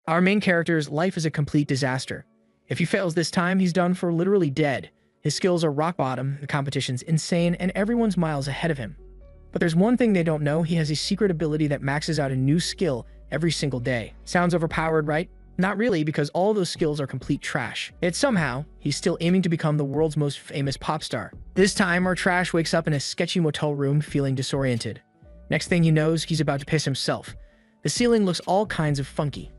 Our main character's life is a complete disaster. If he fails this time, he's done for literally dead. His skills are rock bottom, the competition's insane, and everyone's miles ahead of him. But there's one thing they don't know: he has a secret ability that maxes out a new skill every single day. Sounds overpowered, right? Not really, because all those skills are complete trash. Yet somehow, he's still aiming to become the world's most famous pop star. This time, our trash wakes up in a sketchy motel room feeling disoriented. Next thing he knows, he's about to piss himself. The ceiling looks all kinds of funky.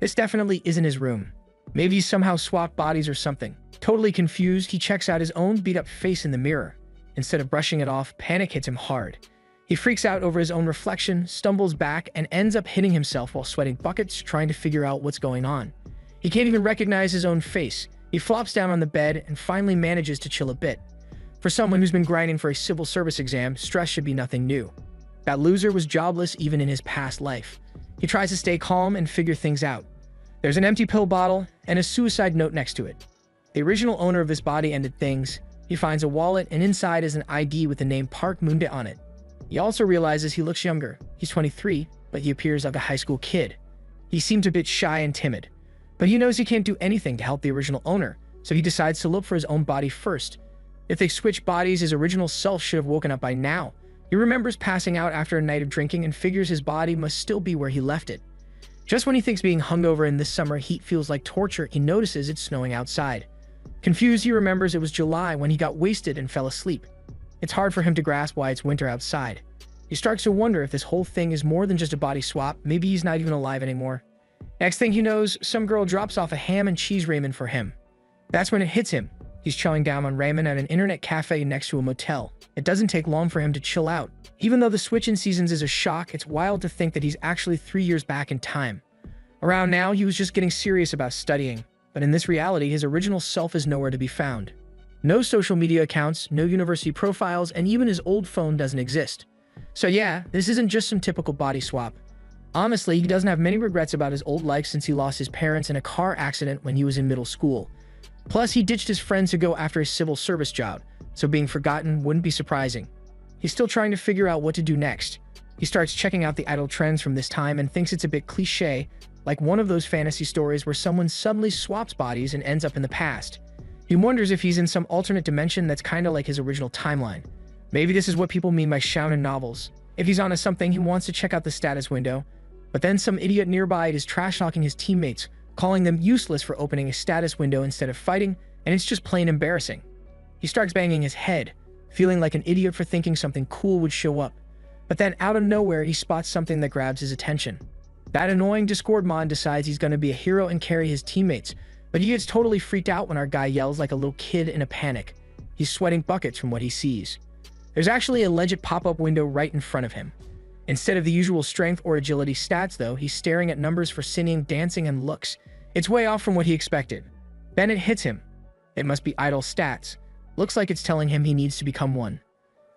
This definitely isn't his room. Maybe he somehow swapped bodies or something. Totally confused, he checks out his own beat-up face in the mirror. Instead of brushing it off, panic hits him hard. He freaks out over his own reflection, stumbles back, and ends up hitting himself while sweating buckets trying to figure out what's going on. He can't even recognize his own face. He flops down on the bed and finally manages to chill a bit. For someone who's been grinding for a civil service exam, stress should be nothing new. That loser was jobless even in his past life. He tries to stay calm and figure things out. There's an empty pill bottle and a suicide note next to it. The original owner of this body ended things. He finds a wallet, and inside is an ID with the name Park Moonde on it. He also realizes he looks younger. He's 23, but he appears like a high school kid. He seems a bit shy and timid, but he knows he can't do anything to help the original owner, so he decides to look for his own body first. If they switch bodies, his original self should have woken up by now. He remembers passing out after a night of drinking and figures his body must still be where he left it. Just when he thinks being hungover in this summer heat feels like torture, he notices it's snowing outside. Confused, he remembers it was July when he got wasted and fell asleep. It's hard for him to grasp why it's winter outside. He starts to wonder if this whole thing is more than just a body swap. Maybe he's not even alive anymore. Next thing he knows, some girl drops off a ham and cheese ramen for him. That's when it hits him. He's chowing down on ramen at an internet cafe next to a motel. It doesn't take long for him to chill out. Even though the switch in seasons is a shock, it's wild to think that he's actually 3 years back in time. Around now, he was just getting serious about studying, but in this reality, his original self is nowhere to be found. No social media accounts, no university profiles, and even his old phone doesn't exist. So yeah, this isn't just some typical body swap. Honestly, he doesn't have many regrets about his old life since he lost his parents in a car accident when he was in middle school. Plus, he ditched his friends to go after his civil service job, so being forgotten wouldn't be surprising. He's still trying to figure out what to do next. He starts checking out the idol trends from this time and thinks it's a bit cliche, like one of those fantasy stories where someone suddenly swaps bodies and ends up in the past. He wonders if he's in some alternate dimension that's kinda like his original timeline. Maybe this is what people mean by shounen novels. If he's onto something, he wants to check out the status window, but then some idiot nearby is trash-talking his teammates, calling them useless for opening a status window instead of fighting, and it's just plain embarrassing. He starts banging his head, feeling like an idiot for thinking something cool would show up. But then out of nowhere, he spots something that grabs his attention. That annoying Discord mod decides he's going to be a hero and carry his teammates, but he gets totally freaked out when our guy yells like a little kid in a panic. He's sweating buckets from what he sees. There's actually a legit pop-up window right in front of him. Instead of the usual strength or agility stats though, he's staring at numbers for singing, dancing, and looks. It's way off from what he expected. Then it hits him. It must be idol stats. Looks like it's telling him he needs to become one.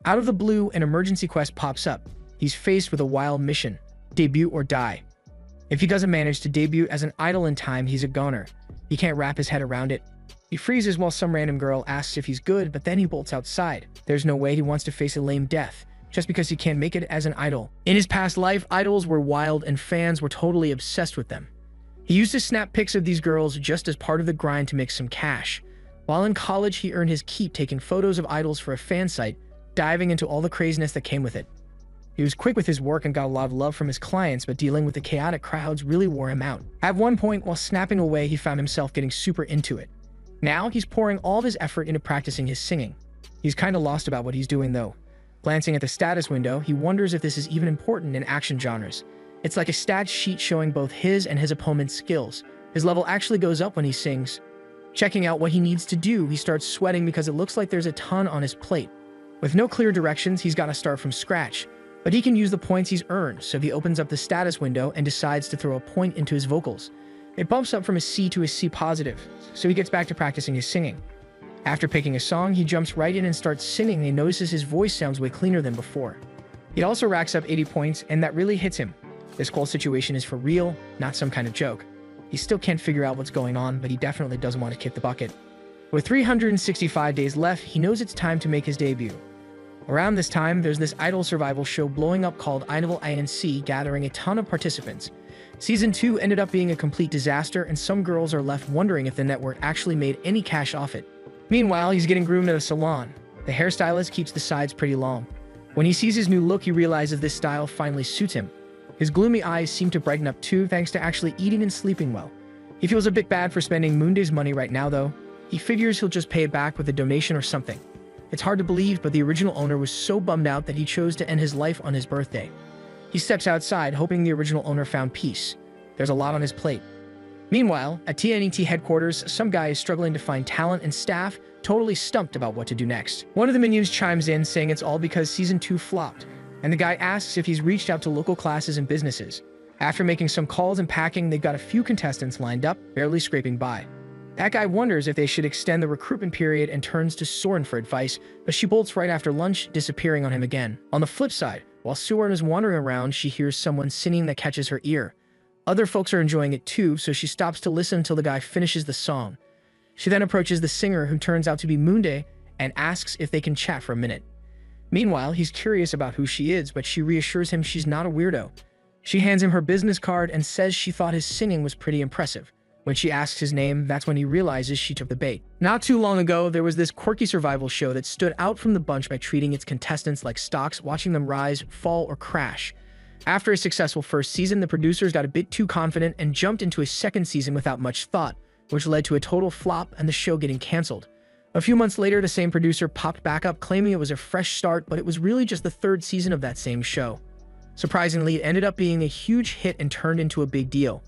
Out of the blue, an emergency quest pops up. He's faced with a wild mission: debut or die. If he doesn't manage to debut as an idol in time, he's a goner. He can't wrap his head around it. He freezes while some random girl asks if he's good, but then he bolts outside. There's no way he wants to face a lame death, just because he can't make it as an idol. In his past life, idols were wild and fans were totally obsessed with them. He used to snap pics of these girls just as part of the grind to make some cash. While in college, he earned his keep taking photos of idols for a fan site, diving into all the craziness that came with it. He was quick with his work and got a lot of love from his clients, but dealing with the chaotic crowds really wore him out. At one point, while snapping away, he found himself getting super into it. Now, he's pouring all of his effort into practicing his singing. He's kinda lost about what he's doing though. Glancing at the status window, he wonders if this is even important in action genres. It's like a stats sheet showing both his and his opponent's skills. His level actually goes up when he sings. Checking out what he needs to do, he starts sweating because it looks like there's a ton on his plate. With no clear directions, he's gotta start from scratch. But he can use the points he's earned, so he opens up the status window and decides to throw a point into his vocals. It bumps up from a C to a C positive, so he gets back to practicing his singing. After picking a song, he jumps right in and starts singing, and he notices his voice sounds way cleaner than before. He also racks up 80 points, and that really hits him. This whole situation is for real, not some kind of joke. He still can't figure out what's going on, but he definitely doesn't want to kick the bucket. With 365 days left, he knows it's time to make his debut. Around this time, there's this idol survival show blowing up called Idol INC, gathering a ton of participants. Season 2 ended up being a complete disaster, and some girls are left wondering if the network actually made any cash off it. Meanwhile, he's getting groomed at a salon. The hairstylist keeps the sides pretty long. When he sees his new look, he realizes this style finally suits him. His gloomy eyes seem to brighten up too, thanks to actually eating and sleeping well. He feels a bit bad for spending Moonday's money right now, though. He figures he'll just pay it back with a donation or something. It's hard to believe, but the original owner was so bummed out that he chose to end his life on his birthday. He steps outside, hoping the original owner found peace. There's a lot on his plate. Meanwhile, at TNT headquarters, some guy is struggling to find talent and staff, totally stumped about what to do next. One of the minions chimes in, saying it's all because Season 2 flopped, and the guy asks if he's reached out to local classes and businesses. After making some calls and packing, they've got a few contestants lined up, barely scraping by. That guy wonders if they should extend the recruitment period and turns to Soren for advice, but she bolts right after lunch, disappearing on him again. On the flip side, while Soren is wandering around, she hears someone singing that catches her ear. Other folks are enjoying it too, so she stops to listen until the guy finishes the song. She then approaches the singer, who turns out to be Moonday, and asks if they can chat for a minute. Meanwhile, he's curious about who she is, but she reassures him she's not a weirdo. She hands him her business card and says she thought his singing was pretty impressive. When she asks his name, that's when he realizes she took the bait. Not too long ago, there was this quirky survival show that stood out from the bunch by treating its contestants like stocks, watching them rise, fall, or crash. After a successful first season, the producers got a bit too confident and jumped into a second season without much thought, which led to a total flop and the show getting canceled. A few months later, the same producer popped back up claiming it was a fresh start, but it was really just the third season of that same show. Surprisingly, it ended up being a huge hit and turned into a big deal.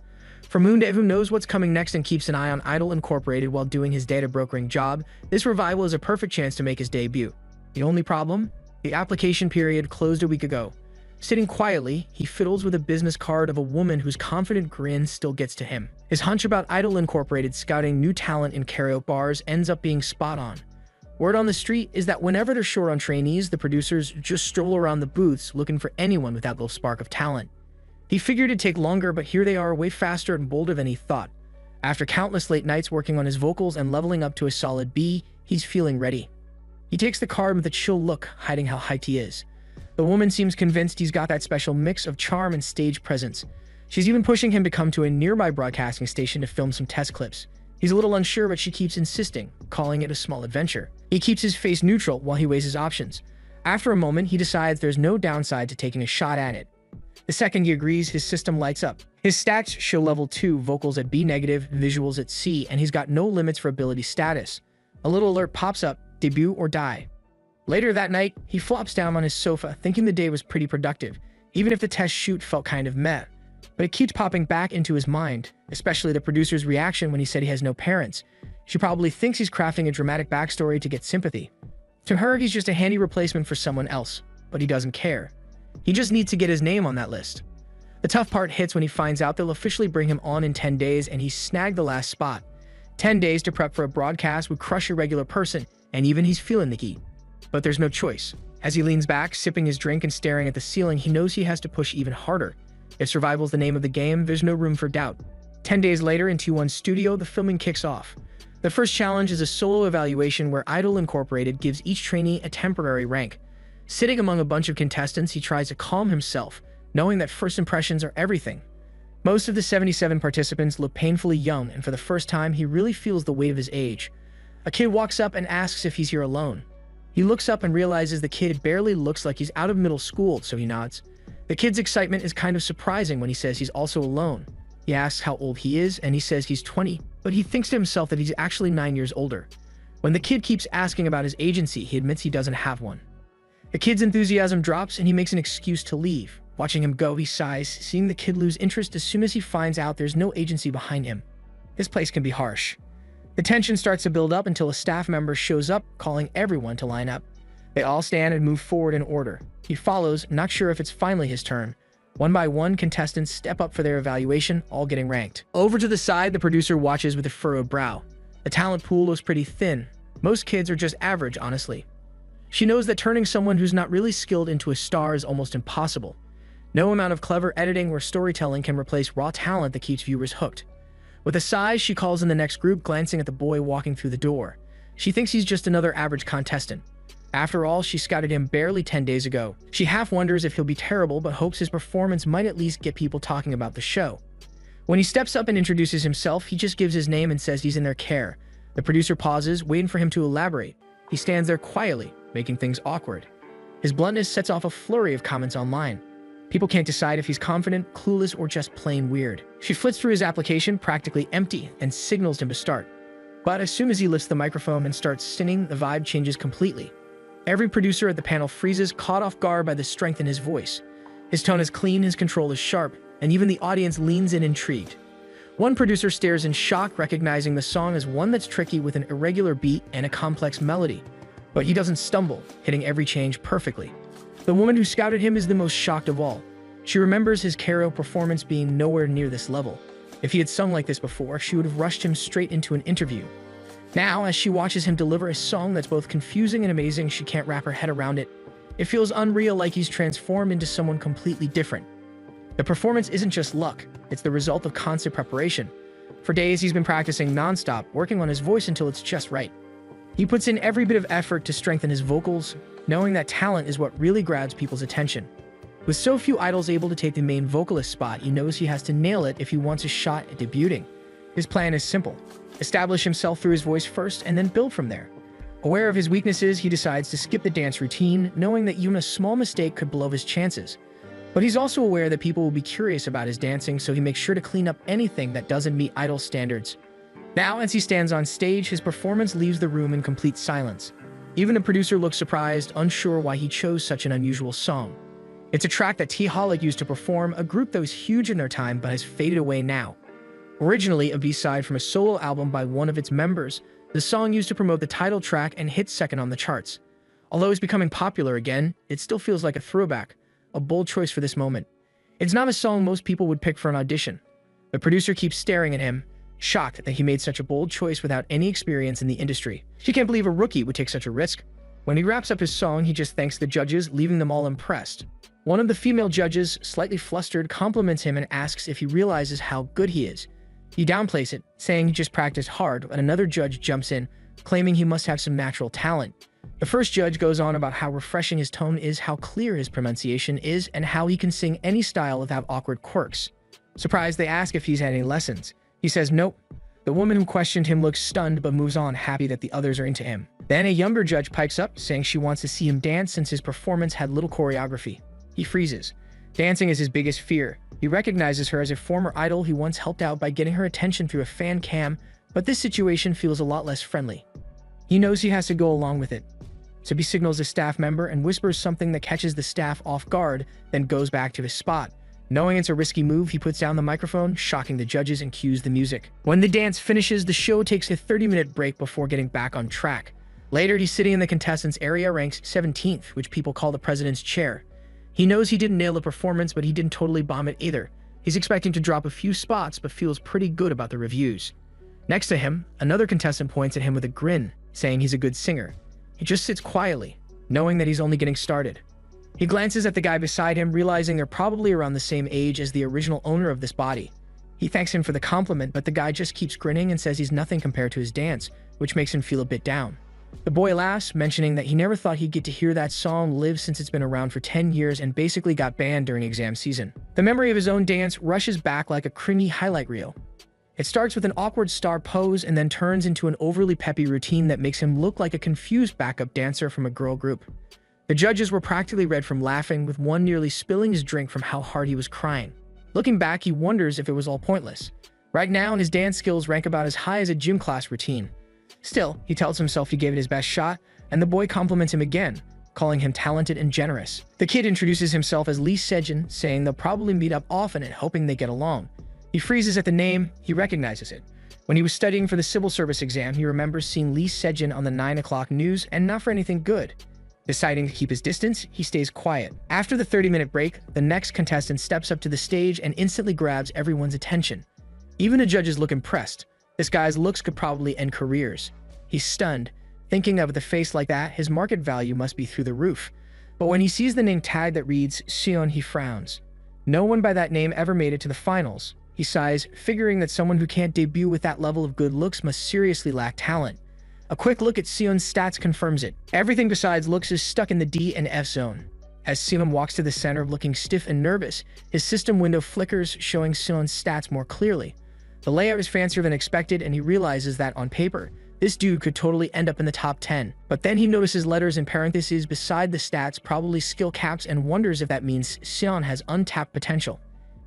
For Moonday, who knows what's coming next and keeps an eye on Idol Incorporated while doing his data brokering job, this revival is a perfect chance to make his debut. The only problem? The application period closed a week ago. Sitting quietly, he fiddles with a business card of a woman whose confident grin still gets to him. His hunch about Idol Incorporated scouting new talent in karaoke bars ends up being spot on. Word on the street is that whenever they're short on trainees, the producers just stroll around the booths looking for anyone with that little spark of talent. He figured it'd take longer, but here they are, way faster and bolder than he thought. After countless late nights working on his vocals and leveling up to a solid B, he's feeling ready. He takes the card with a chill look, hiding how hyped he is. The woman seems convinced he's got that special mix of charm and stage presence. She's even pushing him to come to a nearby broadcasting station to film some test clips. He's a little unsure, but she keeps insisting, calling it a small adventure. He keeps his face neutral while he weighs his options. After a moment, he decides there's no downside to taking a shot at it. The second he agrees, his system lights up. His stats show level 2, vocals at B-, visuals at C, and he's got no limits for ability status. A little alert pops up, debut or die. Later that night, he flops down on his sofa, thinking the day was pretty productive, even if the test shoot felt kind of meh. But it keeps popping back into his mind, especially the producer's reaction when he said he has no parents. She probably thinks he's crafting a dramatic backstory to get sympathy. To her, he's just a handy replacement for someone else, but he doesn't care. He just needs to get his name on that list. The tough part hits when he finds out they'll officially bring him on in 10 days and he's snagged the last spot. 10 days to prep for a broadcast would crush a regular person, and even he's feeling the heat. But there's no choice. As he leans back, sipping his drink and staring at the ceiling, he knows he has to push even harder. If survival's the name of the game, there's no room for doubt. 10 days later, in T1's studio, the filming kicks off. The first challenge is a solo evaluation where Idol Incorporated gives each trainee a temporary rank. Sitting among a bunch of contestants, he tries to calm himself, knowing that first impressions are everything. Most of the 77 participants look painfully young, and for the first time, he really feels the weight of his age. A kid walks up and asks if he's here alone. He looks up and realizes the kid barely looks like he's out of middle school, so he nods. The kid's excitement is kind of surprising when he says he's also alone. He asks how old he is, and he says he's 20, but he thinks to himself that he's actually 9 years older. When the kid keeps asking about his agency, he admits he doesn't have one. The kid's enthusiasm drops and he makes an excuse to leave. Watching him go, he sighs, seeing the kid lose interest as soon as he finds out there's no agency behind him. This place can be harsh. The tension starts to build up until a staff member shows up, calling everyone to line up. They all stand and move forward in order. He follows, not sure if it's finally his turn. One by one, contestants step up for their evaluation, all getting ranked. Over to the side, the producer watches with a furrowed brow. The talent pool looks pretty thin. Most kids are just average, honestly. She knows that turning someone who's not really skilled into a star is almost impossible. No amount of clever editing or storytelling can replace raw talent that keeps viewers hooked. With a sigh, she calls in the next group, glancing at the boy walking through the door. She thinks he's just another average contestant. After all, she scouted him barely 10 days ago. She half wonders if he'll be terrible, but hopes his performance might at least get people talking about the show. When he steps up and introduces himself, he just gives his name and says he's in their care. The producer pauses, waiting for him to elaborate. He stands there quietly, making things awkward. His bluntness sets off a flurry of comments online. People can't decide if he's confident, clueless, or just plain weird. She flits through his application, practically empty, and signals him to start. But as soon as he lifts the microphone and starts singing, the vibe changes completely. Every producer at the panel freezes, caught off guard by the strength in his voice. His tone is clean, his control is sharp, and even the audience leans in intrigued. One producer stares in shock, recognizing the song as one that's tricky with an irregular beat and a complex melody. But he doesn't stumble, hitting every change perfectly. The woman who scouted him is the most shocked of all. She remembers his karaoke performance being nowhere near this level. If he had sung like this before, she would have rushed him straight into an interview. Now, as she watches him deliver a song that's both confusing and amazing, she can't wrap her head around it. It feels unreal, like he's transformed into someone completely different. The performance isn't just luck, it's the result of constant preparation. For days, he's been practicing non-stop, working on his voice until it's just right. He puts in every bit of effort to strengthen his vocals, knowing that talent is what really grabs people's attention. With so few idols able to take the main vocalist spot, he knows he has to nail it if he wants a shot at debuting. His plan is simple: establish himself through his voice first and then build from there. Aware of his weaknesses, he decides to skip the dance routine, knowing that even a small mistake could blow his chances. But he's also aware that people will be curious about his dancing, so he makes sure to clean up anything that doesn't meet idol standards. Now, as he stands on stage, his performance leaves the room in complete silence. Even the producer looks surprised, unsure why he chose such an unusual song. It's a track that Yahello used to perform, a group that was huge in their time but has faded away now. Originally a B-side from a solo album by one of its members, the song used to promote the title track and hit second on the charts. Although it's becoming popular again, it still feels like a throwback, a bold choice for this moment. It's not a song most people would pick for an audition. The producer keeps staring at him, shocked that he made such a bold choice without any experience in the industry. She can't believe a rookie would take such a risk. When he wraps up his song, he just thanks the judges, leaving them all impressed. One of the female judges, slightly flustered, compliments him and asks if he realizes how good he is. He downplays it, saying he just practiced hard, but another judge jumps in, claiming he must have some natural talent. The first judge goes on about how refreshing his tone is, how clear his pronunciation is, and how he can sing any style without awkward quirks. Surprised, they ask if he's had any lessons. He says nope. The woman who questioned him looks stunned but moves on, happy that the others are into him. Then a younger judge pipes up, saying she wants to see him dance since his performance had little choreography. He freezes. Dancing is his biggest fear. He recognizes her as a former idol he once helped out by getting her attention through a fan cam, but this situation feels a lot less friendly. He knows he has to go along with it. So he signals a staff member and whispers something that catches the staff off guard, then goes back to his spot. Knowing it's a risky move, he puts down the microphone, shocking the judges, and cues the music. When the dance finishes, the show takes a 30-minute break before getting back on track. Later, he's sitting in the contestants' area, ranked 17th, which people call the president's chair. He knows he didn't nail the performance, but he didn't totally bomb it either. He's expecting to drop a few spots, but feels pretty good about the reviews. Next to him, another contestant points at him with a grin, saying he's a good singer. He just sits quietly, knowing that he's only getting started. He glances at the guy beside him, realizing they're probably around the same age as the original owner of this body. He thanks him for the compliment, but the guy just keeps grinning and says he's nothing compared to his dance, which makes him feel a bit down. The boy laughs, mentioning that he never thought he'd get to hear that song live since it's been around for 10 years and basically got banned during exam season. The memory of his own dance rushes back like a creamy highlight reel. It starts with an awkward star pose and then turns into an overly peppy routine that makes him look like a confused backup dancer from a girl group. The judges were practically red from laughing, with one nearly spilling his drink from how hard he was crying. Looking back, he wonders if it was all pointless. Right now, his dance skills rank about as high as a gym class routine. Still, he tells himself he gave it his best shot, and the boy compliments him again, calling him talented and generous. The kid introduces himself as Lee Sejin, saying they'll probably meet up often and hoping they get along. He freezes at the name. He recognizes it. When he was studying for the civil service exam, he remembers seeing Lee Sejin on the 9 o'clock news, and not for anything good. Deciding to keep his distance, he stays quiet. After the 30-minute break, the next contestant steps up to the stage and instantly grabs everyone's attention. Even the judges look impressed. This guy's looks could probably end careers. He's stunned, thinking that with a face like that, his market value must be through the roof. But when he sees the name tag that reads Sion, he frowns. No one by that name ever made it to the finals. He sighs, figuring that someone who can't debut with that level of good looks must seriously lack talent. A quick look at Sion's stats confirms it. Everything besides looks is stuck in the D and F zone. As Sion walks to the center looking stiff and nervous, his system window flickers, showing Sion's stats more clearly. The layout is fancier than expected, and he realizes that, on paper, this dude could totally end up in the top 10. But then he notices letters in parentheses beside the stats, probably skill caps, and wonders if that means Sion has untapped potential.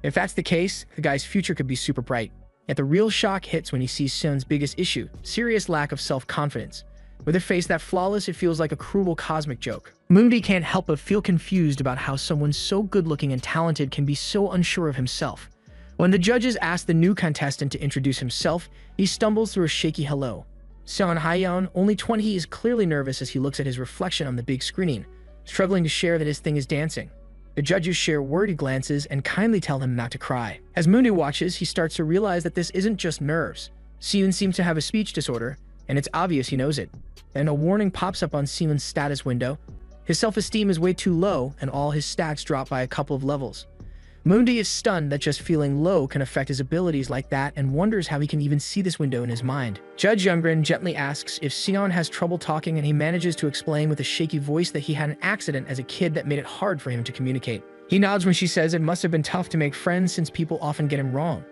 If that's the case, the guy's future could be super bright. Yet the real shock hits when he sees Sion's biggest issue: serious lack of self-confidence. With a face that flawless, it feels like a cruel cosmic joke. Mundi can't help but feel confused about how someone so good-looking and talented can be so unsure of himself. When the judges ask the new contestant to introduce himself, he stumbles through a shaky hello. Sion Hyeon, only 20, is clearly nervous as he looks at his reflection on the big screen, struggling to share that his thing is dancing. The judges share wordy glances and kindly tell him not to cry. As Mundi watches, he starts to realize that this isn't just nerves. Sion seems to have a speech disorder, and it's obvious he knows it. Then a warning pops up on Sion's status window. His self-esteem is way too low, and all his stats drop by a couple of levels. Mundi is stunned that just feeling low can affect his abilities like that, and wonders how he can even see this window in his mind. Judge Youngren gently asks if Sion has trouble talking, and he manages to explain with a shaky voice that he had an accident as a kid that made it hard for him to communicate. He nods when she says it must have been tough to make friends since people often get him wrong.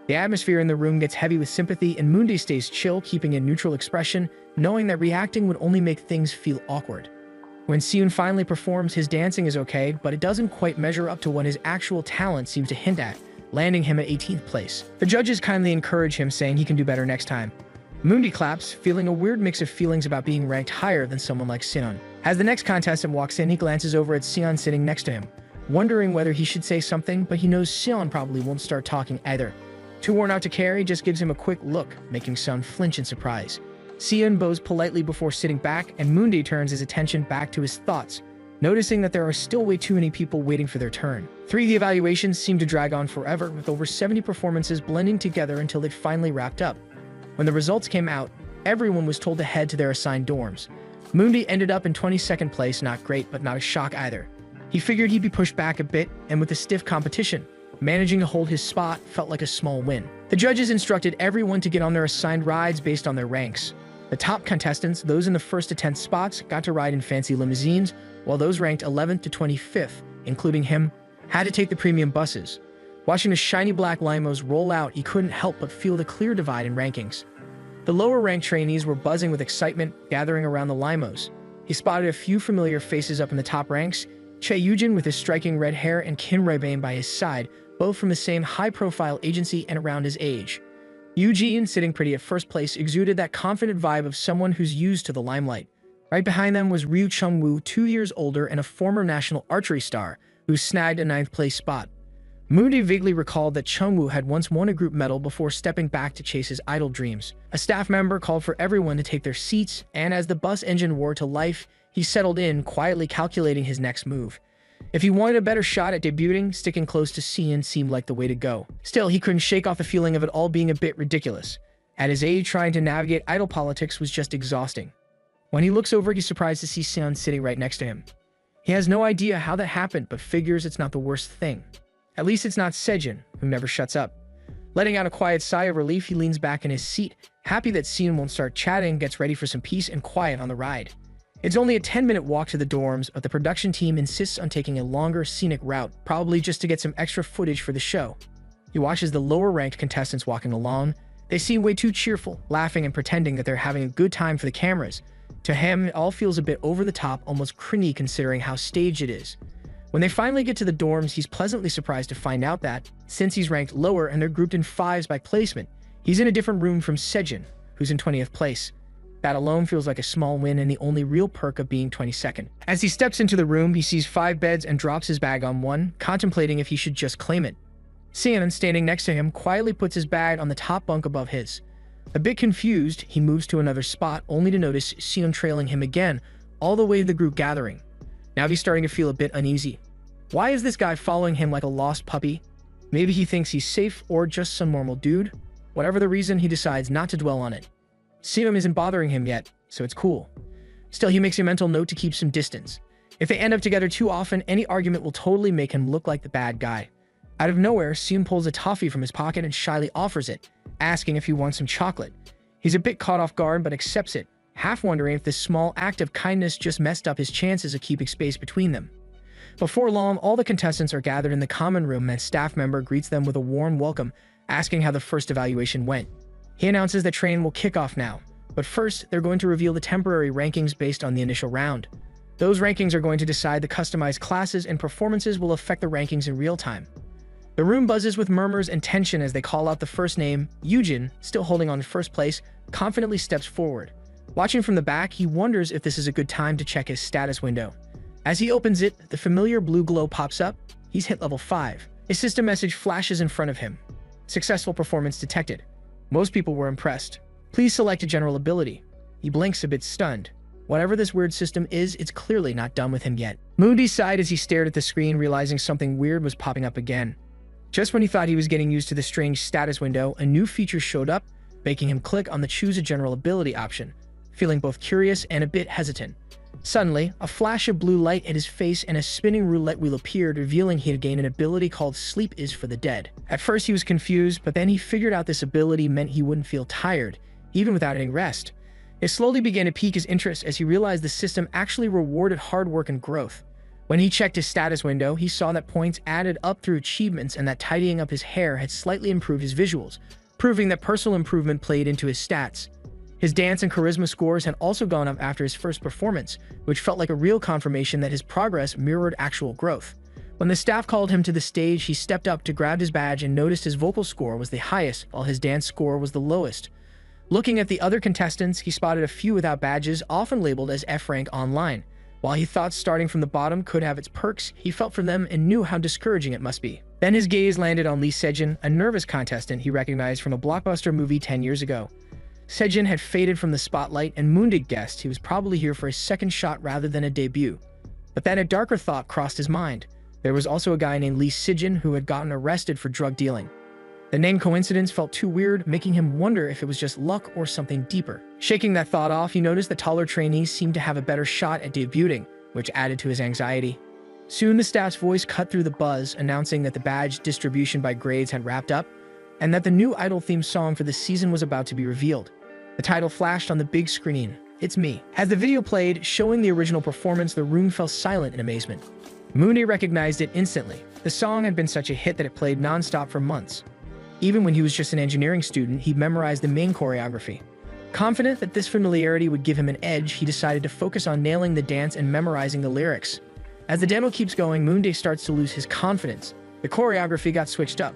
The atmosphere in the room gets heavy with sympathy, and Mundi stays chill, keeping a neutral expression, knowing that reacting would only make things feel awkward. When Sion finally performs, his dancing is okay, but it doesn't quite measure up to what his actual talent seems to hint at, landing him at 18th place. The judges kindly encourage him, saying he can do better next time. Mundi claps, feeling a weird mix of feelings about being ranked higher than someone like Sion. As the next contestant walks in, he glances over at Sion sitting next to him, wondering whether he should say something, but he knows Sion probably won't start talking either. Too worn out to carry, just gives him a quick look, making Sion flinch in surprise. Sion bows politely before sitting back, and Mundi turns his attention back to his thoughts, noticing that there are still way too many people waiting for their turn. 3 of the evaluations seem to drag on forever, with over 70 performances blending together until they finally wrapped up. When the results came out, everyone was told to head to their assigned dorms. Mundi ended up in 22nd place, not great, but not a shock either. He figured he'd be pushed back a bit, and with the stiff competition, managing to hold his spot felt like a small win. The judges instructed everyone to get on their assigned rides based on their ranks. The top contestants, those in the 1st to 10th spots, got to ride in fancy limousines, while those ranked 11th to 25th, including him, had to take the premium buses. Watching the shiny black limos roll out, he couldn't help but feel the clear divide in rankings. The lower-ranked trainees were buzzing with excitement, gathering around the limos. He spotted a few familiar faces up in the top ranks: Chae Yujin with his striking red hair and Kim Rae-bain by his side, both from the same high-profile agency and around his age. Eugene, sitting pretty at first place, exuded that confident vibe of someone who's used to the limelight. Right behind them was Ryu Chung-woo, 2 years older and a former national archery star, who snagged a 9th place spot. Mundi vaguely recalled that Chung-woo had once won a group medal before stepping back to chase his idle dreams. A staff member called for everyone to take their seats, and as the bus engine roared to life, he settled in, quietly calculating his next move. If he wanted a better shot at debuting, sticking close to Sion seemed like the way to go. Still, he couldn't shake off the feeling of it all being a bit ridiculous. At his age, trying to navigate idol politics was just exhausting. When he looks over, he's surprised to see Sion sitting right next to him. He has no idea how that happened, but figures it's not the worst thing. At least it's not Sejin, who never shuts up. Letting out a quiet sigh of relief, he leans back in his seat, happy that Sion won't start chatting, gets ready for some peace and quiet on the ride. It's only a 10-minute walk to the dorms, but the production team insists on taking a longer, scenic route, probably just to get some extra footage for the show. He watches the lower-ranked contestants walking along. They seem way too cheerful, laughing and pretending that they're having a good time for the cameras. To him, it all feels a bit over the top, almost cringy considering how staged it is. When they finally get to the dorms, he's pleasantly surprised to find out that, since he's ranked lower and they're grouped in 5s by placement, he's in a different room from Sejin, who's in 20th place. That alone feels like a small win and the only real perk of being 22nd. As he steps into the room, he sees 5 beds and drops his bag on one, contemplating if he should just claim it. Sion, standing next to him, quietly puts his bag on the top bunk above his. A bit confused, he moves to another spot, only to notice Sion trailing him again, all the way to the group gathering. Now he's starting to feel a bit uneasy. Why is this guy following him like a lost puppy? Maybe he thinks he's safe or just some normal dude? Whatever the reason, he decides not to dwell on it. Sion isn't bothering him yet, so it's cool. Still, he makes a mental note to keep some distance. If they end up together too often, any argument will totally make him look like the bad guy. Out of nowhere, Sion pulls a toffee from his pocket and shyly offers it, asking if he wants some chocolate. He's a bit caught off guard but accepts it, half wondering if this small act of kindness just messed up his chances of keeping space between them. Before long, all the contestants are gathered in the common room and a staff member greets them with a warm welcome, asking how the first evaluation went. He announces that training will kick off now, but first, they're going to reveal the temporary rankings based on the initial round. Those rankings are going to decide the customized classes, and performances will affect the rankings in real time. The room buzzes with murmurs and tension as they call out the first name. Yujin, still holding on to first place, confidently steps forward. Watching from the back, he wonders if this is a good time to check his status window. As he opens it, the familiar blue glow pops up. He's hit level 5. A system message flashes in front of him. Successful performance detected. Most people were impressed. Please select a general ability. He blinks a bit stunned. Whatever this weird system is, it's clearly not done with him yet. Moondy sighed as he stared at the screen, realizing something weird was popping up again. Just when he thought he was getting used to the strange status window, a new feature showed up, making him click on the Choose a General Ability option, feeling both curious and a bit hesitant. Suddenly, a flash of blue light hit his face and a spinning roulette wheel appeared, revealing he had gained an ability called Sleep is for the Dead. At first he was confused, but then he figured out this ability meant he wouldn't feel tired, even without any rest. It slowly began to pique his interest as he realized the system actually rewarded hard work and growth. When he checked his status window, he saw that points added up through achievements and that tidying up his hair had slightly improved his visuals, proving that personal improvement played into his stats. His dance and charisma scores had also gone up after his first performance, which felt like a real confirmation that his progress mirrored actual growth. When the staff called him to the stage, he stepped up to grab his badge and noticed his vocal score was the highest, while his dance score was the lowest. Looking at the other contestants, he spotted a few without badges, often labeled as F-rank online. While he thought starting from the bottom could have its perks, he felt for them and knew how discouraging it must be. Then his gaze landed on Lee Sejin, a nervous contestant he recognized from a blockbuster movie 10 years ago. Sejin had faded from the spotlight, and Moondig guessed he was probably here for a second shot rather than a debut. But then a darker thought crossed his mind. There was also a guy named Lee Sejin who had gotten arrested for drug dealing. The name coincidence felt too weird, making him wonder if it was just luck or something deeper. Shaking that thought off, he noticed that taller trainees seemed to have a better shot at debuting, which added to his anxiety. Soon the staff's voice cut through the buzz, announcing that the badge distribution by grades had wrapped up, and that the new Idol theme song for the season was about to be revealed. The title flashed on the big screen. It's me. As the video played, showing the original performance, the room fell silent in amazement. Mooney recognized it instantly. The song had been such a hit that it played non-stop for months. Even when he was just an engineering student, he memorized the main choreography. Confident that this familiarity would give him an edge, he decided to focus on nailing the dance and memorizing the lyrics. As the demo keeps going, Moonday starts to lose his confidence. The choreography got switched up.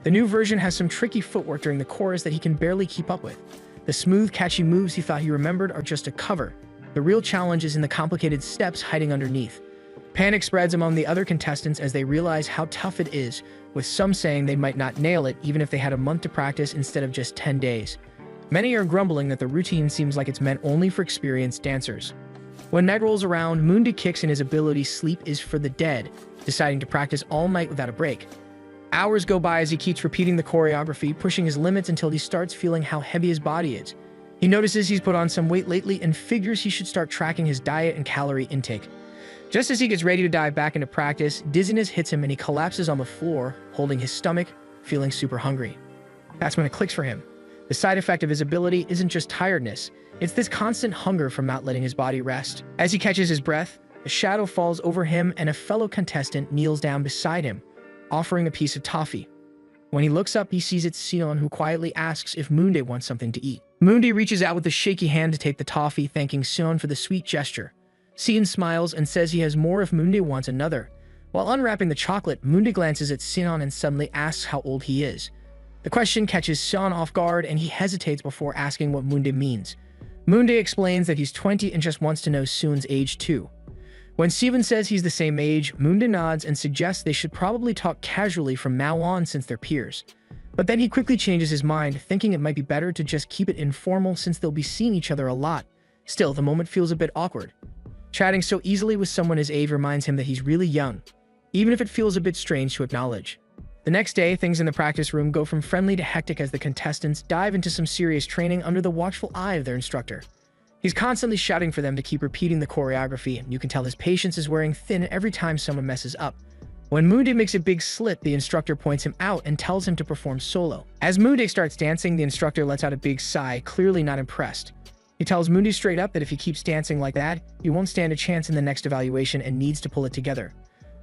The new version has some tricky footwork during the chorus that he can barely keep up with. The smooth, catchy moves he thought he remembered are just a cover. The real challenge is in the complicated steps hiding underneath. Panic spreads among the other contestants as they realize how tough it is, with some saying they might not nail it even if they had a month to practice instead of just 10 days. Many are grumbling that the routine seems like it's meant only for experienced dancers. When night rolls around, Mundi kicks in his ability Sleep is for the Dead, deciding to practice all night without a break. Hours go by as he keeps repeating the choreography, pushing his limits until he starts feeling how heavy his body is. He notices he's put on some weight lately and figures he should start tracking his diet and calorie intake. Just as he gets ready to dive back into practice, dizziness hits him and he collapses on the floor, holding his stomach, feeling super hungry. That's when it clicks for him. The side effect of his ability isn't just tiredness, it's this constant hunger from not letting his body rest. As he catches his breath, a shadow falls over him and a fellow contestant kneels down beside him, offering a piece of toffee. When he looks up, he sees it's Sion, who quietly asks if Moonday wants something to eat. Moonday reaches out with a shaky hand to take the toffee, thanking Sion for the sweet gesture. Sion smiles and says he has more if Moonday wants another. While unwrapping the chocolate, Moonday glances at Sion and suddenly asks how old he is. The question catches Sion off guard and he hesitates before asking what Moonday means. Moonday explains that he's 20 and just wants to know Sion's age too. When Steven says he's the same age, Moonday nods and suggests they should probably talk casually from now on since they're peers. But then he quickly changes his mind, thinking it might be better to just keep it informal since they'll be seeing each other a lot. Still, the moment feels a bit awkward. Chatting so easily with someone his age reminds him that he's really young, even if it feels a bit strange to acknowledge. The next day, things in the practice room go from friendly to hectic as the contestants dive into some serious training under the watchful eye of their instructor. He's constantly shouting for them to keep repeating the choreography, and you can tell his patience is wearing thin every time someone messes up. When Moonday makes a big slip, the instructor points him out and tells him to perform solo. As Moonday starts dancing, the instructor lets out a big sigh, clearly not impressed. He tells Mundi straight up that if he keeps dancing like that, he won't stand a chance in the next evaluation and needs to pull it together.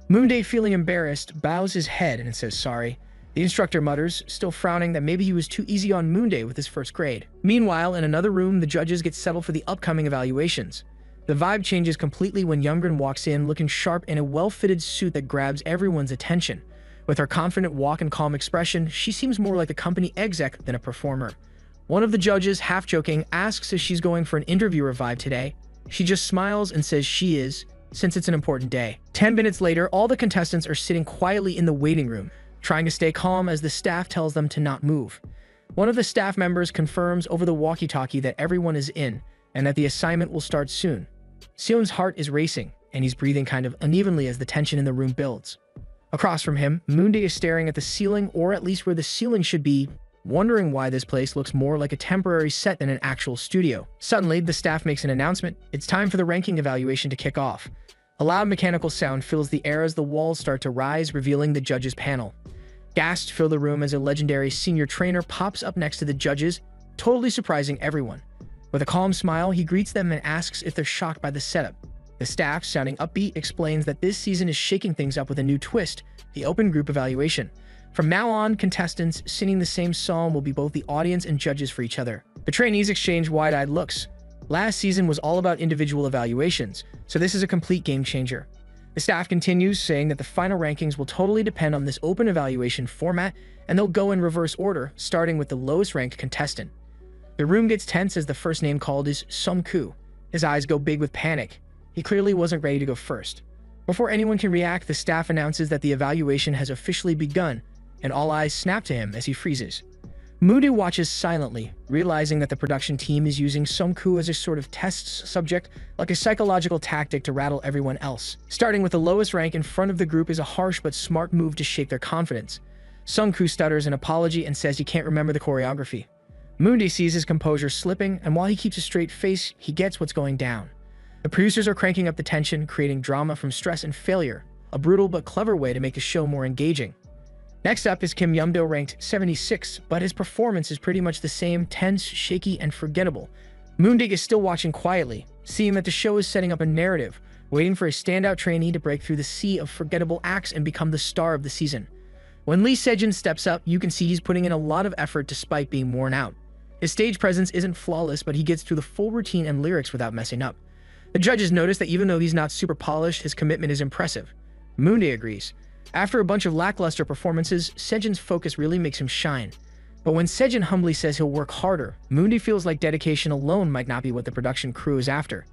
Mundi, feeling embarrassed, bows his head and says sorry. The instructor mutters, still frowning, that maybe he was too easy on Mundi with his first grade. Meanwhile, in another room, the judges get settled for the upcoming evaluations. The vibe changes completely when Youngrin walks in looking sharp in a well-fitted suit that grabs everyone's attention. With her confident walk and calm expression, she seems more like a company exec than a performer. One of the judges, half joking, asks if she's going for an interviewer vibe today. She just smiles and says she is, since it's an important day. 10 minutes later, all the contestants are sitting quietly in the waiting room, trying to stay calm as the staff tells them to not move. One of the staff members confirms over the walkie-talkie that everyone is in, and that the assignment will start soon. Seon's heart is racing, and he's breathing kind of unevenly as the tension in the room builds. Across from him, Mundi is staring at the ceiling, or at least where the ceiling should be, wondering why this place looks more like a temporary set than an actual studio. Suddenly, the staff makes an announcement. It's time for the ranking evaluation to kick off. A loud mechanical sound fills the air as the walls start to rise, revealing the judges' panel. Gasps fill the room as a legendary senior trainer pops up next to the judges, totally surprising everyone. With a calm smile, he greets them and asks if they're shocked by the setup. The staff, sounding upbeat, explains that this season is shaking things up with a new twist, the open group evaluation. From now on, contestants singing the same song will be both the audience and judges for each other. The trainees exchange wide-eyed looks. Last season was all about individual evaluations, so this is a complete game changer. The staff continues, saying that the final rankings will totally depend on this open evaluation format, and they'll go in reverse order, starting with the lowest-ranked contestant. The room gets tense as the first name called is Sung-koo. His eyes go big with panic. He clearly wasn't ready to go first. Before anyone can react, the staff announces that the evaluation has officially begun, and all eyes snap to him as he freezes. Mundi watches silently, realizing that the production team is using Sung-koo as a sort of test subject, like a psychological tactic to rattle everyone else. Starting with the lowest rank in front of the group is a harsh but smart move to shake their confidence. Sung-koo stutters an apology and says he can't remember the choreography. Mundi sees his composure slipping, and while he keeps a straight face, he gets what's going down. The producers are cranking up the tension, creating drama from stress and failure, a brutal but clever way to make the show more engaging. Next up is Kim Yum-do, ranked 76, but his performance is pretty much the same, tense, shaky, and forgettable. Mundi is still watching quietly, seeing that the show is setting up a narrative, waiting for a standout trainee to break through the sea of forgettable acts and become the star of the season. When Lee Sejin steps up, you can see he's putting in a lot of effort despite being worn out. His stage presence isn't flawless, but he gets through the full routine and lyrics without messing up. The judges notice that even though he's not super polished, his commitment is impressive. Mundi agrees. After a bunch of lackluster performances, Sejin's focus really makes him shine. But when Sejin humbly says he'll work harder, Mundi feels like dedication alone might not be what the production crew is after.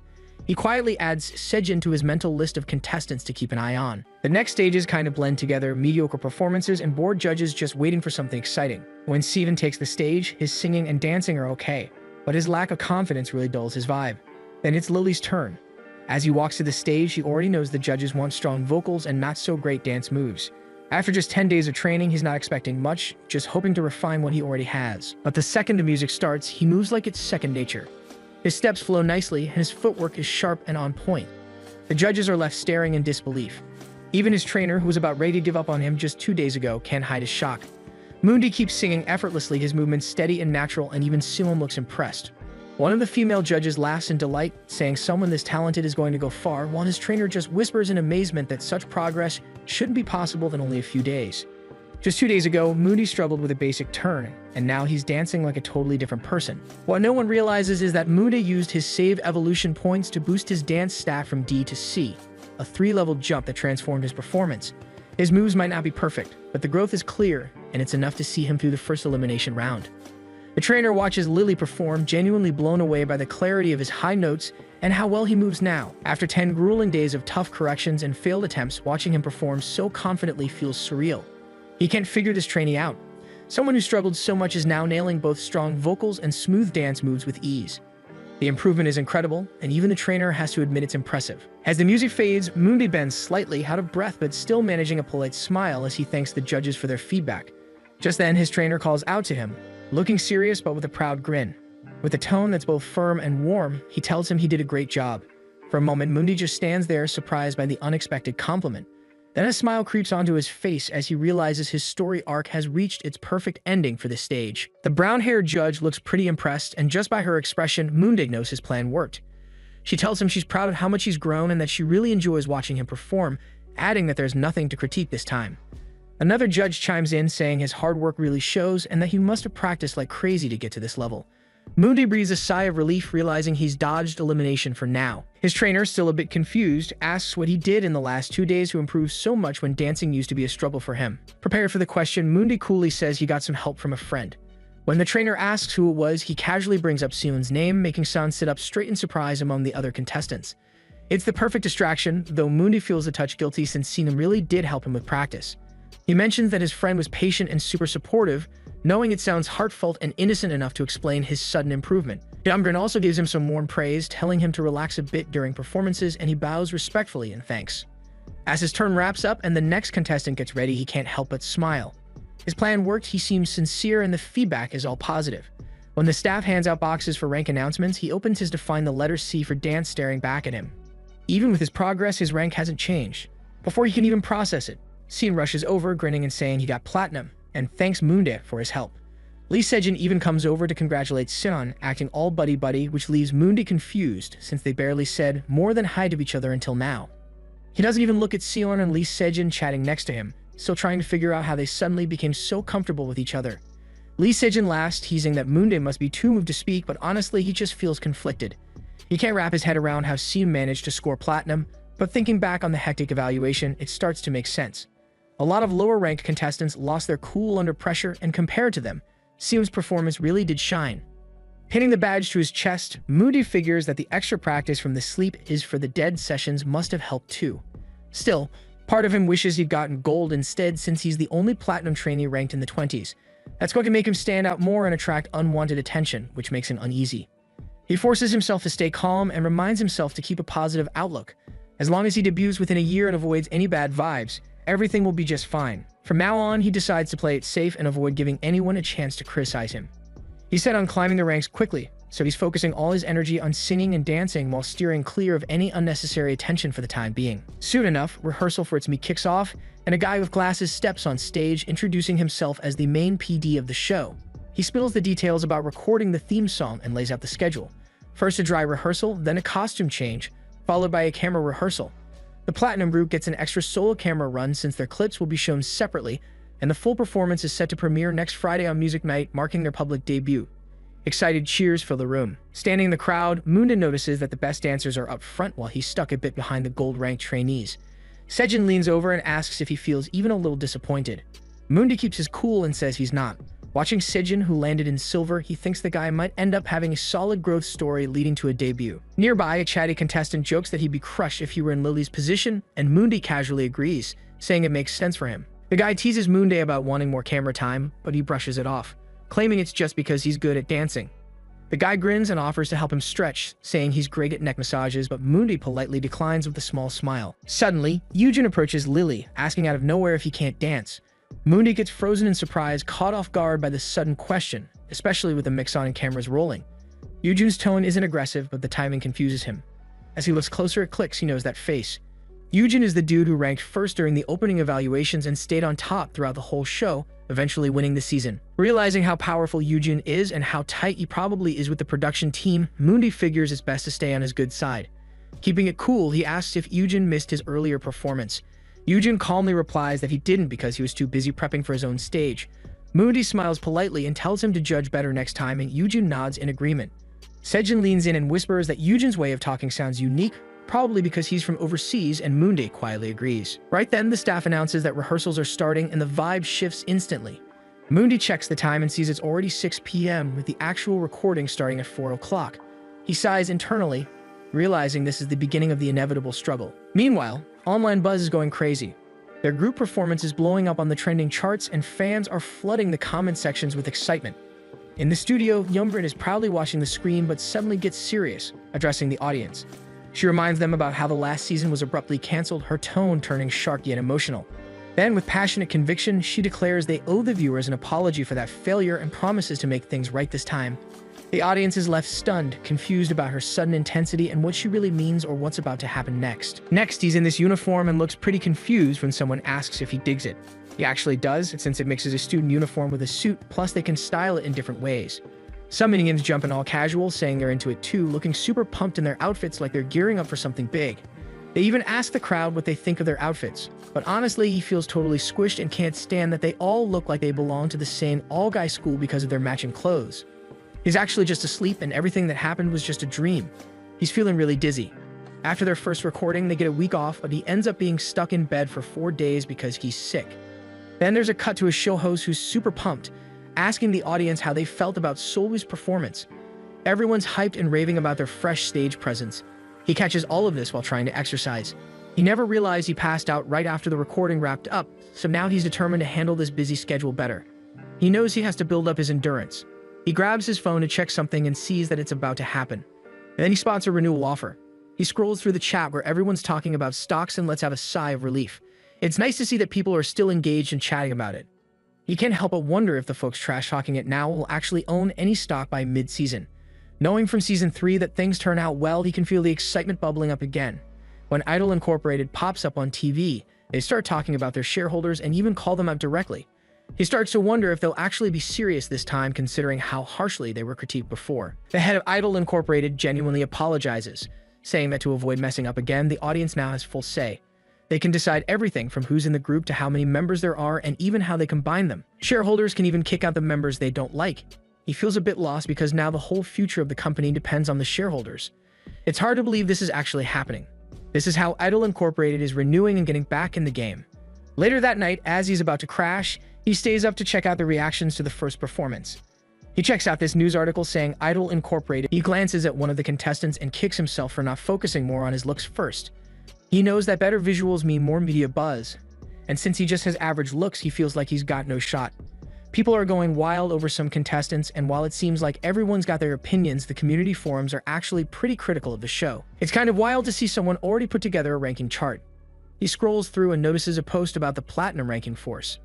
He quietly adds Sejin to his mental list of contestants to keep an eye on. The next stages kind of blend together, mediocre performances and bored judges just waiting for something exciting. When Steven takes the stage, his singing and dancing are okay, but his lack of confidence really dulls his vibe. Then it's Lily's turn. As he walks to the stage, he already knows the judges want strong vocals and not so great dance moves. After just 10 days of training, he's not expecting much, just hoping to refine what he already has. But the second the music starts, he moves like it's second nature. His steps flow nicely, and his footwork is sharp and on point. The judges are left staring in disbelief. Even his trainer, who was about ready to give up on him just 2 days ago, can't hide his shock. Mundi keeps singing effortlessly, his movements steady and natural, and even Simon looks impressed. One of the female judges laughs in delight, saying someone this talented is going to go far, while his trainer just whispers in amazement that such progress shouldn't be possible in only a few days. Just 2 days ago, Mundi struggled with a basic turn, and now he's dancing like a totally different person. What no one realizes is that Mundi used his save evolution points to boost his dance stat from D to C, a 3-level jump that transformed his performance. His moves might not be perfect, but the growth is clear, and it's enough to see him through the first elimination round. The trainer watches Lily perform, genuinely blown away by the clarity of his high notes and how well he moves now. After 10 grueling days of tough corrections and failed attempts, watching him perform so confidently feels surreal. He can't figure this trainee out. Someone who struggled so much is now nailing both strong vocals and smooth dance moves with ease. The improvement is incredible, and even the trainer has to admit it's impressive. As the music fades, Mundi bends slightly, out of breath but still managing a polite smile as he thanks the judges for their feedback. Just then, his trainer calls out to him, looking serious but with a proud grin. With a tone that's both firm and warm, he tells him he did a great job. For a moment, Mundi just stands there, surprised by the unexpected compliment. Then a smile creeps onto his face as he realizes his story arc has reached its perfect ending for this stage. The brown-haired judge looks pretty impressed, and just by her expression, Moondig knows his plan worked. She tells him she's proud of how much he's grown and that she really enjoys watching him perform, adding that there's nothing to critique this time. Another judge chimes in saying his hard work really shows and that he must have practiced like crazy to get to this level. Moondig breathes a sigh of relief, realizing he's dodged elimination for now. His trainer, still a bit confused, asks what he did in the last 2 days to improve so much when dancing used to be a struggle for him. Prepared for the question, Moondig coolly says he got some help from a friend. When the trainer asks who it was, he casually brings up Seon's name, making San sit up straight in surprise among the other contestants. It's the perfect distraction, though Moondig feels a touch guilty since Seon really did help him with practice. He mentions that his friend was patient and super supportive, knowing it sounds heartfelt and innocent enough to explain his sudden improvement. Yamgren also gives him some warm praise, telling him to relax a bit during performances, and he bows respectfully in thanks. As his turn wraps up and the next contestant gets ready, he can't help but smile. His plan worked, he seems sincere, and the feedback is all positive. When the staff hands out boxes for rank announcements, he opens his to find the letter C for dance staring back at him. Even with his progress, his rank hasn't changed. Before he can even process it, Seon rushes over, grinning and saying he got platinum, and thanks Moondig for his help. Lee Sejin even comes over to congratulate Seon, acting all buddy-buddy, which leaves Moondig confused since they barely said more than hi to each other until now. He doesn't even look at Seon and Lee Sejin chatting next to him, still trying to figure out how they suddenly became so comfortable with each other. Lee Sejin laughs, teasing that Moondig must be too moved to speak, but honestly he just feels conflicted. He can't wrap his head around how Seon managed to score platinum, but thinking back on the hectic evaluation, it starts to make sense. A lot of lower-ranked contestants lost their cool under pressure, and compared to them, Seon's performance really did shine. Pinning the badge to his chest, Moondig figures that the extra practice from the sleep is for the dead sessions must have helped too. Still, part of him wishes he'd gotten gold instead since he's the only platinum trainee ranked in the 20s. That's going to make him stand out more and attract unwanted attention, which makes him uneasy. He forces himself to stay calm and reminds himself to keep a positive outlook. As long as he debuts within a year and avoids any bad vibes, everything will be just fine. From now on, he decides to play it safe and avoid giving anyone a chance to criticize him. He's set on climbing the ranks quickly, so he's focusing all his energy on singing and dancing while steering clear of any unnecessary attention for the time being. Soon enough, rehearsal for It's Me kicks off, and a guy with glasses steps on stage, introducing himself as the main PD of the show. He spills the details about recording the theme song and lays out the schedule. First a dry rehearsal, then a costume change, followed by a camera rehearsal. The Platinum group gets an extra solo camera run since their clips will be shown separately, and the full performance is set to premiere next Friday on Music Night, marking their public debut. Excited cheers fill the room. Standing in the crowd, Moondig notices that the best dancers are up front while he's stuck a bit behind the gold-ranked trainees. Sejin leans over and asks if he feels even a little disappointed. Moondig keeps his cool and says he's not. Watching Sejin, who landed in silver, he thinks the guy might end up having a solid growth story leading to a debut. Nearby, a chatty contestant jokes that he'd be crushed if he were in Lily's position, and Moondig casually agrees, saying it makes sense for him. The guy teases Moondig about wanting more camera time, but he brushes it off, claiming it's just because he's good at dancing. The guy grins and offers to help him stretch, saying he's great at neck massages, but Moondig politely declines with a small smile. Suddenly, Yujin approaches Lily, asking out of nowhere if he can't dance. Moondig gets frozen in surprise, caught off guard by this sudden question, especially with the mix on and cameras rolling. Yujin's tone isn't aggressive, but the timing confuses him. As he looks closer, it clicks, he knows that face. Yujin is the dude who ranked first during the opening evaluations and stayed on top throughout the whole show, eventually winning the season. Realizing how powerful Yujin is and how tight he probably is with the production team, Moondig figures it's best to stay on his good side. Keeping it cool, he asks if Yujin missed his earlier performance. Yujin calmly replies that he didn't because he was too busy prepping for his own stage. Moondig smiles politely and tells him to judge better next time, and Yujin nods in agreement. Sejin leans in and whispers that Yujin's way of talking sounds unique, probably because he's from overseas, and Moondig quietly agrees. Right then, the staff announces that rehearsals are starting and the vibe shifts instantly. Moondig checks the time and sees it's already 6 p.m. with the actual recording starting at 4 o'clock. He sighs internally, realizing this is the beginning of the inevitable struggle. Meanwhile, online buzz is going crazy. Their group performance is blowing up on the trending charts and fans are flooding the comment sections with excitement. In the studio, Youngbrin is proudly watching the screen but suddenly gets serious, addressing the audience. She reminds them about how the last season was abruptly cancelled, her tone turning sharp yet emotional. Then, with passionate conviction, she declares they owe the viewers an apology for that failure and promises to make things right this time. The audience is left stunned, confused about her sudden intensity and what she really means or what's about to happen next. Next, he's in this uniform and looks pretty confused when someone asks if he digs it. He actually does, since it mixes a student uniform with a suit, plus they can style it in different ways. Some minions jump in all casual, saying they're into it too, looking super pumped in their outfits like they're gearing up for something big. They even ask the crowd what they think of their outfits, but honestly, he feels totally squished and can't stand that they all look like they belong to the same all-guy school because of their matching clothes. He's actually just asleep and everything that happened was just a dream. He's feeling really dizzy. After their first recording, they get a week off, but he ends up being stuck in bed for 4 days because he's sick. Then there's a cut to a show host who's super pumped, asking the audience how they felt about Solwoo's performance. Everyone's hyped and raving about their fresh stage presence. He catches all of this while trying to exercise. He never realized he passed out right after the recording wrapped up, so now he's determined to handle this busy schedule better. He knows he has to build up his endurance. He grabs his phone to check something and sees that it's about to happen. And then he spots a renewal offer. He scrolls through the chat where everyone's talking about stocks and lets out a sigh of relief. It's nice to see that people are still engaged and chatting about it. He can't help but wonder if the folks trash-talking it now will actually own any stock by mid-season. Knowing from Season 3 that things turn out well, he can feel the excitement bubbling up again. When Idol Incorporated pops up on TV, they start talking about their shareholders and even call them out directly. He starts to wonder if they'll actually be serious this time considering how harshly they were critiqued before. The head of Idol Incorporated genuinely apologizes, saying that to avoid messing up again, the audience now has full say. They can decide everything from who's in the group to how many members there are and even how they combine them. Shareholders can even kick out the members they don't like. He feels a bit lost because now the whole future of the company depends on the shareholders. It's hard to believe this is actually happening. This is how Idol Incorporated is renewing and getting back in the game. Later that night, as he's about to crash, he stays up to check out the reactions to the first performance. He checks out this news article saying Idol Incorporated. He glances at one of the contestants and kicks himself for not focusing more on his looks first. He knows that better visuals mean more media buzz, and since he just has average looks, he feels like he's got no shot. People are going wild over some contestants, and while it seems like everyone's got their opinions, the community forums are actually pretty critical of the show. It's kind of wild to see someone already put together a ranking chart. He scrolls through and notices a post about the Platinum ranking force.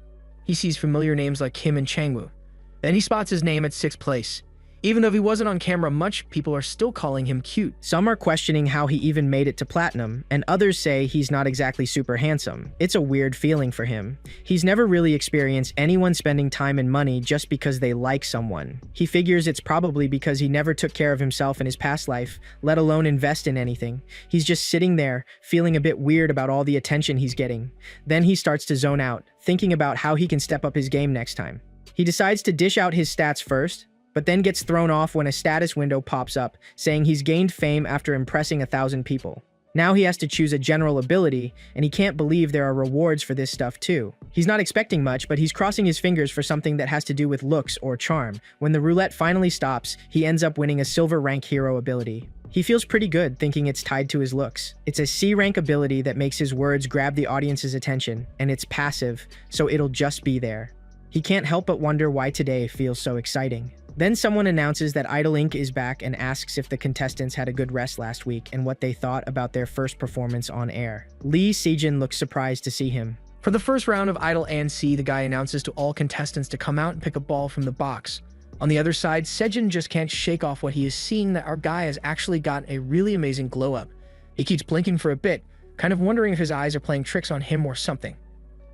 He sees familiar names like Kim and Changwoo. Then he spots his name at 6th place. Even though he wasn't on camera much, people are still calling him cute. Some are questioning how he even made it to Platinum, and others say he's not exactly super handsome. It's a weird feeling for him. He's never really experienced anyone spending time and money just because they like someone. He figures it's probably because he never took care of himself in his past life, let alone invest in anything. He's just sitting there, feeling a bit weird about all the attention he's getting. Then he starts to zone out, thinking about how he can step up his game next time. He decides to dish out his stats first, but then gets thrown off when a status window pops up, saying he's gained fame after impressing 1,000 people. Now he has to choose a general ability, and he can't believe there are rewards for this stuff too. He's not expecting much, but he's crossing his fingers for something that has to do with looks or charm. When the roulette finally stops, he ends up winning a silver rank hero ability. He feels pretty good thinking it's tied to his looks. It's a C rank ability that makes his words grab the audience's attention, and it's passive, so it'll just be there. He can't help but wonder why today feels so exciting. Then someone announces that Idol Inc. is back and asks if the contestants had a good rest last week and what they thought about their first performance on air. Lee Sejin looks surprised to see him. For the first round of Idol ANC, the guy announces to all contestants to come out and pick a ball from the box. On the other side, Sejin just can't shake off what he is seeing, that our guy has actually got a really amazing glow up. He keeps blinking for a bit, kind of wondering if his eyes are playing tricks on him or something.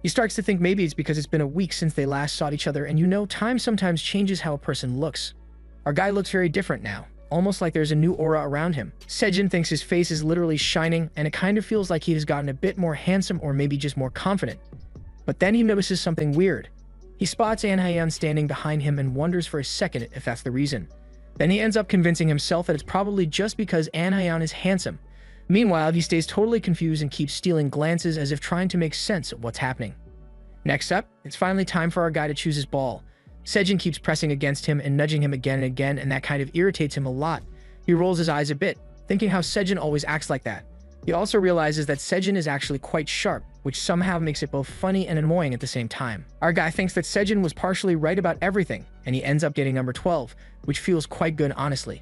He starts to think maybe it's because it's been a week since they last saw each other, and you know, time sometimes changes how a person looks. Our guy looks very different now, almost like there's a new aura around him. Sejin thinks his face is literally shining, and it kind of feels like he has gotten a bit more handsome or maybe just more confident. But then he notices something weird. He spots An Hyeon standing behind him and wonders for a second if that's the reason. Then he ends up convincing himself that it's probably just because An Hyeon is handsome. Meanwhile, he stays totally confused and keeps stealing glances as if trying to make sense of what's happening. Next up, it's finally time for our guy to choose his ball. Sejin keeps pressing against him and nudging him again and again, and that kind of irritates him a lot. He rolls his eyes a bit, thinking how Sejin always acts like that. He also realizes that Sejin is actually quite sharp, which somehow makes it both funny and annoying at the same time. Our guy thinks that Sejin was partially right about everything, and he ends up getting number 12, which feels quite good honestly.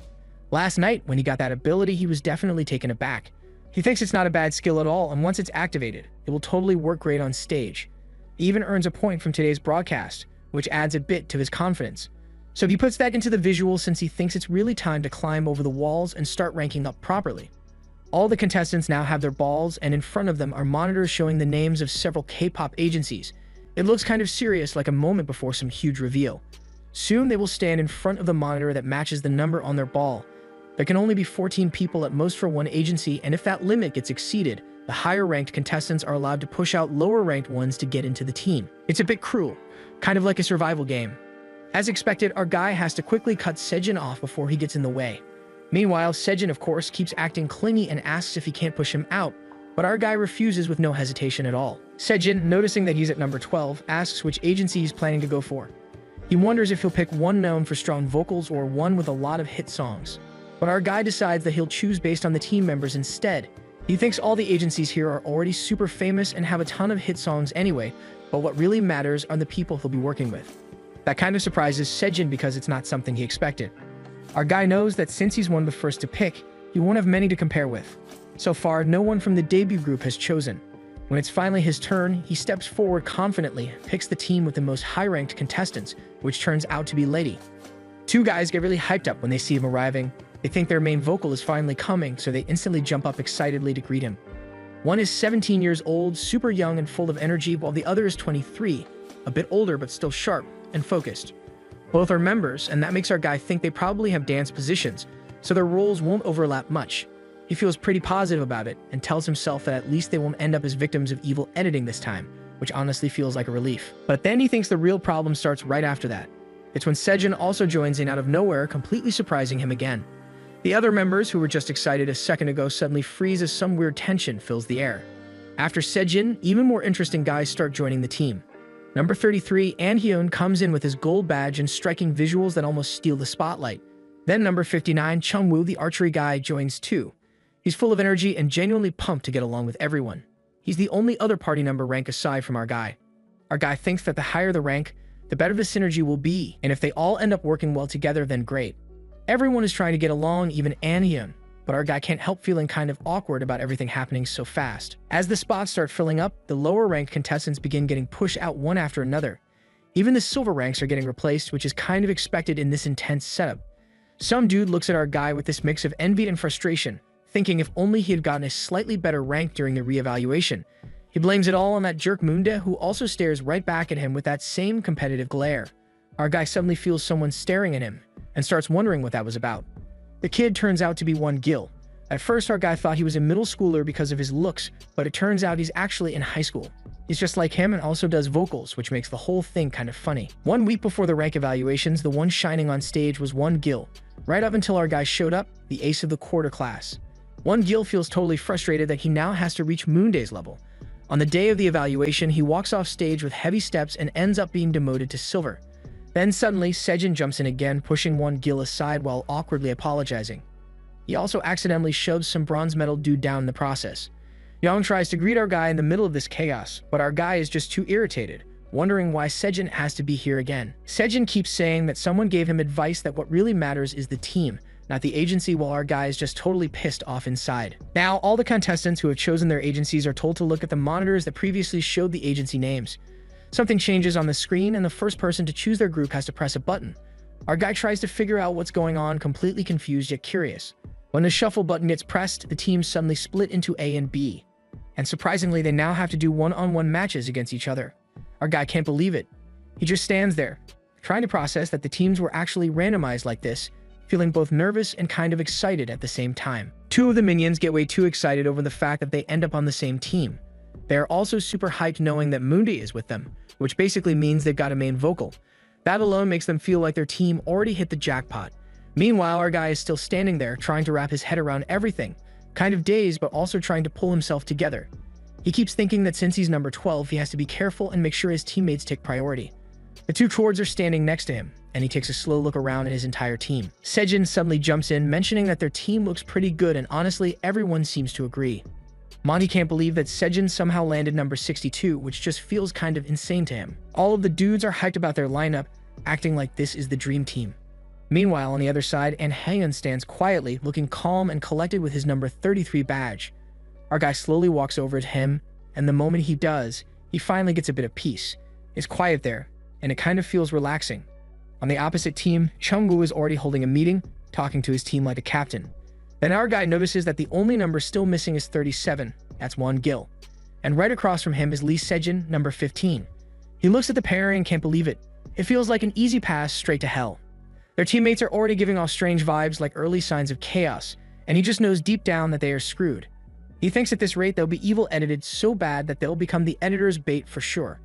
Last night, when he got that ability, he was definitely taken aback. He thinks it's not a bad skill at all, and once it's activated, it will totally work great on stage. He even earns a point from today's broadcast, which adds a bit to his confidence. So he puts that into the visual since he thinks it's really time to climb over the walls and start ranking up properly. All the contestants now have their balls, and in front of them are monitors showing the names of several K-pop agencies. It looks kind of serious, like a moment before some huge reveal. Soon they will stand in front of the monitor that matches the number on their ball. There can only be 14 people at most for one agency, and if that limit gets exceeded, the higher-ranked contestants are allowed to push out lower-ranked ones to get into the team. It's a bit cruel, kind of like a survival game. As expected, our guy has to quickly cut Sejin off before he gets in the way. Meanwhile, Sejin, of course, keeps acting clingy and asks if he can't push him out, but our guy refuses with no hesitation at all. Sejin, noticing that he's at number 12, asks which agency he's planning to go for. He wonders if he'll pick one known for strong vocals or one with a lot of hit songs. But our guy decides that he'll choose based on the team members instead. He thinks all the agencies here are already super famous and have a ton of hit songs anyway, but what really matters are the people he'll be working with. That kind of surprises Sejin because it's not something he expected. Our guy knows that since he's one of the first to pick, he won't have many to compare with. So far, no one from the debut group has chosen. When it's finally his turn, he steps forward confidently, picks the team with the most high-ranked contestants, which turns out to be Lady. Two guys get really hyped up when they see him arriving. They think their main vocal is finally coming, so they instantly jump up excitedly to greet him. One is 17 years old, super young and full of energy, while the other is 23, a bit older but still sharp and focused. Both are members, and that makes our guy think they probably have dance positions, so their roles won't overlap much. He feels pretty positive about it, and tells himself that at least they won't end up as victims of evil editing this time, which honestly feels like a relief. But then he thinks the real problem starts right after that. It's when Sejin also joins in out of nowhere, completely surprising him again. The other members, who were just excited a second ago, suddenly freeze as some weird tension fills the air. After Sejin, even more interesting guys start joining the team. Number 33, Anhyun, comes in with his gold badge and striking visuals that almost steal the spotlight. Then number 59, Chungwoo, the archery guy, joins too. He's full of energy and genuinely pumped to get along with everyone. He's the only other party number rank aside from our guy. Our guy thinks that the higher the rank, the better the synergy will be, and if they all end up working well together, then great. Everyone is trying to get along, even Anhyun, but our guy can't help feeling kind of awkward about everything happening so fast. As the spots start filling up, the lower-ranked contestants begin getting pushed out one after another. Even the silver ranks are getting replaced, which is kind of expected in this intense setup. Some dude looks at our guy with this mix of envy and frustration, thinking if only he had gotten a slightly better rank during the re-evaluation. He blames it all on that jerk Moonda, who also stares right back at him with that same competitive glare. Our guy suddenly feels someone staring at him, and starts wondering what that was about. The kid turns out to be one Gil. At first, our guy thought he was a middle schooler because of his looks, but it turns out he's actually in high school. He's just like him and also does vocals, which makes the whole thing kind of funny. 1 week before the rank evaluations, the one shining on stage was one Gil, right up until our guy showed up, the ace of the quarter class. One Gil feels totally frustrated that he now has to reach Moonday's level. On the day of the evaluation, he walks off stage with heavy steps and ends up being demoted to silver. Then suddenly, Sejin jumps in again, pushing one Gil aside while awkwardly apologizing. He also accidentally shoves some bronze medal dude down in the process. Young tries to greet our guy in the middle of this chaos, but our guy is just too irritated, wondering why Sejin has to be here again. Sejin keeps saying that someone gave him advice that what really matters is the team, not the agency, while our guy is just totally pissed off inside. Now, all the contestants who have chosen their agencies are told to look at the monitors that previously showed the agency names. Something changes on the screen, and the first person to choose their group has to press a button. Our guy tries to figure out what's going on, completely confused yet curious. When the shuffle button gets pressed, the teams suddenly split into A and B. And surprisingly, they now have to do one-on-one matches against each other. Our guy can't believe it. He just stands there, trying to process that the teams were actually randomized like this, feeling both nervous and kind of excited at the same time. 2 of the minions get way too excited over the fact that they end up on the same team. They are also super hyped knowing that Mundi is with them, which basically means they've got a main vocal. That alone makes them feel like their team already hit the jackpot. Meanwhile, our guy is still standing there, trying to wrap his head around everything, kind of dazed but also trying to pull himself together. He keeps thinking that since he's number 12, he has to be careful and make sure his teammates take priority. The 2 Chords are standing next to him, and he takes a slow look around at his entire team. Sejin suddenly jumps in, mentioning that their team looks pretty good, and honestly, everyone seems to agree. Monty can't believe that Sejin somehow landed number 62, which just feels kind of insane to him. All of the dudes are hyped about their lineup, acting like this is the dream team. Meanwhile, on the other side, Anhyun stands quietly, looking calm and collected with his number 33 badge. Our guy slowly walks over to him, and the moment he does, he finally gets a bit of peace. It's quiet there, and it kind of feels relaxing. On the opposite team, Chunggu is already holding a meeting, talking to his team like a captain. Then our guy notices that the only number still missing is 37. That's Won Gil. And right across from him is Lee Sejin, number 15. He looks at the pair and can't believe it. It feels like an easy pass straight to hell. Their teammates are already giving off strange vibes like early signs of chaos, and he just knows deep down that they are screwed. He thinks at this rate they'll be evil edited so bad that they'll become the editor's bait for sure.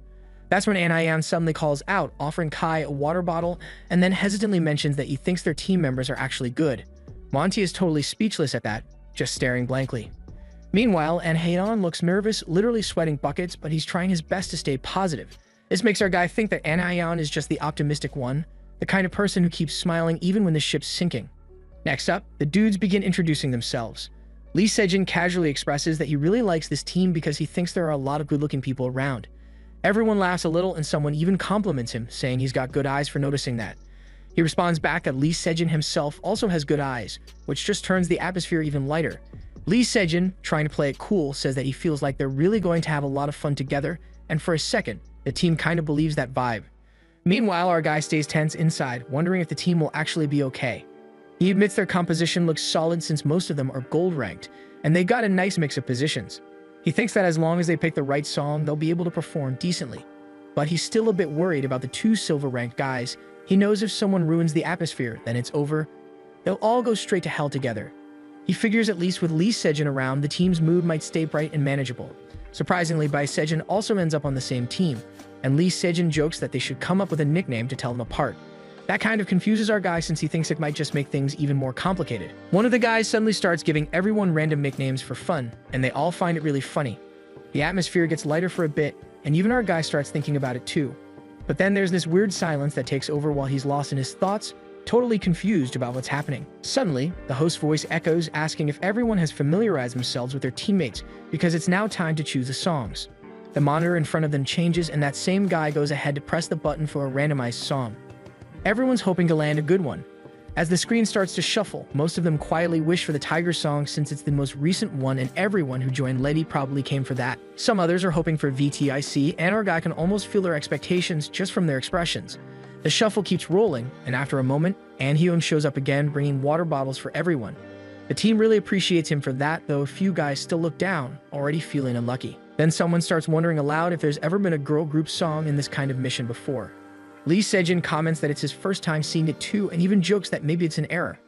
That's when Anian suddenly calls out, offering Kai a water bottle, and then hesitantly mentions that he thinks their team members are actually good. Monty is totally speechless at that, just staring blankly. Meanwhile, Anhaeon looks nervous, literally sweating buckets, but he's trying his best to stay positive. This makes our guy think that Anhaeon is just the optimistic one, the kind of person who keeps smiling even when the ship's sinking. Next up, the dudes begin introducing themselves. Lee Sejin casually expresses that he really likes this team because he thinks there are a lot of good-looking people around. Everyone laughs a little and someone even compliments him, saying he's got good eyes for noticing that. He responds back that Lee Sejin himself also has good eyes, which just turns the atmosphere even lighter. Lee Sejin, trying to play it cool, says that he feels like they're really going to have a lot of fun together, and for a second, the team kind of believes that vibe. Meanwhile, our guy stays tense inside, wondering if the team will actually be okay. He admits their composition looks solid since most of them are gold ranked, and they got a nice mix of positions. He thinks that as long as they pick the right song, they'll be able to perform decently. But he's still a bit worried about the 2 silver ranked guys. He knows if someone ruins the atmosphere, then it's over. They'll all go straight to hell together. He figures at least with Lee Sejin around, the team's mood might stay bright and manageable. Surprisingly, Bai Sejin also ends up on the same team, and Lee Sejin jokes that they should come up with a nickname to tell them apart. That kind of confuses our guy since he thinks it might just make things even more complicated. One of the guys suddenly starts giving everyone random nicknames for fun, and they all find it really funny. The atmosphere gets lighter for a bit, and even our guy starts thinking about it too. But then there's this weird silence that takes over while he's lost in his thoughts, totally confused about what's happening. Suddenly, the host's voice echoes, asking if everyone has familiarized themselves with their teammates, because it's now time to choose the songs. The monitor in front of them changes, and that same guy goes ahead to press the button for a randomized song. Everyone's hoping to land a good one. As the screen starts to shuffle, most of them quietly wish for the Tiger song since it's the most recent one and everyone who joined Lady probably came for that. Some others are hoping for VTIC, and our guy can almost feel their expectations just from their expressions. The shuffle keeps rolling, and after a moment, Anhyun shows up again bringing water bottles for everyone. The team really appreciates him for that, though a few guys still look down, already feeling unlucky. Then someone starts wondering aloud if there's ever been a girl group song in this kind of mission before. Lee Sejin comments that it's his first time seeing it too, and even jokes that maybe it's an error.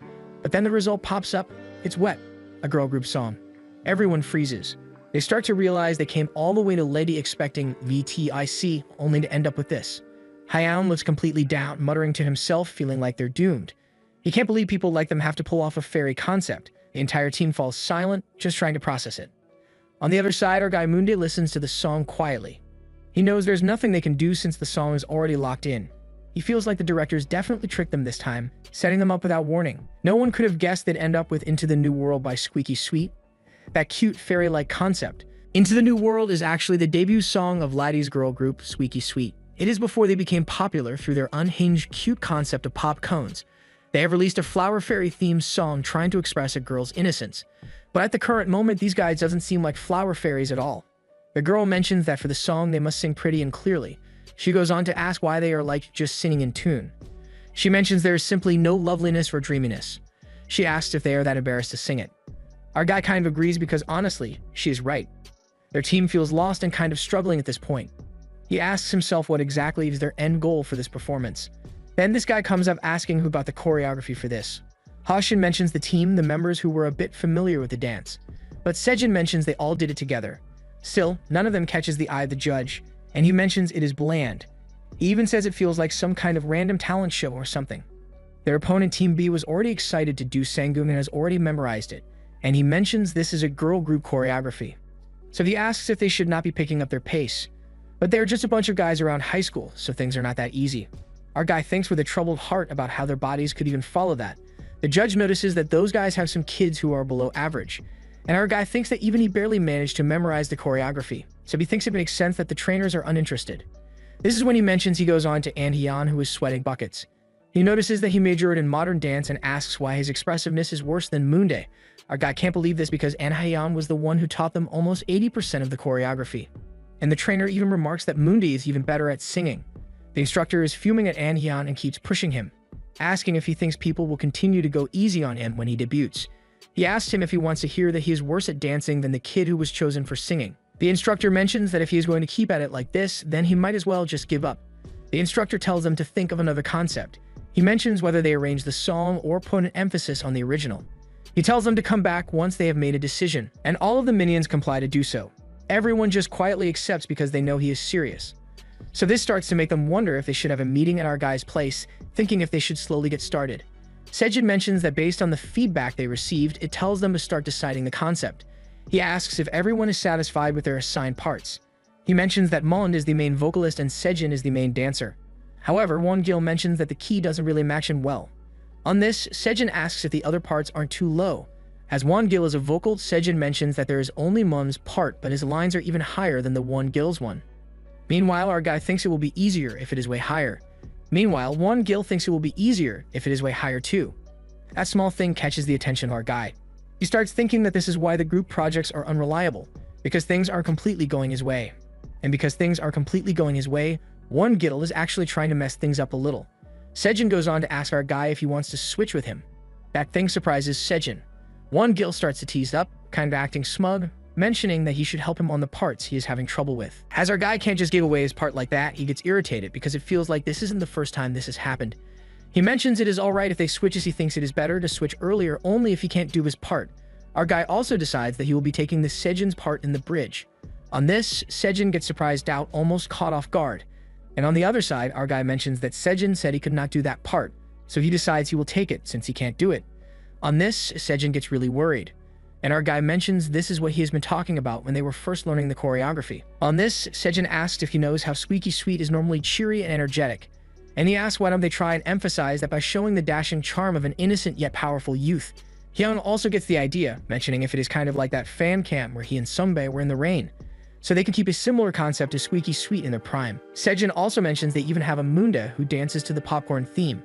But then the result pops up. It's Wet, a girl group song. Everyone freezes. They start to realize they came all the way to Lady expecting VTIC, only to end up with this. Haeun looks completely down, muttering to himself, feeling like they're doomed. He can't believe people like them have to pull off a fairy concept. The entire team falls silent, just trying to process it. On the other side, our guy Moondae listens to the song quietly. He knows there's nothing they can do since the song is already locked in. He feels like the directors definitely tricked them this time, setting them up without warning. No one could have guessed they'd end up with Into the New World by Squeaky Sweet. That cute fairy-like concept. Into the New World is actually the debut song of Laddie's girl group, Squeaky Sweet. It is before they became popular through their unhinged, cute concept of pop cones. They have released a flower fairy-themed song trying to express a girl's innocence. But at the current moment, these guys doesn't seem like flower fairies at all. The girl mentions that for the song, they must sing pretty and clearly. She goes on to ask why they are like just singing in tune. She mentions there is simply no loveliness or dreaminess. She asks if they are that embarrassed to sing it. Our guy kind of agrees because honestly, she is right. Their team feels lost and kind of struggling at this point. He asks himself what exactly is their end goal for this performance. Then this guy comes up asking who about the choreography for this. Hashin mentions the team, the members who were a bit familiar with the dance. But Sejin mentions they all did it together. Still, none of them catches the eye of the judge, and he mentions it is bland. He even says it feels like some kind of random talent show or something. Their opponent Team B was already excited to do Sangung and has already memorized it, and he mentions this is a girl group choreography. So he asks if they should not be picking up their pace. But they're just a bunch of guys around high school, so things are not that easy. Our guy thinks with a troubled heart about how their bodies could even follow that. The judge notices that those guys have some kids who are below average, and our guy thinks that even he barely managed to memorize the choreography, so he thinks it makes sense that the trainers are uninterested. This is when he mentions he goes on to Anhyun, who is sweating buckets. He notices that he majored in modern dance and asks why his expressiveness is worse than Moondae. Our guy can't believe this because Anhyun was the one who taught them almost 80% of the choreography. And the trainer even remarks that Moondae is even better at singing. The instructor is fuming at An-hyun and keeps pushing him, asking if he thinks people will continue to go easy on him when he debuts. He asks him if he wants to hear that he is worse at dancing than the kid who was chosen for singing. The instructor mentions that if he is going to keep at it like this, then he might as well just give up. The instructor tells them to think of another concept. He mentions whether they arrange the song or put an emphasis on the original. He tells them to come back once they have made a decision, and all of the minions comply to do so. Everyone just quietly accepts because they know he is serious. So this starts to make them wonder if they should have a meeting at our guy's place, thinking if they should slowly get started. Sejin mentions that based on the feedback they received, it tells them to start deciding the concept. He asks if everyone is satisfied with their assigned parts. He mentions that Mond is the main vocalist and Sejin is the main dancer. However, Won-gil mentions that the key doesn't really match in well. On this, Sejin asks if the other parts aren't too low. As Won-gil is a vocal, Sejin mentions that there is only Mond's part, but his lines are even higher than the Won-gil's one. Meanwhile, our guy thinks it will be easier if it is way higher. Meanwhile, Won-gil thinks it will be easier if it is way higher too. That small thing catches the attention of our guy. He starts thinking that this is why the group projects are unreliable, because things are completely going his way. And because things are completely going his way, Won-gil is actually trying to mess things up a little. Sejin goes on to ask our guy if he wants to switch with him. That thing surprises Sejin. Won-gil starts to tease up, kind of acting smug, mentioning that he should help him on the parts he is having trouble with. As our guy can't just give away his part like that, he gets irritated because it feels like this isn't the first time this has happened. He mentions it is alright if they switch as he thinks it is better to switch earlier only if he can't do his part. Our guy also decides that he will be taking the Sejin's part in the bridge. On this, Sejin gets surprised out, almost caught off guard. And on the other side, our guy mentions that Sejin said he could not do that part, so he decides he will take it since he can't do it. On this, Sejin gets really worried. And our guy mentions this is what he has been talking about when they were first learning the choreography. On this, Sejin asks if he knows how Squeaky Sweet is normally cheery and energetic. And he asks why don't they try and emphasize that by showing the dashing charm of an innocent yet powerful youth. Hyun also gets the idea, mentioning if it is kind of like that fan cam where he and Sunbae were in the rain. So they can keep a similar concept to Squeaky Sweet in their prime. Sejin also mentions they even have a Munda who dances to the popcorn theme.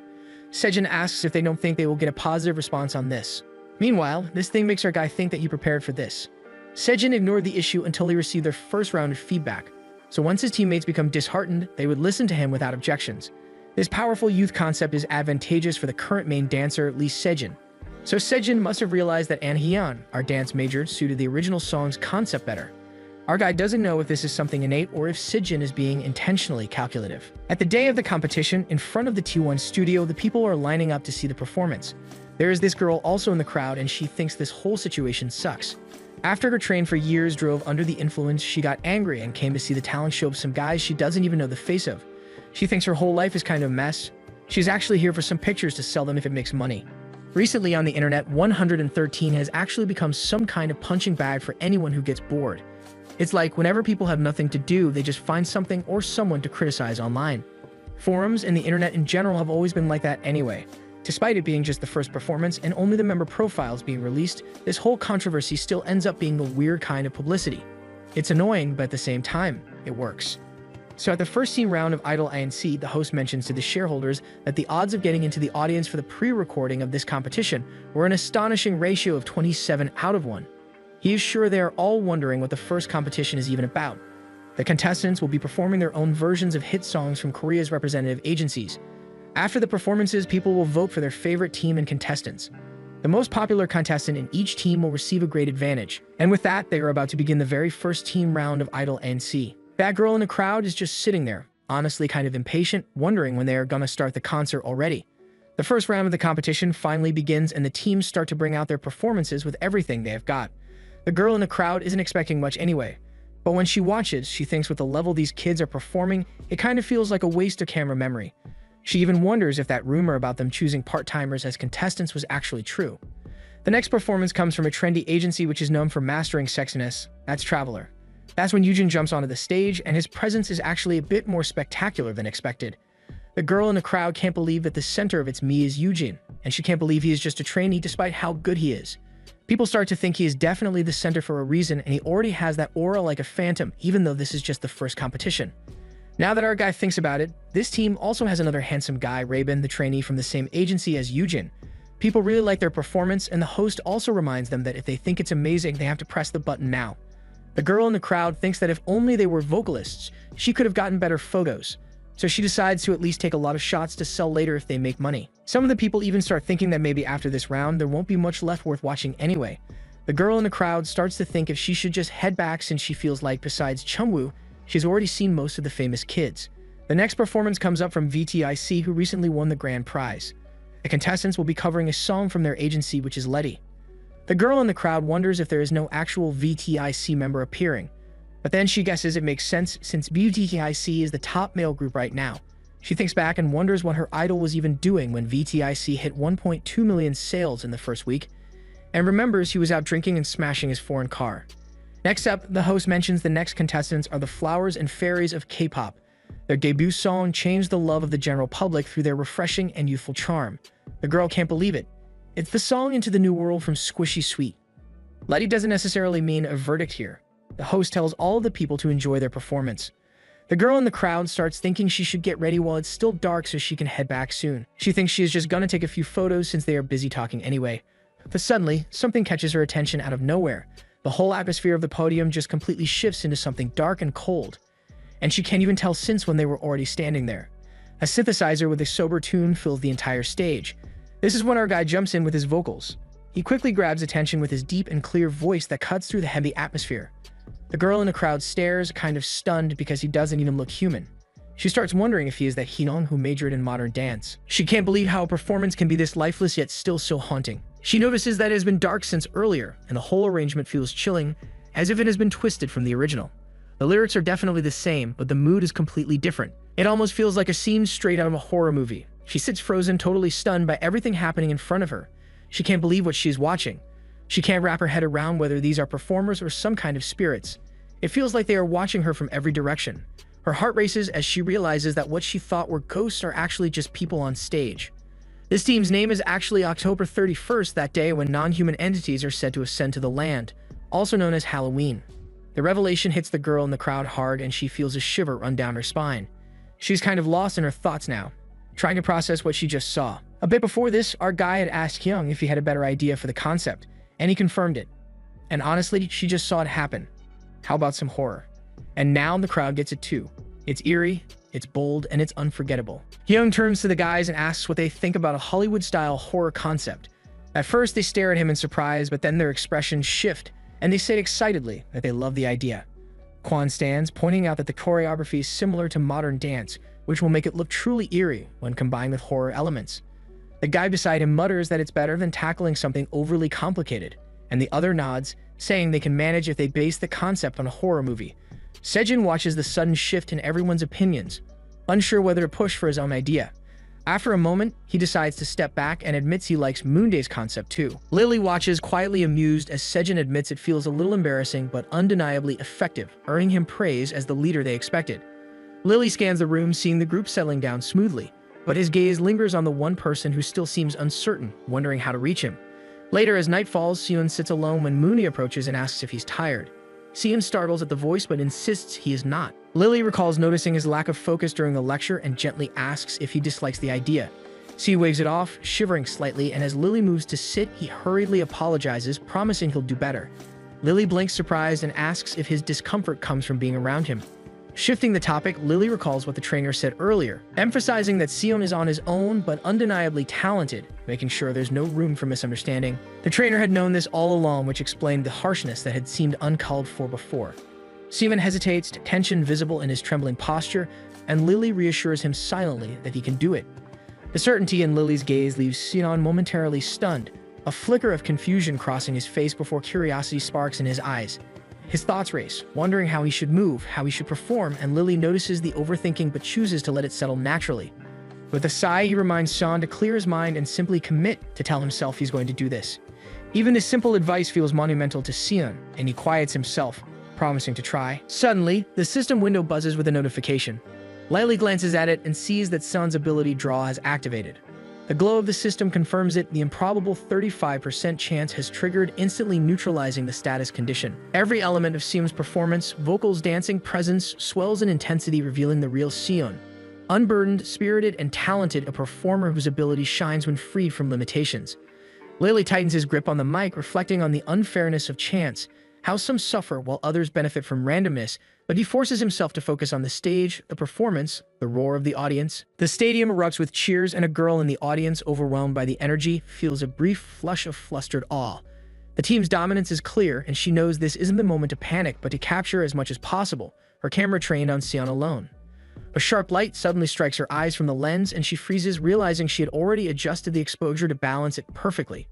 Sejin asks if they don't think they will get a positive response on this. Meanwhile, this thing makes our guy think that he prepared for this. Sejin ignored the issue until he received their first round of feedback. So once his teammates become disheartened, they would listen to him without objections. This powerful youth concept is advantageous for the current main dancer, Lee Sejin. So Sejin must have realized that An-hyun, our dance major, suited the original song's concept better. Our guy doesn't know if this is something innate or if Sejin is being intentionally calculative. At the day of the competition, in front of the T1 studio, the people are lining up to see the performance. There is this girl also in the crowd and she thinks this whole situation sucks. After her train for years drove under the influence, she got angry and came to see the talent show of some guys she doesn't even know the face of. She thinks her whole life is kind of a mess. She's actually here for some pictures to sell them if it makes money. Recently on the internet, 113 has actually become some kind of punching bag for anyone who gets bored. It's like whenever people have nothing to do, they just find something or someone to criticize online. Forums and the internet in general have always been like that anyway. Despite it being just the first performance and only the member profiles being released, this whole controversy still ends up being the weird kind of publicity. It's annoying, but at the same time, it works. So at the first team round of Idol INC, the host mentions to the shareholders that the odds of getting into the audience for the pre-recording of this competition were an astonishing ratio of 27 out of 1. He is sure they are all wondering what the first competition is even about. The contestants will be performing their own versions of hit songs from Korea's representative agencies. After the performances, people will vote for their favorite team and contestants. The most popular contestant in each team will receive a great advantage. And with that, they are about to begin the very first team round of Idol INC. That girl in the crowd is just sitting there, honestly kind of impatient, wondering when they are gonna start the concert already. The first round of the competition finally begins and the teams start to bring out their performances with everything they have got. The girl in the crowd isn't expecting much anyway, but when she watches, she thinks with the level these kids are performing, it kind of feels like a waste of camera memory. She even wonders if that rumor about them choosing part-timers as contestants was actually true. The next performance comes from a trendy agency which is known for mastering sexiness. That's Traveler. That's when Yujin jumps onto the stage, and his presence is actually a bit more spectacular than expected. The girl in the crowd can't believe that the center of its me is Yujin, and she can't believe he is just a trainee despite how good he is. People start to think he is definitely the center for a reason, and he already has that aura like a phantom, even though this is just the first competition. Now that our guy thinks about it, this team also has another handsome guy, Raben, the trainee from the same agency as Yujin. People really like their performance, and the host also reminds them that if they think it's amazing, they have to press the button now. The girl in the crowd thinks that if only they were vocalists, she could have gotten better photos. so she decides to at least take a lot of shots to sell later if they make money. Some of the people even start thinking that maybe after this round, there won't be much left worth watching anyway. The girl in the crowd starts to think if she should just head back since she feels like, besides Chungwoo, she's already seen most of the famous kids. The next performance comes up from VTIC, who recently won the grand prize. The contestants will be covering a song from their agency, which is Letty. The girl in the crowd wonders if there is no actual VTIC member appearing, but then she guesses it makes sense since VTIC is the top male group right now. She thinks back and wonders what her idol was even doing when VTIC hit 1.2 million sales in the first week, and remembers he was out drinking and smashing his foreign car. Next up, the host mentions the next contestants are the Flowers and Fairies of K-pop. Their debut song changed the love of the general public through their refreshing and youthful charm. The girl can't believe it. It's the song Into the New World from Squishy Sweet. Letty doesn't necessarily mean a verdict here. The host tells all of the people to enjoy their performance. The girl in the crowd starts thinking she should get ready while it's still dark so she can head back soon. She thinks she is just gonna take a few photos since they are busy talking anyway. But suddenly, something catches her attention out of nowhere. The whole atmosphere of the podium just completely shifts into something dark and cold, and she can't even tell since when they were already standing there. A synthesizer with a sober tune fills the entire stage. This is when our guy jumps in with his vocals. He quickly grabs attention with his deep and clear voice that cuts through the heavy atmosphere. The girl in the crowd stares, kind of stunned because he doesn't even look human. She starts wondering if he is that Hinong who majored in modern dance. She can't believe how a performance can be this lifeless yet still so haunting. She notices that it has been dark since earlier, and the whole arrangement feels chilling, as if it has been twisted from the original. The lyrics are definitely the same, but the mood is completely different. It almost feels like a scene straight out of a horror movie. She sits frozen, totally stunned by everything happening in front of her. She can't believe what she is watching. She can't wrap her head around whether these are performers or some kind of spirits. It feels like they are watching her from every direction. Her heart races as she realizes that what she thought were ghosts are actually just people on stage. This team's name is actually October 31st, that day when non-human entities are said to ascend to the land, also known as Halloween. The revelation hits the girl in the crowd hard and she feels a shiver run down her spine. She's kind of lost in her thoughts now, trying to process what she just saw. A bit before this, our guy had asked Hyung if he had a better idea for the concept, and he confirmed it. And honestly, she just saw it happen. How about some horror? And now the crowd gets it too. It's eerie, it's bold, and it's unforgettable. Hyung turns to the guys and asks what they think about a Hollywood-style horror concept. At first, they stare at him in surprise, but then their expressions shift, and they say excitedly that they love the idea. Kwon stands, pointing out that the choreography is similar to modern dance, which will make it look truly eerie when combined with horror elements. The guy beside him mutters that it's better than tackling something overly complicated, and the other nods, saying they can manage if they base the concept on a horror movie. Sejin watches the sudden shift in everyone's opinions, unsure whether to push for his own idea. After a moment, he decides to step back and admits he likes Moonday's concept too. Lily watches quietly amused as Sejin admits it feels a little embarrassing but undeniably effective, earning him praise as the leader they expected. Lily scans the room, seeing the group settling down smoothly, but his gaze lingers on the one person who still seems uncertain, wondering how to reach him. Later, as night falls, Seon sits alone when Mooney approaches and asks if he's tired. Seon startles at the voice but insists he is not. Lily recalls noticing his lack of focus during the lecture and gently asks if he dislikes the idea. Seon waves it off, shivering slightly, and as Lily moves to sit, he hurriedly apologizes, promising he'll do better. Lily blinks surprised and asks if his discomfort comes from being around him. Shifting the topic, Lily recalls what the trainer said earlier, emphasizing that Seon is on his own but undeniably talented, making sure there's no room for misunderstanding. The trainer had known this all along, which explained the harshness that had seemed uncalled for before. Seon hesitates, tension visible in his trembling posture, and Lily reassures him silently that he can do it. The certainty in Lily's gaze leaves Seon momentarily stunned, a flicker of confusion crossing his face before curiosity sparks in his eyes. His thoughts race, wondering how he should move, how he should perform, and Lily notices the overthinking but chooses to let it settle naturally. With a sigh, he reminds Seon to clear his mind and simply commit to tell himself he's going to do this. Even this simple advice feels monumental to Seon, and he quiets himself, promising to try. Suddenly, the system window buzzes with a notification. Lily glances at it and sees that Seon's ability draw has activated. The glow of the system confirms it. The improbable 35% chance has triggered, instantly neutralizing the status condition. Every element of Seon's performance, vocals, dancing, presence, swells in intensity, revealing the real Seon. Unburdened, spirited, and talented, a performer whose ability shines when freed from limitations. Lily tightens his grip on the mic, reflecting on the unfairness of chance, how some suffer while others benefit from randomness, but he forces himself to focus on the stage, the performance, the roar of the audience. The stadium erupts with cheers, and a girl in the audience, overwhelmed by the energy, feels a brief flush of flustered awe. The team's dominance is clear, and she knows this isn't the moment to panic, but to capture as much as possible, her camera trained on Sion alone. A sharp light suddenly strikes her eyes from the lens, and she freezes, realizing she had already adjusted the exposure to balance it perfectly.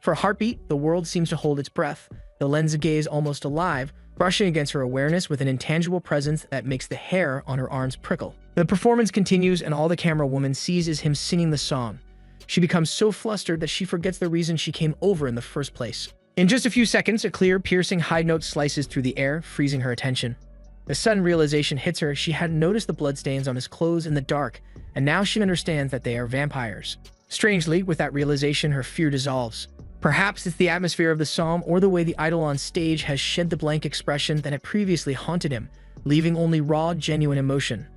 For a heartbeat, the world seems to hold its breath, the lens gaze almost alive, brushing against her awareness with an intangible presence that makes the hair on her arms prickle. The performance continues, and all the camera woman sees is him singing the song. She becomes so flustered that she forgets the reason she came over in the first place. In just a few seconds, a clear, piercing high note slices through the air, freezing her attention. The sudden realization hits her. She hadn't noticed the bloodstains on his clothes in the dark, and now she understands that they are vampires. Strangely, with that realization, her fear dissolves. Perhaps it's the atmosphere of the psalm or the way the idol on stage has shed the blank expression that had previously haunted him, leaving only raw, genuine emotion.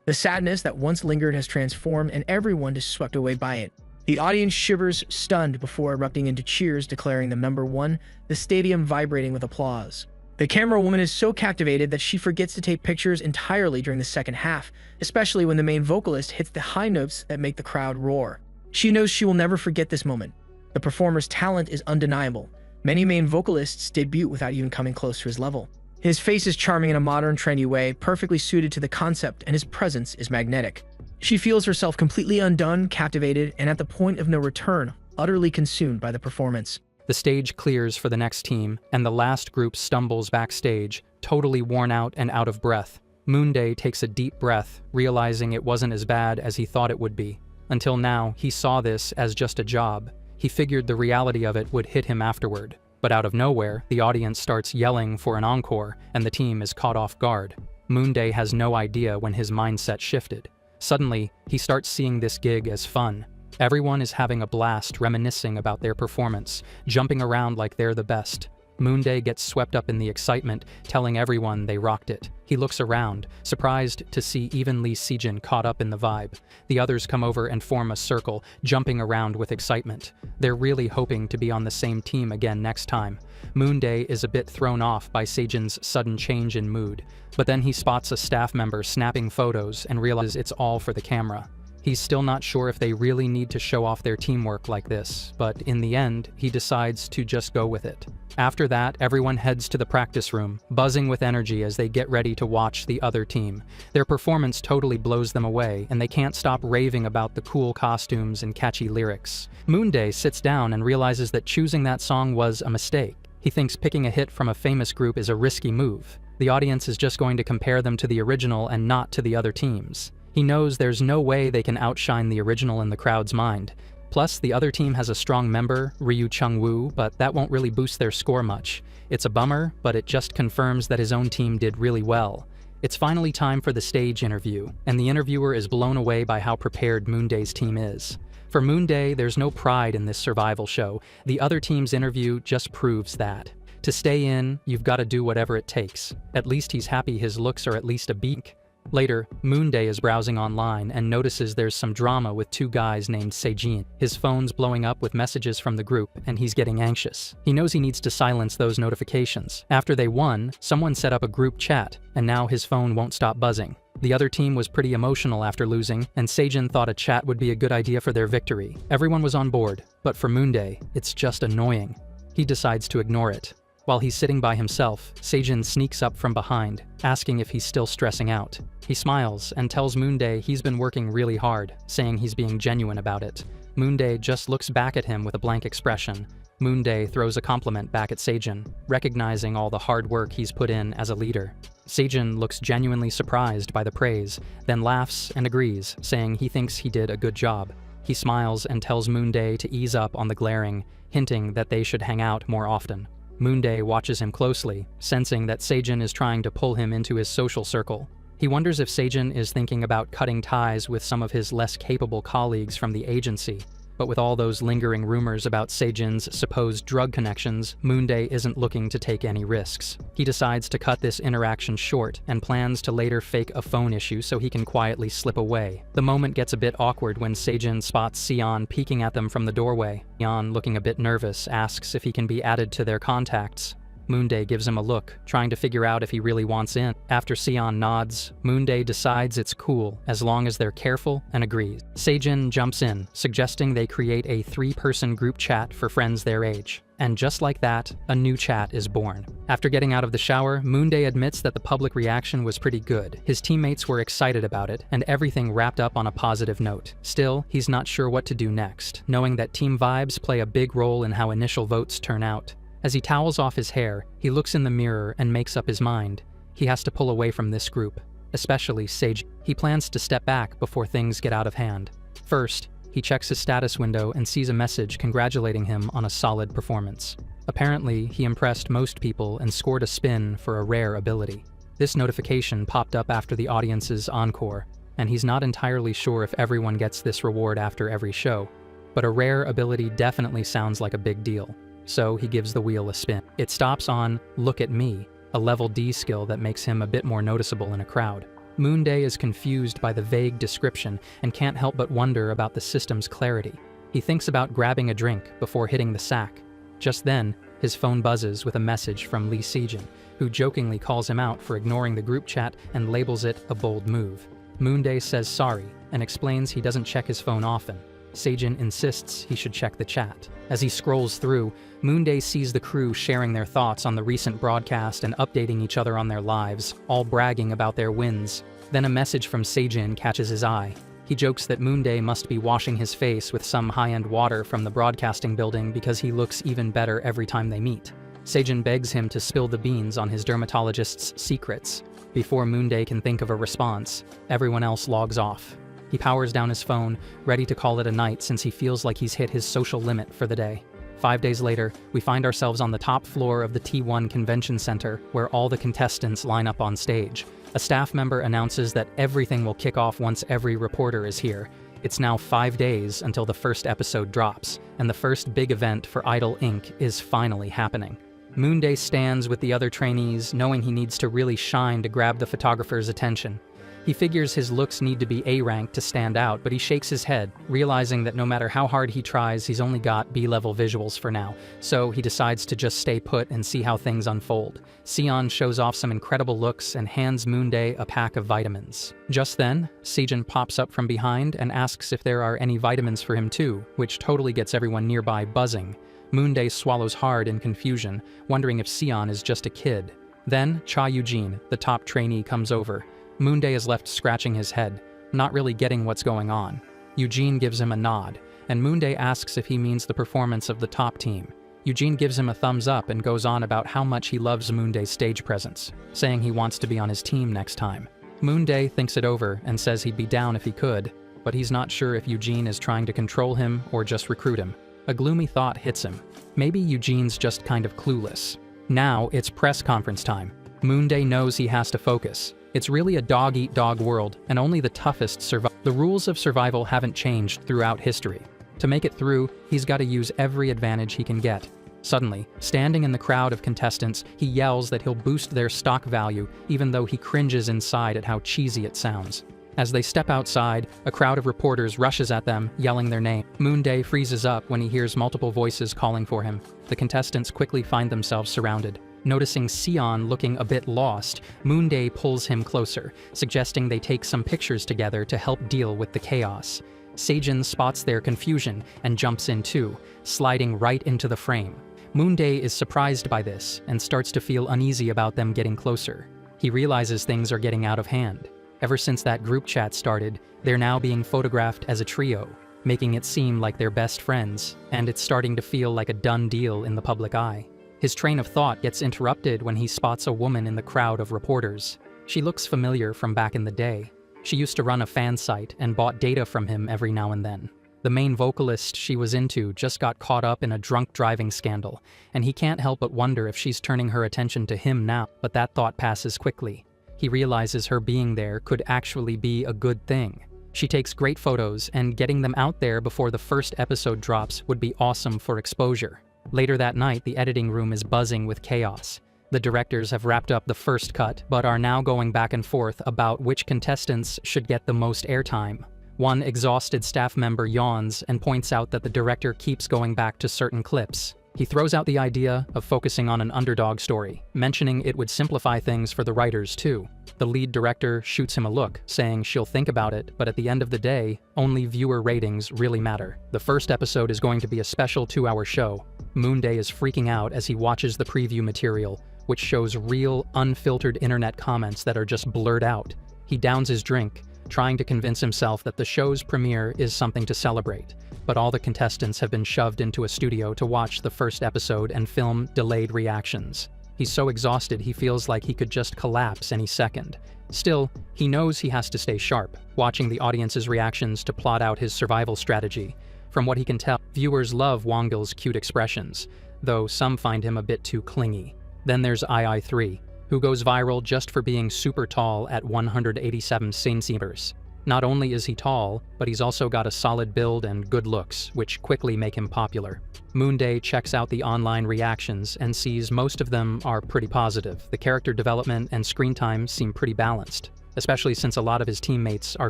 The sadness that once lingered has transformed, and everyone is swept away by it. The audience shivers, stunned, before erupting into cheers declaring them number one, the stadium vibrating with applause. The camera woman is so captivated that she forgets to take pictures entirely during the second half, especially when the main vocalist hits the high notes that make the crowd roar. She knows she will never forget this moment. The performer's talent is undeniable. Many main vocalists debut without even coming close to his level. His face is charming in a modern, trendy way, perfectly suited to the concept, and his presence is magnetic. She feels herself completely undone, captivated, and at the point of no return, utterly consumed by the performance. The stage clears for the next team, and the last group stumbles backstage, totally worn out and out of breath. Moonday takes a deep breath, realizing it wasn't as bad as he thought it would be. Until now, he saw this as just a job. He figured the reality of it would hit him afterward. But out of nowhere, the audience starts yelling for an encore, and the team is caught off guard. Moonday has no idea when his mindset shifted. Suddenly, he starts seeing this gig as fun. Everyone is having a blast, reminiscing about their performance, jumping around like they're the best. Moonday gets swept up in the excitement, telling everyone they rocked it. He looks around, surprised to see even Lee Sejin caught up in the vibe. The others come over and form a circle, jumping around with excitement. They're really hoping to be on the same team again next time. Moonday is a bit thrown off by Sejin's sudden change in mood, but then he spots a staff member snapping photos and realizes it's all for the camera. He's still not sure if they really need to show off their teamwork like this, but in the end, he decides to just go with it. After that, everyone heads to the practice room, buzzing with energy as they get ready to watch the other team. Their performance totally blows them away, and they can't stop raving about the cool costumes and catchy lyrics. Moonday sits down and realizes that choosing that song was a mistake. He thinks picking a hit from a famous group is a risky move. The audience is just going to compare them to the original and not to the other teams. He knows there's no way they can outshine the original in the crowd's mind. Plus, the other team has a strong member, Ryu Chung-woo, but that won't really boost their score much. It's a bummer, but it just confirms that his own team did really well. It's finally time for the stage interview, and the interviewer is blown away by how prepared Moonday's team is. For Moonday, there's no pride in this survival show. The other team's interview just proves that. To stay in, you've got to do whatever it takes. At least he's happy his looks are at least a beak. Later, Moonday is browsing online and notices there's some drama with two guys named Sejin. His phone's blowing up with messages from the group, and he's getting anxious. He knows he needs to silence those notifications. After they won, someone set up a group chat, and now his phone won't stop buzzing. The other team was pretty emotional after losing, and Sejin thought a chat would be a good idea for their victory. Everyone was on board, but for Moonday, it's just annoying. He decides to ignore it. While he's sitting by himself, Sejin sneaks up from behind, asking if he's still stressing out. He smiles and tells Moonday he's been working really hard, saying he's being genuine about it. Moonday just looks back at him with a blank expression. Moonday throws a compliment back at Sejin, recognizing all the hard work he's put in as a leader. Sejin looks genuinely surprised by the praise, then laughs and agrees, saying he thinks he did a good job. He smiles and tells Moonday to ease up on the glaring, hinting that they should hang out more often. Moonday watches him closely, sensing that Sejin is trying to pull him into his social circle. He wonders if Sejin is thinking about cutting ties with some of his less capable colleagues from the agency. But with all those lingering rumors about Sejin's supposed drug connections, Moonday isn't looking to take any risks. He decides to cut this interaction short and plans to later fake a phone issue so he can quietly slip away. The moment gets a bit awkward when Sejin spots Sion peeking at them from the doorway. Sion, looking a bit nervous, asks if he can be added to their contacts. Moonday gives him a look, trying to figure out if he really wants in. After Sion nods, Moonday decides it's cool as long as they're careful and agrees. Seijin jumps in, suggesting they create a 3-person group chat for friends their age. And just like that, a new chat is born. After getting out of the shower, Moonday admits that the public reaction was pretty good. His teammates were excited about it, and everything wrapped up on a positive note. Still, he's not sure what to do next, knowing that team vibes play a big role in how initial votes turn out. As he towels off his hair, he looks in the mirror and makes up his mind. He has to pull away from this group, especially Sage. He plans to step back before things get out of hand. First, he checks his status window and sees a message congratulating him on a solid performance. Apparently, he impressed most people and scored a spin for a rare ability. This notification popped up after the audience's encore, and he's not entirely sure if everyone gets this reward after every show, but a rare ability definitely sounds like a big deal. So he gives the wheel a spin. It stops on Look at Me, a level D skill that makes him a bit more noticeable in a crowd. Moonday is confused by the vague description and can't help but wonder about the system's clarity. He thinks about grabbing a drink before hitting the sack. Just then, his phone buzzes with a message from Lee Seijin, who jokingly calls him out for ignoring the group chat and labels it a bold move. Moonday says sorry and explains he doesn't check his phone often. Seijin insists he should check the chat. As he scrolls through, Moonday sees the crew sharing their thoughts on the recent broadcast and updating each other on their lives, all bragging about their wins. Then a message from Seijin catches his eye. He jokes that Moonday must be washing his face with some high-end water from the broadcasting building because he looks even better every time they meet. Seijin begs him to spill the beans on his dermatologist's secrets. Before Moonday can think of a response, everyone else logs off. He powers down his phone, ready to call it a night since he feels like he's hit his social limit for the day. 5 days later, we find ourselves on the top floor of the T1 Convention Center, where all the contestants line up on stage. A staff member announces that everything will kick off once every reporter is here. It's now 5 days until the first episode drops, and the first big event for Idol Inc. is finally happening. Moonday stands with the other trainees, knowing he needs to really shine to grab the photographer's attention. He figures his looks need to be A-rank to stand out, but he shakes his head, realizing that no matter how hard he tries, he's only got B-level visuals for now, so he decides to just stay put and see how things unfold. Sion shows off some incredible looks and hands Moonday a pack of vitamins. Just then, Seijin pops up from behind and asks if there are any vitamins for him too, which totally gets everyone nearby buzzing. Moonday swallows hard in confusion, wondering if Sion is just a kid. Then, Cha Eugene, the top trainee, comes over. Moonday is left scratching his head, not really getting what's going on. Eugene gives him a nod, and Moonday asks if he means the performance of the top team. Eugene gives him a thumbs up and goes on about how much he loves Moonday's stage presence, saying he wants to be on his team next time. Moonday thinks it over and says he'd be down if he could, but he's not sure if Eugene is trying to control him or just recruit him. A gloomy thought hits him. Maybe Eugene's just kind of clueless. Now it's press conference time. Moonday knows he has to focus. It's really a dog-eat-dog world, and only the toughest survive. The rules of survival haven't changed throughout history. To make it through, he's got to use every advantage he can get. Suddenly, standing in the crowd of contestants, he yells that he'll boost their stock value, even though he cringes inside at how cheesy it sounds. As they step outside, a crowd of reporters rushes at them, yelling their name. Moonday freezes up when he hears multiple voices calling for him. The contestants quickly find themselves surrounded. Noticing Sion looking a bit lost, Moonday pulls him closer, suggesting they take some pictures together to help deal with the chaos. Seijin spots their confusion and jumps in too, sliding right into the frame. Moonday is surprised by this and starts to feel uneasy about them getting closer. He realizes things are getting out of hand. Ever since that group chat started, they're now being photographed as a trio, making it seem like they're best friends, and it's starting to feel like a done deal in the public eye. His train of thought gets interrupted when he spots a woman in the crowd of reporters. She looks familiar from back in the day. She used to run a fan site and bought data from him every now and then. The main vocalist she was into just got caught up in a drunk driving scandal, and he can't help but wonder if she's turning her attention to him now, but that thought passes quickly. He realizes her being there could actually be a good thing. She takes great photos, and getting them out there before the first episode drops would be awesome for exposure. Later that night, the editing room is buzzing with chaos. The directors have wrapped up the first cut, but are now going back and forth about which contestants should get the most airtime. One exhausted staff member yawns and points out that the director keeps going back to certain clips. He throws out the idea of focusing on an underdog story, mentioning it would simplify things for the writers too. The lead director shoots him a look, saying she'll think about it, but at the end of the day, only viewer ratings really matter. The first episode is going to be a special 2-hour show. Moonday is freaking out as he watches the preview material, which shows real, unfiltered internet comments that are just blurred out. He downs his drink, trying to convince himself that the show's premiere is something to celebrate, but all the contestants have been shoved into a studio to watch the first episode and film delayed reactions. He's so exhausted he feels like he could just collapse any second. Still, he knows he has to stay sharp, watching the audience's reactions to plot out his survival strategy. From what he can tell, viewers love Wongil's cute expressions, though some find him a bit too clingy. Then there's II3, who goes viral just for being super tall at 187 centimeters. Not only is he tall, but he's also got a solid build and good looks, which quickly make him popular. Moonday checks out the online reactions and sees most of them are pretty positive. The character development and screen time seem pretty balanced, especially since a lot of his teammates are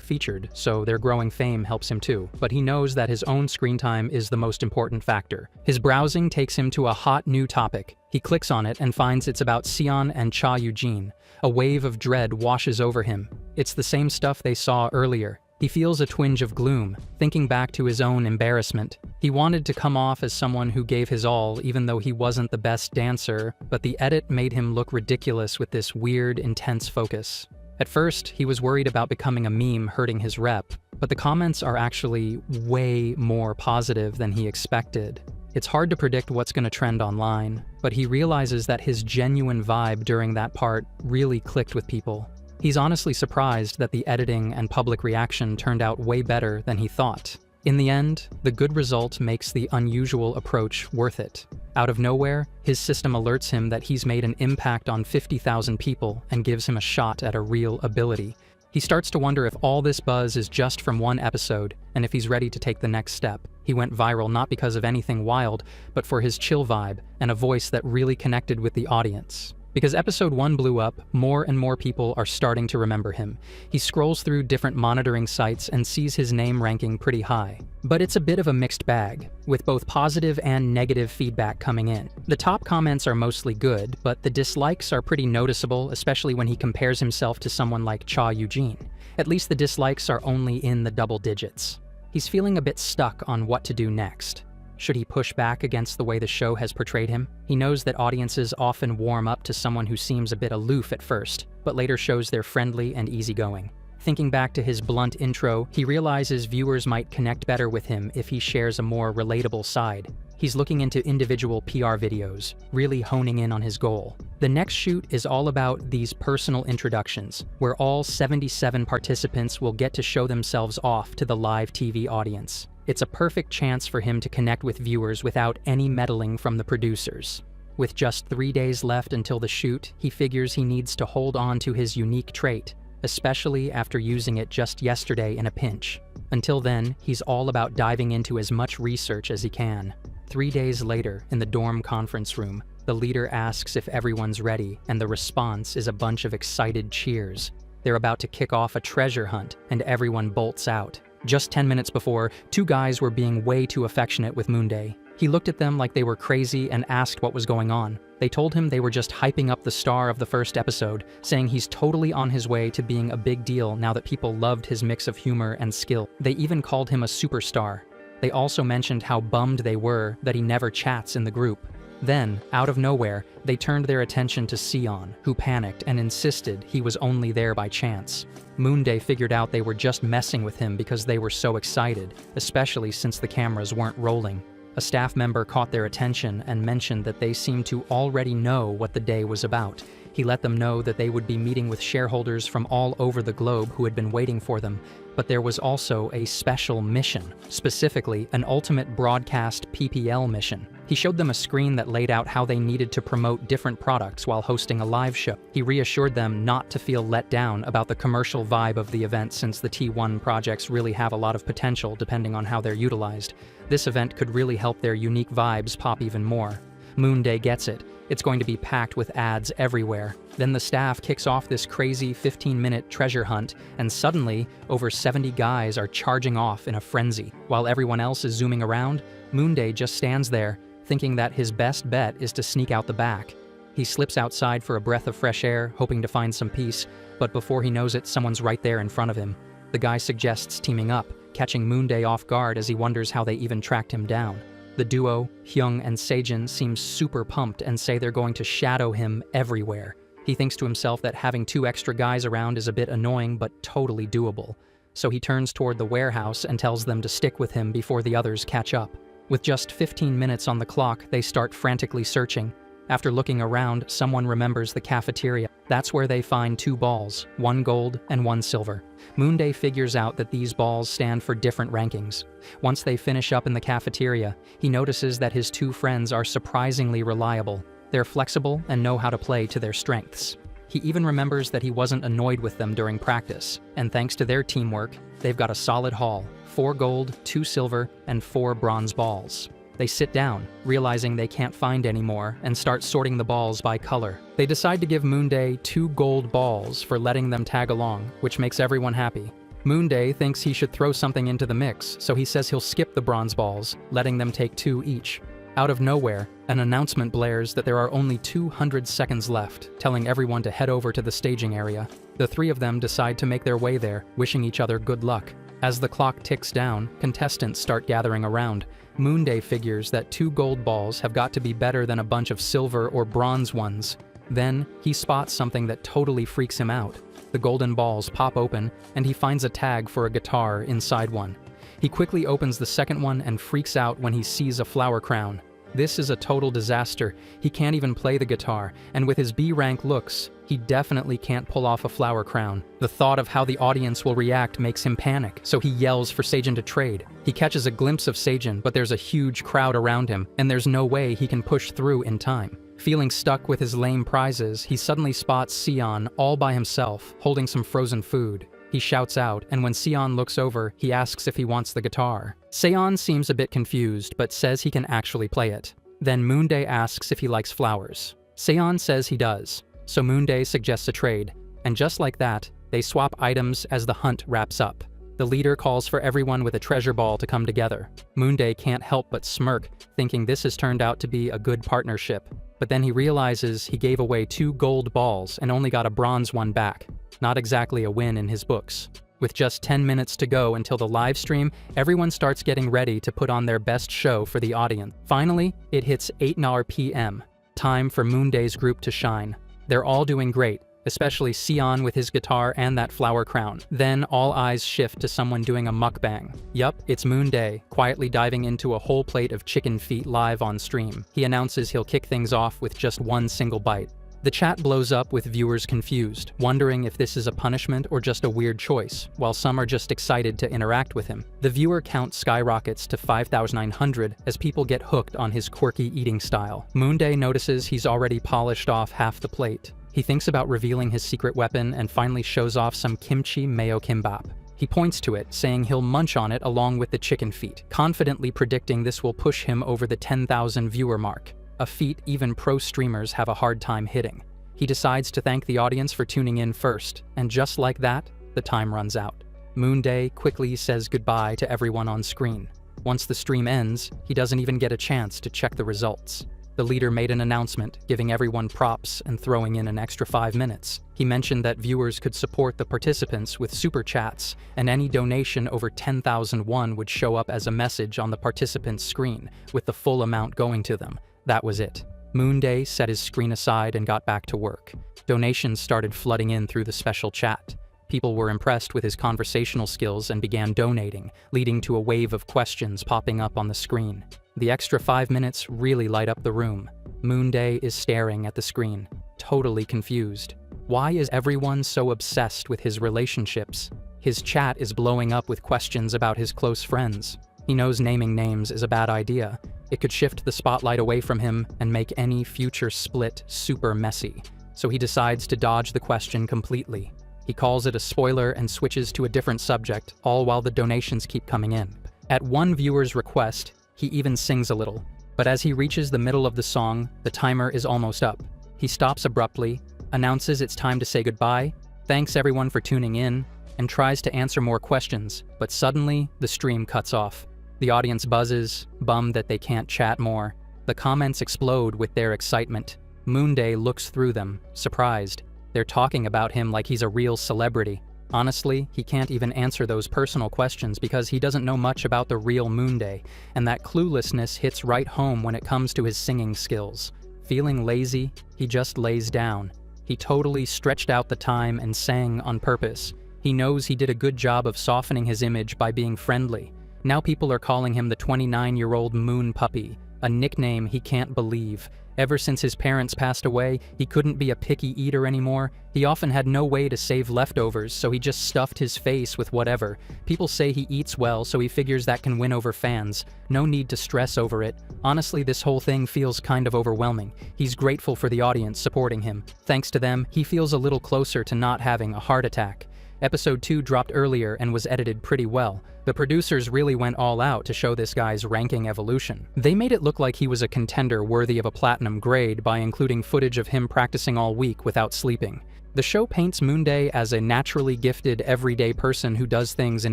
featured, so their growing fame helps him too. But he knows that his own screen time is the most important factor. His browsing takes him to a hot new topic. He clicks on it and finds it's about Sion and Cha Eugene. A wave of dread washes over him. It's the same stuff they saw earlier. He feels a twinge of gloom, thinking back to his own embarrassment. He wanted to come off as someone who gave his all even though he wasn't the best dancer, but the edit made him look ridiculous with this weird, intense focus. At first, he was worried about becoming a meme hurting his rep, but the comments are actually way more positive than he expected. It's hard to predict what's going to trend online, but he realizes that his genuine vibe during that part really clicked with people. He's honestly surprised that the editing and public reaction turned out way better than he thought. In the end, the good result makes the unusual approach worth it. Out of nowhere, his system alerts him that he's made an impact on 50,000 people and gives him a shot at a real ability. He starts to wonder if all this buzz is just from one episode, and if he's ready to take the next step. He went viral not because of anything wild, but for his chill vibe and a voice that really connected with the audience. Because episode 1 blew up, more and more people are starting to remember him. He scrolls through different monitoring sites and sees his name ranking pretty high. But it's a bit of a mixed bag, with both positive and negative feedback coming in. The top comments are mostly good, but the dislikes are pretty noticeable, especially when he compares himself to someone like Cha Eugene. At least the dislikes are only in the double digits. He's feeling a bit stuck on what to do next. Should he push back against the way the show has portrayed him? He knows that audiences often warm up to someone who seems a bit aloof at first, but later shows they're friendly and easygoing. Thinking back to his blunt intro, he realizes viewers might connect better with him if he shares a more relatable side. He's looking into individual PR videos, really honing in on his goal. The next shoot is all about these personal introductions, where all 77 participants will get to show themselves off to the live TV audience. It's a perfect chance for him to connect with viewers without any meddling from the producers. With just 3 days left until the shoot, he figures he needs to hold on to his unique trait, especially after using it just yesterday in a pinch. Until then, he's all about diving into as much research as he can. 3 days later, in the dorm conference room, the leader asks if everyone's ready, and the response is a bunch of excited cheers. They're about to kick off a treasure hunt, and everyone bolts out. Just 10 minutes before, 2 guys were being way too affectionate with Moonday. He looked at them like they were crazy and asked what was going on. They told him they were just hyping up the star of the first episode, saying he's totally on his way to being a big deal now that people loved his mix of humor and skill. They even called him a superstar. They also mentioned how bummed they were that he never chats in the group. Then, out of nowhere, they turned their attention to Sion, who panicked and insisted he was only there by chance. Moonday figured out they were just messing with him because they were so excited, especially since the cameras weren't rolling. A staff member caught their attention and mentioned that they seemed to already know what the day was about. He let them know that they would be meeting with shareholders from all over the globe who had been waiting for them, but there was also a special mission, specifically an ultimate broadcast PPL mission. He showed them a screen that laid out how they needed to promote different products while hosting a live show. He reassured them not to feel let down about the commercial vibe of the event since the T1 projects really have a lot of potential depending on how they're utilized. This event could really help their unique vibes pop even more. Moonday gets it. It's going to be packed with ads everywhere. Then the staff kicks off this crazy 15-minute treasure hunt, and suddenly, over 70 guys are charging off in a frenzy. While everyone else is zooming around, Moonday just stands there, thinking that his best bet is to sneak out the back. He slips outside for a breath of fresh air, hoping to find some peace, but before he knows it, someone's right there in front of him. The guy suggests teaming up, catching Moonday off guard as he wonders how they even tracked him down. The duo, Hyung and Sejin, seem super pumped and say they're going to shadow him everywhere. He thinks to himself that having 2 extra guys around is a bit annoying but totally doable. So he turns toward the warehouse and tells them to stick with him before the others catch up. With just 15 minutes on the clock, they start frantically searching. After looking around, someone remembers the cafeteria. That's where they find 2 balls, 1 gold and 1 silver. Moonday figures out that these balls stand for different rankings. Once they finish up in the cafeteria, he notices that his 2 friends are surprisingly reliable. They're flexible and know how to play to their strengths. He even remembers that he wasn't annoyed with them during practice, and thanks to their teamwork, they've got a solid haul, 4 gold, 2 silver, and 4 bronze balls. They sit down, realizing they can't find any more, and start sorting the balls by color. They decide to give Moonday 2 gold balls for letting them tag along, which makes everyone happy. Moonday thinks he should throw something into the mix, so he says he'll skip the bronze balls, letting them take 2 each. Out of nowhere, an announcement blares that there are only 200 seconds left, telling everyone to head over to the staging area. The 3 of them decide to make their way there, wishing each other good luck. As the clock ticks down, contestants start gathering around. Moonday figures that 2 gold balls have got to be better than a bunch of silver or bronze ones. Then, he spots something that totally freaks him out. The golden balls pop open, and he finds a tag for a guitar inside one. He quickly opens the second one and freaks out when he sees a flower crown. This is a total disaster. He can't even play the guitar, and with his B-rank looks, he definitely can't pull off a flower crown. The thought of how the audience will react makes him panic, so he yells for Sejin to trade. He catches a glimpse of Sejin, but there's a huge crowd around him, and there's no way he can push through in time. Feeling stuck with his lame prizes, he suddenly spots Sion all by himself, holding some frozen food. He shouts out, and when Sion looks over, he asks if he wants the guitar. Seon seems a bit confused, but says he can actually play it. Then Moonday asks if he likes flowers. Seon says he does, so Moonday suggests a trade, and just like that, they swap items as the hunt wraps up. The leader calls for everyone with a treasure ball to come together. Moonday can't help but smirk, thinking this has turned out to be a good partnership. But then he realizes he gave away 2 gold balls and only got a bronze one back. Not exactly a win in his books. With just 10 minutes to go until the live stream, everyone starts getting ready to put on their best show for the audience. Finally, it hits 8:00 p.m. Time for Moonday's group to shine. They're all doing great, especially Sion with his guitar and that flower crown. Then all eyes shift to someone doing a mukbang. Yup, it's Moonday, quietly diving into a whole plate of chicken feet live on stream. He announces he'll kick things off with just 1 single bite. The chat blows up with viewers confused, wondering if this is a punishment or just a weird choice, while some are just excited to interact with him. The viewer count skyrockets to 5,900 as people get hooked on his quirky eating style. Moonday notices he's already polished off half the plate. He thinks about revealing his secret weapon and finally shows off some kimchi mayo kimbap. He points to it, saying he'll munch on it along with the chicken feet, confidently predicting this will push him over the 10,000 viewer mark. A feat even pro streamers have a hard time hitting. He decides to thank the audience for tuning in first, and just like that, the time runs out. Moonday quickly says goodbye to everyone on screen. Once the stream ends, he doesn't even get a chance to check the results. The leader made an announcement, giving everyone props and throwing in an extra 5 minutes. He mentioned that viewers could support the participants with super chats, and any donation over 10,000 won would show up as a message on the participant's screen, with the full amount going to them. That was it. Moonday set his screen aside and got back to work. Donations started flooding in through the special chat. People were impressed with his conversational skills and began donating, leading to a wave of questions popping up on the screen. The extra 5 minutes really light up the room. Moonday is staring at the screen, totally confused. Why is everyone so obsessed with his relationships? His chat is blowing up with questions about his close friends. He knows naming names is a bad idea. It could shift the spotlight away from him and make any future split super messy. So he decides to dodge the question completely. He calls it a spoiler and switches to a different subject, all while the donations keep coming in. At one viewer's request, he even sings a little. But as he reaches the middle of the song, the timer is almost up. He stops abruptly, announces it's time to say goodbye, thanks everyone for tuning in, and tries to answer more questions, but suddenly the stream cuts off. The audience buzzes, bummed that they can't chat more. The comments explode with their excitement. Moonday looks through them, surprised. They're talking about him like he's a real celebrity. Honestly, he can't even answer those personal questions because he doesn't know much about the real Moonday, and that cluelessness hits right home when it comes to his singing skills. Feeling lazy, he just lays down. He totally stretched out the time and sang on purpose. He knows he did a good job of softening his image by being friendly. Now people are calling him the 29-year-old Moon Puppy, a nickname he can't believe. Ever since his parents passed away, he couldn't be a picky eater anymore. He often had no way to save leftovers, so he just stuffed his face with whatever. People say he eats well, so he figures that can win over fans. No need to stress over it. Honestly, this whole thing feels kind of overwhelming. He's grateful for the audience supporting him. Thanks to them, he feels a little closer to not having a heart attack. Episode 2 dropped earlier and was edited pretty well. The producers really went all out to show this guy's ranking evolution. They made it look like he was a contender worthy of a platinum grade by including footage of him practicing all week without sleeping. The show paints Moonday as a naturally gifted, everyday person who does things in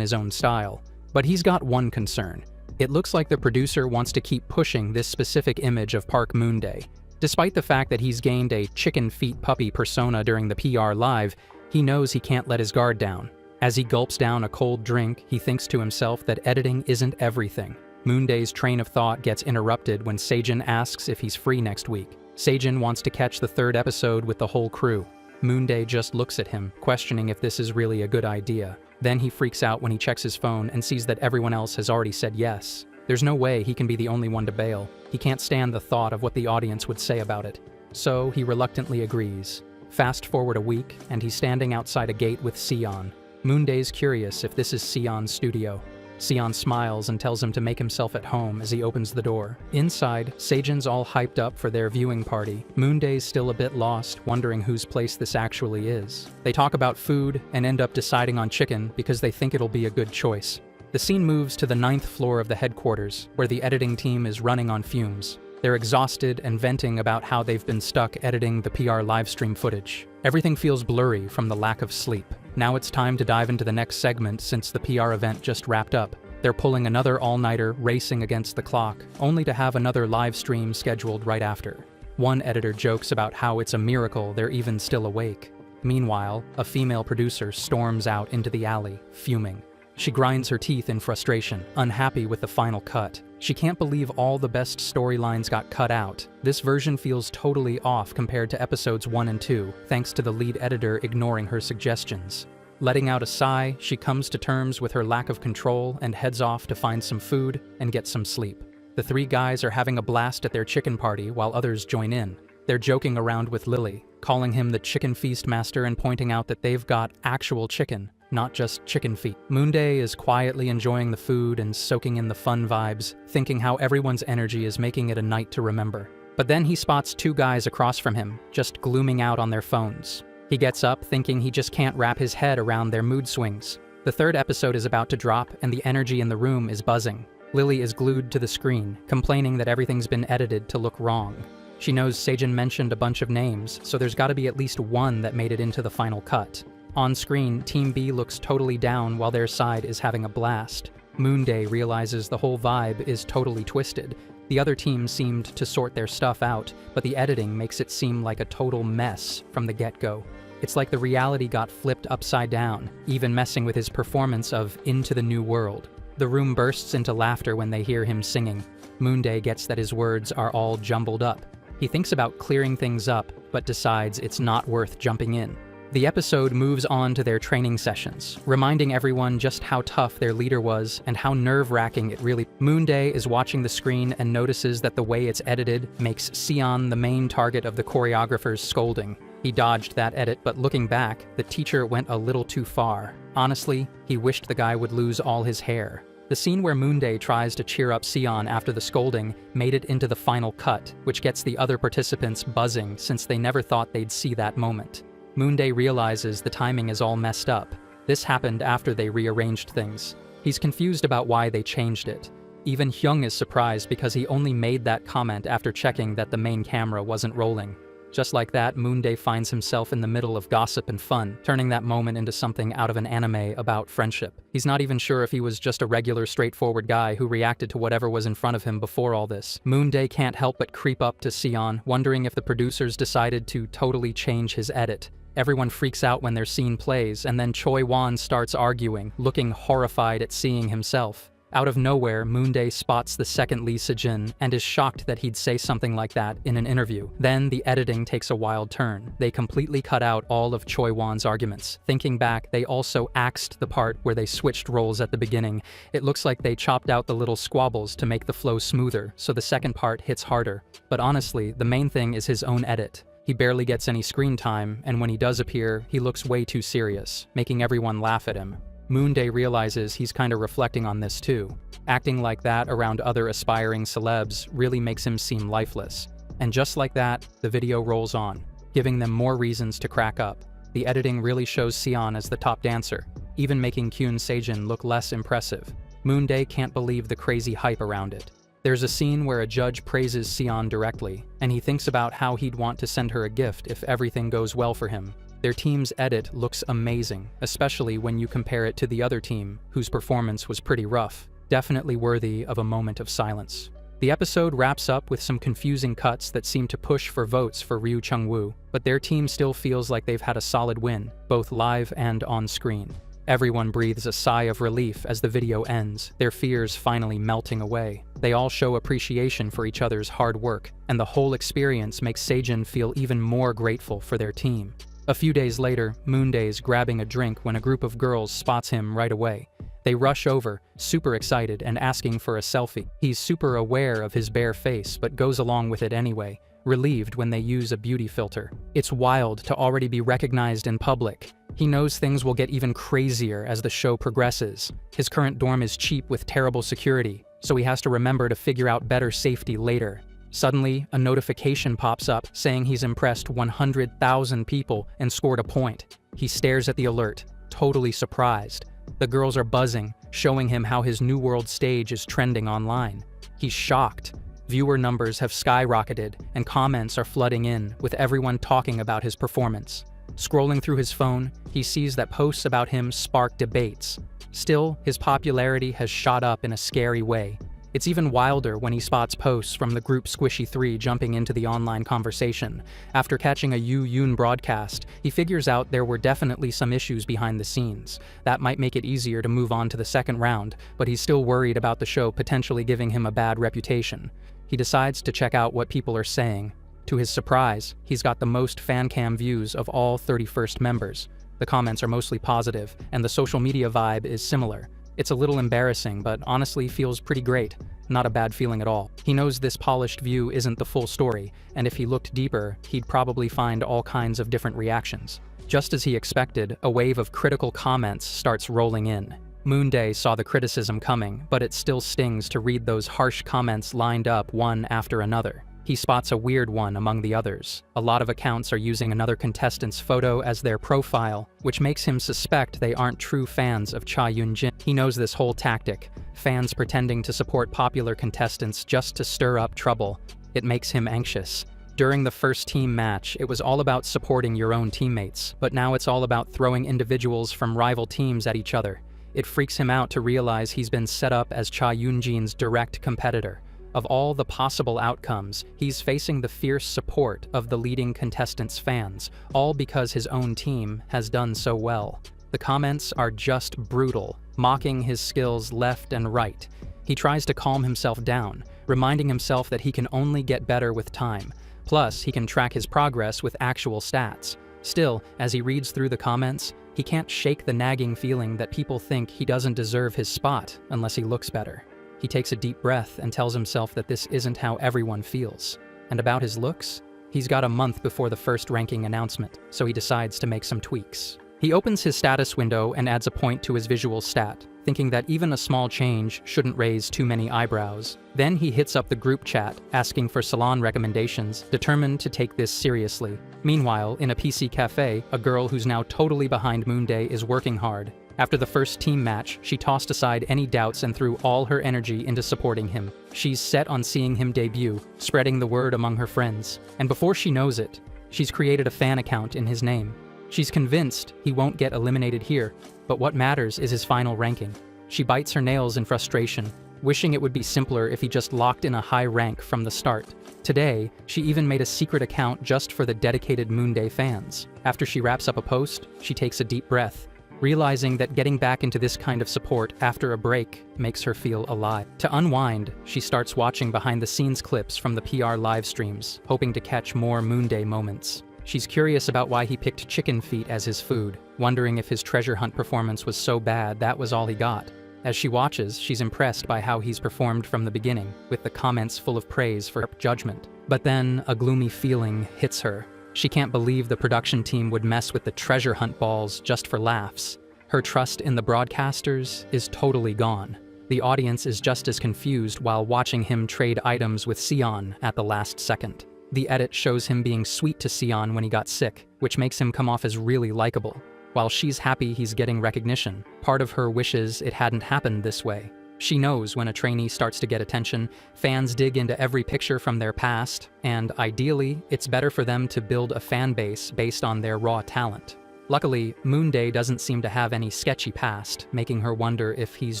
his own style. But he's got one concern. It looks like the producer wants to keep pushing this specific image of Park Moonday. Despite the fact that he's gained a chicken feet puppy persona during the PR Live, he knows he can't let his guard down. As he gulps down a cold drink, he thinks to himself that editing isn't everything. Moonday's train of thought gets interrupted when Seijin asks if he's free next week. Seijin wants to catch the 3rd episode with the whole crew. Moonday just looks at him, questioning if this is really a good idea. Then he freaks out when he checks his phone and sees that everyone else has already said yes. There's no way he can be the only one to bail. He can't stand the thought of what the audience would say about it. So he reluctantly agrees. Fast forward a week, and he's standing outside a gate with Sion. Moonday's curious if this is Sion's studio. Sion smiles and tells him to make himself at home as he opens the door. Inside, Seijin's all hyped up for their viewing party. Moonday's still a bit lost, wondering whose place this actually is. They talk about food and end up deciding on chicken because they think it'll be a good choice. The scene moves to the 9th floor of the headquarters, where the editing team is running on fumes. They're exhausted and venting about how they've been stuck editing the PR livestream footage. Everything feels blurry from the lack of sleep. Now it's time to dive into the next segment since the PR event just wrapped up. They're pulling another all-nighter, racing against the clock, only to have another live stream scheduled right after. One editor jokes about how it's a miracle they're even still awake. Meanwhile, a female producer storms out into the alley, fuming. She grinds her teeth in frustration, unhappy with the final cut. She can't believe all the best storylines got cut out. This version feels totally off compared to episodes 1 and 2, thanks to the lead editor ignoring her suggestions. Letting out a sigh, she comes to terms with her lack of control and heads off to find some food and get some sleep. The 3 guys are having a blast at their chicken party while others join in. They're joking around with Lily, calling him the chicken feast master and pointing out that they've got actual chicken, not just chicken feet. Moonday is quietly enjoying the food and soaking in the fun vibes, thinking how everyone's energy is making it a night to remember. But then he spots 2 guys across from him, just glooming out on their phones. He gets up thinking he just can't wrap his head around their mood swings. The 3rd episode is about to drop and the energy in the room is buzzing. Lily is glued to the screen, complaining that everything's been edited to look wrong. She knows Seijin mentioned a bunch of names, so there's gotta be at least one that made it into the final cut. On screen, Team B looks totally down while their side is having a blast. Moonday realizes the whole vibe is totally twisted. The other team seemed to sort their stuff out, but the editing makes it seem like a total mess from the get-go. It's like the reality got flipped upside down, even messing with his performance of Into the New World. The room bursts into laughter when they hear him singing. Moonday gets that his words are all jumbled up. He thinks about clearing things up, but decides it's not worth jumping in. The episode moves on to their training sessions, reminding everyone just how tough their leader was and how nerve-wracking it really. Moonday is watching the screen and notices that the way it's edited makes Sion the main target of the choreographer's scolding. He dodged that edit, but looking back, the teacher went a little too far. Honestly, he wished the guy would lose all his hair. The scene where Moonday tries to cheer up Sion after the scolding made it into the final cut, which gets the other participants buzzing since they never thought they'd see that moment. Moonday realizes the timing is all messed up. This happened after they rearranged things. He's confused about why they changed it. Even Hyung is surprised because he only made that comment after checking that the main camera wasn't rolling. Just like that, Moonday finds himself in the middle of gossip and fun, turning that moment into something out of an anime about friendship. He's not even sure if he was just a regular, straightforward guy who reacted to whatever was in front of him before all this. Moonday can't help but creep up to Sion, wondering if the producers decided to totally change his edit. Everyone freaks out when their scene plays, and then Choi Won starts arguing, looking horrified at seeing himself. Out of nowhere, Moonday spots the second Lee Se-jin and is shocked that he'd say something like that in an interview. Then the editing takes a wild turn. They completely cut out all of Choi Won's arguments. Thinking back, they also axed the part where they switched roles at the beginning. It looks like they chopped out the little squabbles to make the flow smoother, so the second part hits harder. But honestly, the main thing is his own edit. He barely gets any screen time, and when he does appear, he looks way too serious, making everyone laugh at him. Moonday realizes he's kinda reflecting on this too. Acting like that around other aspiring celebs really makes him seem lifeless. And just like that, the video rolls on, giving them more reasons to crack up. The editing really shows Sion as the top dancer, even making Kyun Se-jin look less impressive. Moonday can't believe the crazy hype around it. There's a scene where a judge praises Sion directly, and he thinks about how he'd want to send her a gift if everything goes well for him. Their team's edit looks amazing, especially when you compare it to the other team, whose performance was pretty rough. Definitely worthy of a moment of silence. The episode wraps up with some confusing cuts that seem to push for votes for Ryu Chung-woo, but their team still feels like they've had a solid win, both live and on screen. Everyone breathes a sigh of relief as the video ends, their fears finally melting away. They all show appreciation for each other's hard work, and the whole experience makes Se-jin feel even more grateful for their team. A few days later, Moonday's grabbing a drink when a group of girls spots him right away. They rush over, super excited and asking for a selfie. He's super aware of his bare face, but goes along with it anyway, relieved when they use a beauty filter. It's wild to already be recognized in public. He knows things will get even crazier as the show progresses. His current dorm is cheap with terrible security, so he has to remember to figure out better safety later. Suddenly, a notification pops up saying he's impressed 100,000 people and scored a point. He stares at the alert, totally surprised. The girls are buzzing, showing him how his New World stage is trending online. He's shocked. Viewer numbers have skyrocketed, and comments are flooding in, with everyone talking about his performance. Scrolling through his phone, he sees that posts about him spark debates. Still, his popularity has shot up in a scary way. It's even wilder when he spots posts from the group Squishy 3 jumping into the online conversation. After catching a Yu Yoon broadcast, he figures out there were definitely some issues behind the scenes. That might make it easier to move on to the second round, but he's still worried about the show potentially giving him a bad reputation. He decides to check out what people are saying. To his surprise, he's got the most fan cam views of all 31st members. The comments are mostly positive, and the social media vibe is similar. It's a little embarrassing, but honestly feels pretty great. Not a bad feeling at all. He knows this polished view isn't the full story, and if he looked deeper, he'd probably find all kinds of different reactions. Just as he expected, a wave of critical comments starts rolling in. Moonday saw the criticism coming, but it still stings to read those harsh comments lined up one after another. He spots a weird one among the others. A lot of accounts are using another contestant's photo as their profile, which makes him suspect they aren't true fans of Cha Yoon-jin. He knows this whole tactic, fans pretending to support popular contestants just to stir up trouble. It makes him anxious. During the first team match, it was all about supporting your own teammates, but now it's all about throwing individuals from rival teams at each other. It freaks him out to realize he's been set up as Cha Yoon-jin's direct competitor. Of all the possible outcomes, he's facing the fierce support of the leading contestants' fans, all because his own team has done so well. The comments are just brutal, mocking his skills left and right. He tries to calm himself down, reminding himself that he can only get better with time. Plus, he can track his progress with actual stats. Still, as he reads through the comments, he can't shake the nagging feeling that people think he doesn't deserve his spot unless he looks better. He takes a deep breath and tells himself that this isn't how everyone feels. And about his looks? He's got a month before the first ranking announcement, so he decides to make some tweaks. He opens his status window and adds a point to his visual stat, thinking that even a small change shouldn't raise too many eyebrows. Then he hits up the group chat, asking for salon recommendations, determined to take this seriously. Meanwhile, in a PC cafe, a girl who's now totally behind Moonday is working hard. After the first team match, she tossed aside any doubts and threw all her energy into supporting him. She's set on seeing him debut, spreading the word among her friends. And before she knows it, She's created a fan account in his name. She's convinced he won't get eliminated here, but what matters is his final ranking. She bites her nails in frustration, wishing it would be simpler if he just locked in a high rank from the start. Today, she even made a secret account just for the dedicated Moonday fans. After she wraps up a post, she takes a deep breath, realizing that getting back into this kind of support after a break makes her feel alive. To unwind, she starts watching behind-the-scenes clips from the PR live streams, hoping to catch more Moonday moments. She's curious about why he picked chicken feet as his food, wondering if his treasure hunt performance was so bad that was all he got. As she watches, she's impressed by how he's performed from the beginning, with the comments full of praise for her judgment. But then, a gloomy feeling hits her. She can't believe the production team would mess with the treasure hunt balls just for laughs. Her trust in the broadcasters is totally gone. The audience is just as confused while watching him trade items with Sion at the last second. The edit shows him being sweet to Sion when he got sick, which makes him come off as really likable. While she's happy he's getting recognition, part of her wishes it hadn't happened this way. She knows when a trainee starts to get attention, fans dig into every picture from their past, and ideally, it's better for them to build a fan base based on their raw talent. Luckily, Moonday doesn't seem to have any sketchy past, making her wonder if he's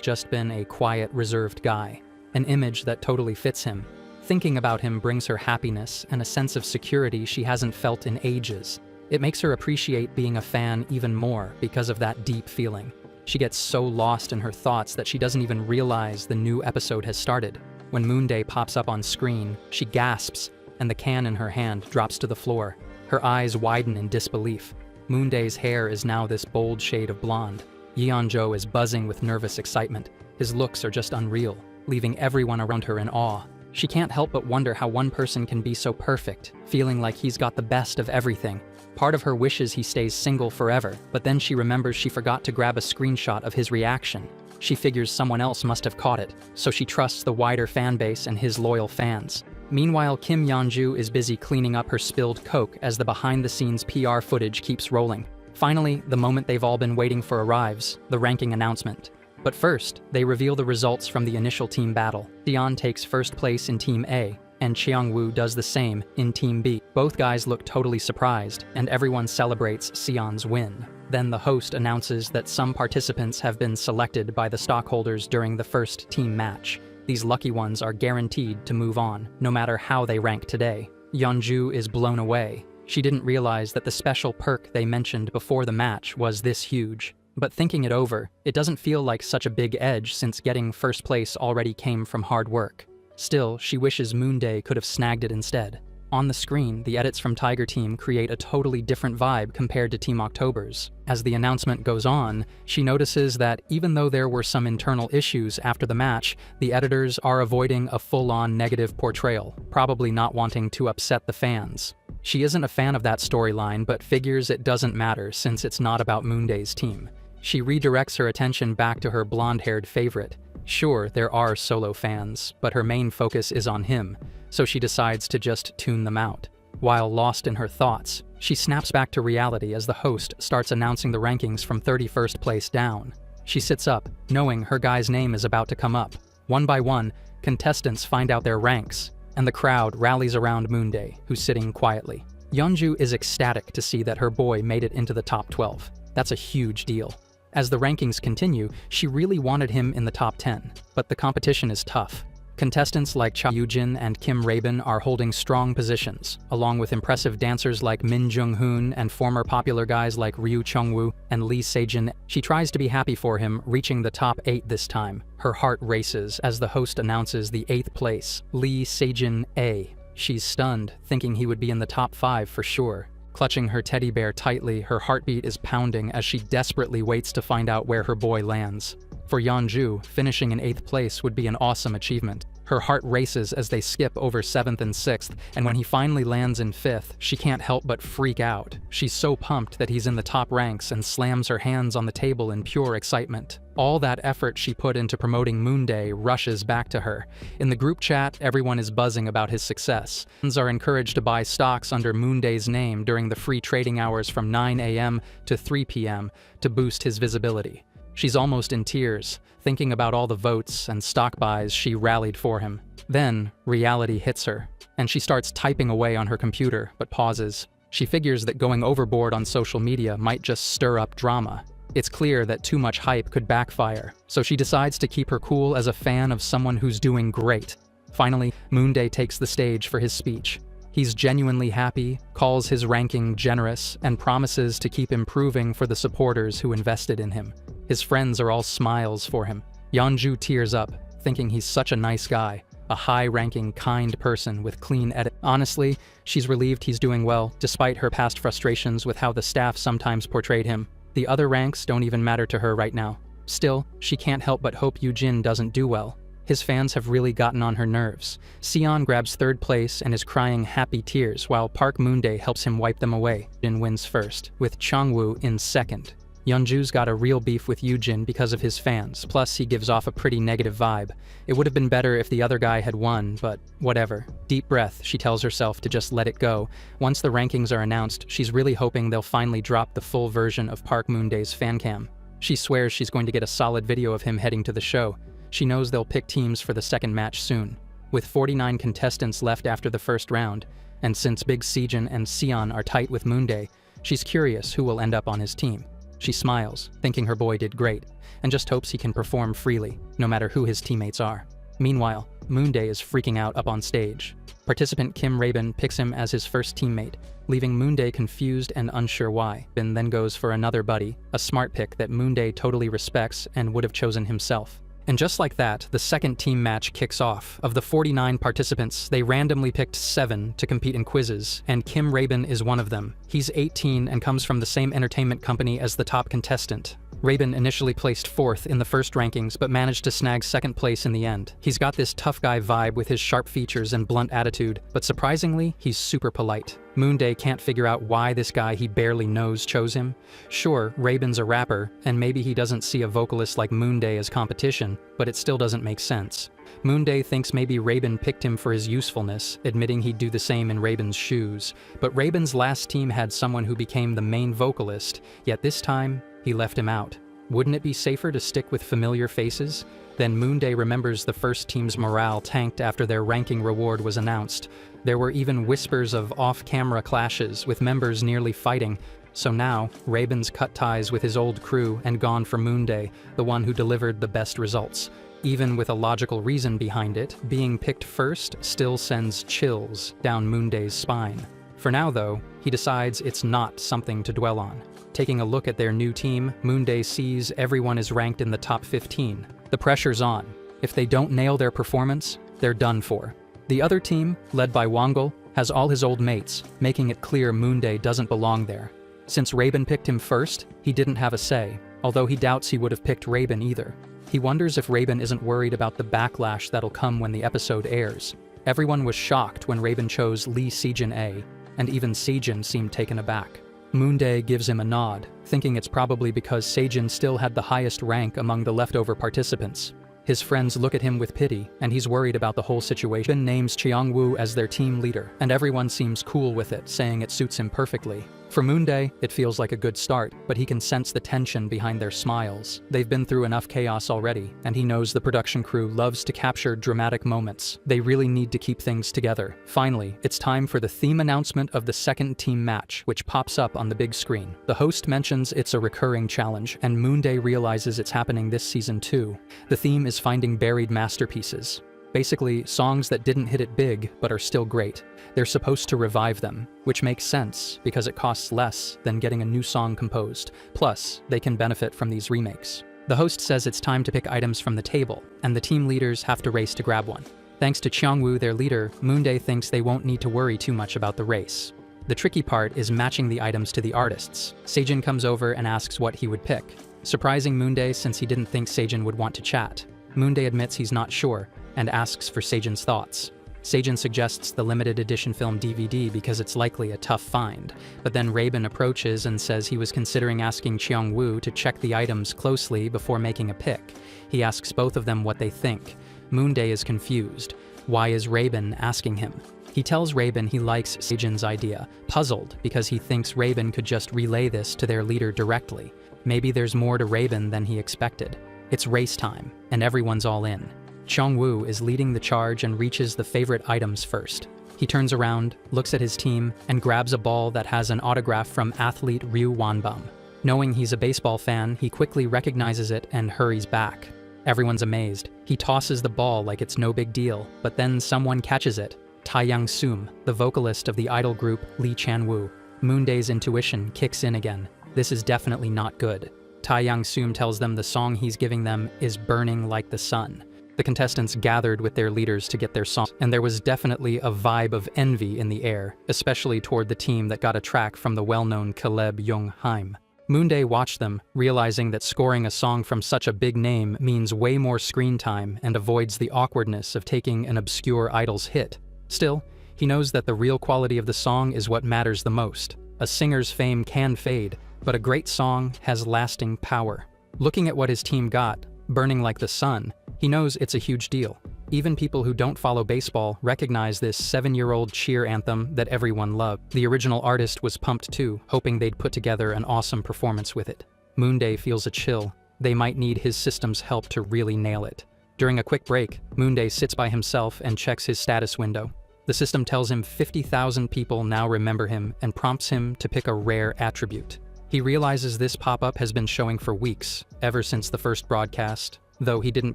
just been a quiet, reserved guy. An image that totally fits him. Thinking about him brings her happiness and a sense of security she hasn't felt in ages. It makes her appreciate being a fan even more because of that deep feeling. She gets so lost in her thoughts that she doesn't even realize the new episode has started. When Moonday pops up on screen, she gasps, and the can in her hand drops to the floor. Her eyes widen in disbelief. Moonday's hair is now this bold shade of blonde. Yeonjo is buzzing with nervous excitement. His looks are just unreal, leaving everyone around her in awe. She can't help but wonder how one person can be so perfect, feeling like he's got the best of everything. Part of her wishes he stays single forever, but then she remembers she forgot to grab a screenshot of his reaction. She figures someone else must have caught it, so she trusts the wider fan base and his loyal fans. Meanwhile, Kim Yeonju is busy cleaning up her spilled Coke as the behind-the-scenes PR footage keeps rolling. Finally, the moment they've all been waiting for arrives, the ranking announcement. But first, they reveal the results from the initial team battle. Sion takes first place in Team A, and Cheongwoo does the same in Team B. Both guys look totally surprised, and everyone celebrates Sion's win. Then the host announces that some participants have been selected by the stockholders during the first team match. These lucky ones are guaranteed to move on, no matter how they rank today. Yeonju is blown away. She didn't realize that the special perk they mentioned before the match was this huge. But thinking it over, it doesn't feel like such a big edge since getting first place already came from hard work. Still, she wishes Moonday could have snagged it instead. On the screen, the edits from Tiger Team create a totally different vibe compared to Team October's. As the announcement goes on, she notices that even though there were some internal issues after the match, the editors are avoiding a full-on negative portrayal, probably not wanting to upset the fans. She isn't a fan of that storyline, but figures it doesn't matter since it's not about Moonday's team. She redirects her attention back to her blonde-haired favorite. Sure, there are solo fans, but her main focus is on him, so she decides to just tune them out. While lost in her thoughts, she snaps back to reality as the host starts announcing the rankings from 31st place down. She sits up, knowing her guy's name is about to come up. One by one, contestants find out their ranks, and the crowd rallies around Moonday, who's sitting quietly. Yeonju is ecstatic to see that her boy made it into the top 12. That's a huge deal. As the rankings continue, she really wanted him in the top 10, but the competition is tough. Contestants like Cha Yoojin and Kim Rabin are holding strong positions, along with impressive dancers like Min Jung-hoon and former popular guys like Ryu Chung-woo and Lee Se-jin. She tries to be happy for him, reaching the top 8 this time. Her heart races as the host announces the 8th place, Lee Se-jin A. She's stunned, thinking he would be in the top 5 for sure. Clutching her teddy bear tightly, her heartbeat is pounding as she desperately waits to find out where her boy lands. For Yeonju, finishing in 8th place would be an awesome achievement. Her heart races as they skip over 7th and 6th, and when he finally lands in 5th, she can't help but freak out. She's so pumped that he's in the top ranks and slams her hands on the table in pure excitement. All that effort she put into promoting Moonday rushes back to her. In the group chat, everyone is buzzing about his success. Fans are encouraged to buy stocks under Moonday's name during the free trading hours from 9 a.m. to 3 p.m. to boost his visibility. She's almost in tears, thinking about all the votes and stock buys she rallied for him. Then, reality hits her, and she starts typing away on her computer, but pauses. She figures that going overboard on social media might just stir up drama. It's clear that too much hype could backfire, so she decides to keep her cool as a fan of someone who's doing great. Finally, Moonday takes the stage for his speech. He's genuinely happy, calls his ranking generous, and promises to keep improving for the supporters who invested in him. His friends are all smiles for him. Yeonju tears up, thinking he's such a nice guy, a high-ranking, kind person with clean edit. Honestly, she's relieved he's doing well, despite her past frustrations with how the staff sometimes portrayed him. The other ranks don't even matter to her right now. Still, she can't help but hope Yoo-jin doesn't do well. His fans have really gotten on her nerves. Seon grabs third place and is crying happy tears while Park Moonday helps him wipe them away. Jin wins first, with Changwoo in second. Yeonju's got a real beef with Yoo-jin because of his fans, plus he gives off a pretty negative vibe. It would have been better if the other guy had won, but whatever. Deep breath, she tells herself to just let it go. Once the rankings are announced, she's really hoping they'll finally drop the full version of Park Moonday's fancam. She swears she's going to get a solid video of him heading to the show. She knows they'll pick teams for the second match soon. With 49 contestants left after the first round, and since Big Sejin and Seon are tight with Moonday, she's curious who will end up on his team. She smiles, thinking her boy did great, and just hopes he can perform freely, no matter who his teammates are. Meanwhile, Moonday is freaking out up on stage. Participant Kim Rabin picks him as his first teammate, leaving Moonday confused and unsure why. Ben then goes for another buddy, a smart pick that Moonday totally respects and would have chosen himself. And just like that, the second team match kicks off. Of the 49 participants, they randomly picked 7 to compete in quizzes, and Kim Rabin is one of them. He's 18 and comes from the same entertainment company as the top contestant. Rabin initially placed 4th in the first rankings, but managed to snag 2nd place in the end. He's got this tough guy vibe with his sharp features and blunt attitude, but surprisingly, he's super polite. Moonday can't figure out why this guy he barely knows chose him. Sure, Rabin's a rapper, and maybe he doesn't see a vocalist like Moonday as competition, but it still doesn't make sense. Moonday thinks maybe Rabin picked him for his usefulness, admitting he'd do the same in Rabin's shoes. But Rabin's last team had someone who became the main vocalist, yet this time, he left him out. Wouldn't it be safer to stick with familiar faces? Then Moonday remembers the first team's morale tanked after their ranking reward was announced. There were even whispers of off-camera clashes, with members nearly fighting. So now, Rabin's cut ties with his old crew and gone for Moonday, the one who delivered the best results. Even with a logical reason behind it, being picked first still sends chills down Moonday's spine. For now though, he decides it's not something to dwell on. Taking a look at their new team, Moonday sees everyone is ranked in the top 15. The pressure's on. If they don't nail their performance, they're done for. The other team, led by Wangul, has all his old mates, making it clear Moonday doesn't belong there. Since Rabin picked him first, he didn't have a say, although he doubts he would have picked Rabin either. He wonders if Rabin isn't worried about the backlash that'll come when the episode airs. Everyone was shocked when Rabin chose Lee Sejin A, and even Sejin seemed taken aback. Moonday gives him a nod, thinking it's probably because Sejin still had the highest rank among the leftover participants. His friends look at him with pity, and he's worried about the whole situation. Names Cheongwoo as their team leader, and everyone seems cool with it, saying it suits him perfectly. For Moonday, it feels like a good start, but he can sense the tension behind their smiles. They've been through enough chaos already, and he knows the production crew loves to capture dramatic moments. They really need to keep things together. Finally, it's time for the theme announcement of the second team match, which pops up on the big screen. The host mentions it's a recurring challenge, and Moonday realizes it's happening this season too. The theme is finding buried masterpieces. Basically, songs that didn't hit it big, but are still great. They're supposed to revive them, which makes sense because it costs less than getting a new song composed. Plus, they can benefit from these remakes. The host says it's time to pick items from the table, and the team leaders have to race to grab one. Thanks to Cheongwoo, their leader, Moonday thinks they won't need to worry too much about the race. The tricky part is matching the items to the artists. Sejin comes over and asks what he would pick, surprising Moonday since he didn't think Sejin would want to chat. Moonday admits he's not sure, and asks for Sejin's thoughts. Sejin suggests the limited edition film DVD because it's likely a tough find, but then Rabin approaches and says he was considering asking Cheongwoo to check the items closely before making a pick. He asks both of them what they think. Moonday is confused. Why is Rabin asking him? He tells Rabin he likes Sejin's idea, puzzled because he thinks Rabin could just relay this to their leader directly. Maybe there's more to Rabin than he expected. It's race time, and everyone's all in. Cheongwoo is leading the charge and reaches the favorite items first. He turns around, looks at his team, and grabs a ball that has an autograph from athlete Ryu Wanbum. Knowing he's a baseball fan, he quickly recognizes it and hurries back. Everyone's amazed. He tosses the ball like it's no big deal, but then someone catches it. Taeyang Sum, the vocalist of the idol group Lee Chan-woo. Moonday's intuition kicks in again. This is definitely not good. Taeyang Sum tells them the song he's giving them is Burning Like the Sun. The contestants gathered with their leaders to get their song, and there was definitely a vibe of envy in the air, especially toward the team that got a track from the well-known Caleb Young-haim. Moonday watched them, realizing that scoring a song from such a big name means way more screen time and avoids the awkwardness of taking an obscure idol's hit. Still, he knows that the real quality of the song is what matters the most. A singer's fame can fade, but a great song has lasting power. Looking at what his team got, Burning Like the Sun, he knows it's a huge deal. Even people who don't follow baseball recognize this 7-year-old cheer anthem that everyone loved. The original artist was pumped too, hoping they'd put together an awesome performance with it. Moonday feels a chill. They might need his system's help to really nail it. During a quick break, Moonday sits by himself and checks his status window. The system tells him 50,000 people now remember him and prompts him to pick a rare attribute. He realizes this pop-up has been showing for weeks, ever since the first broadcast, though he didn't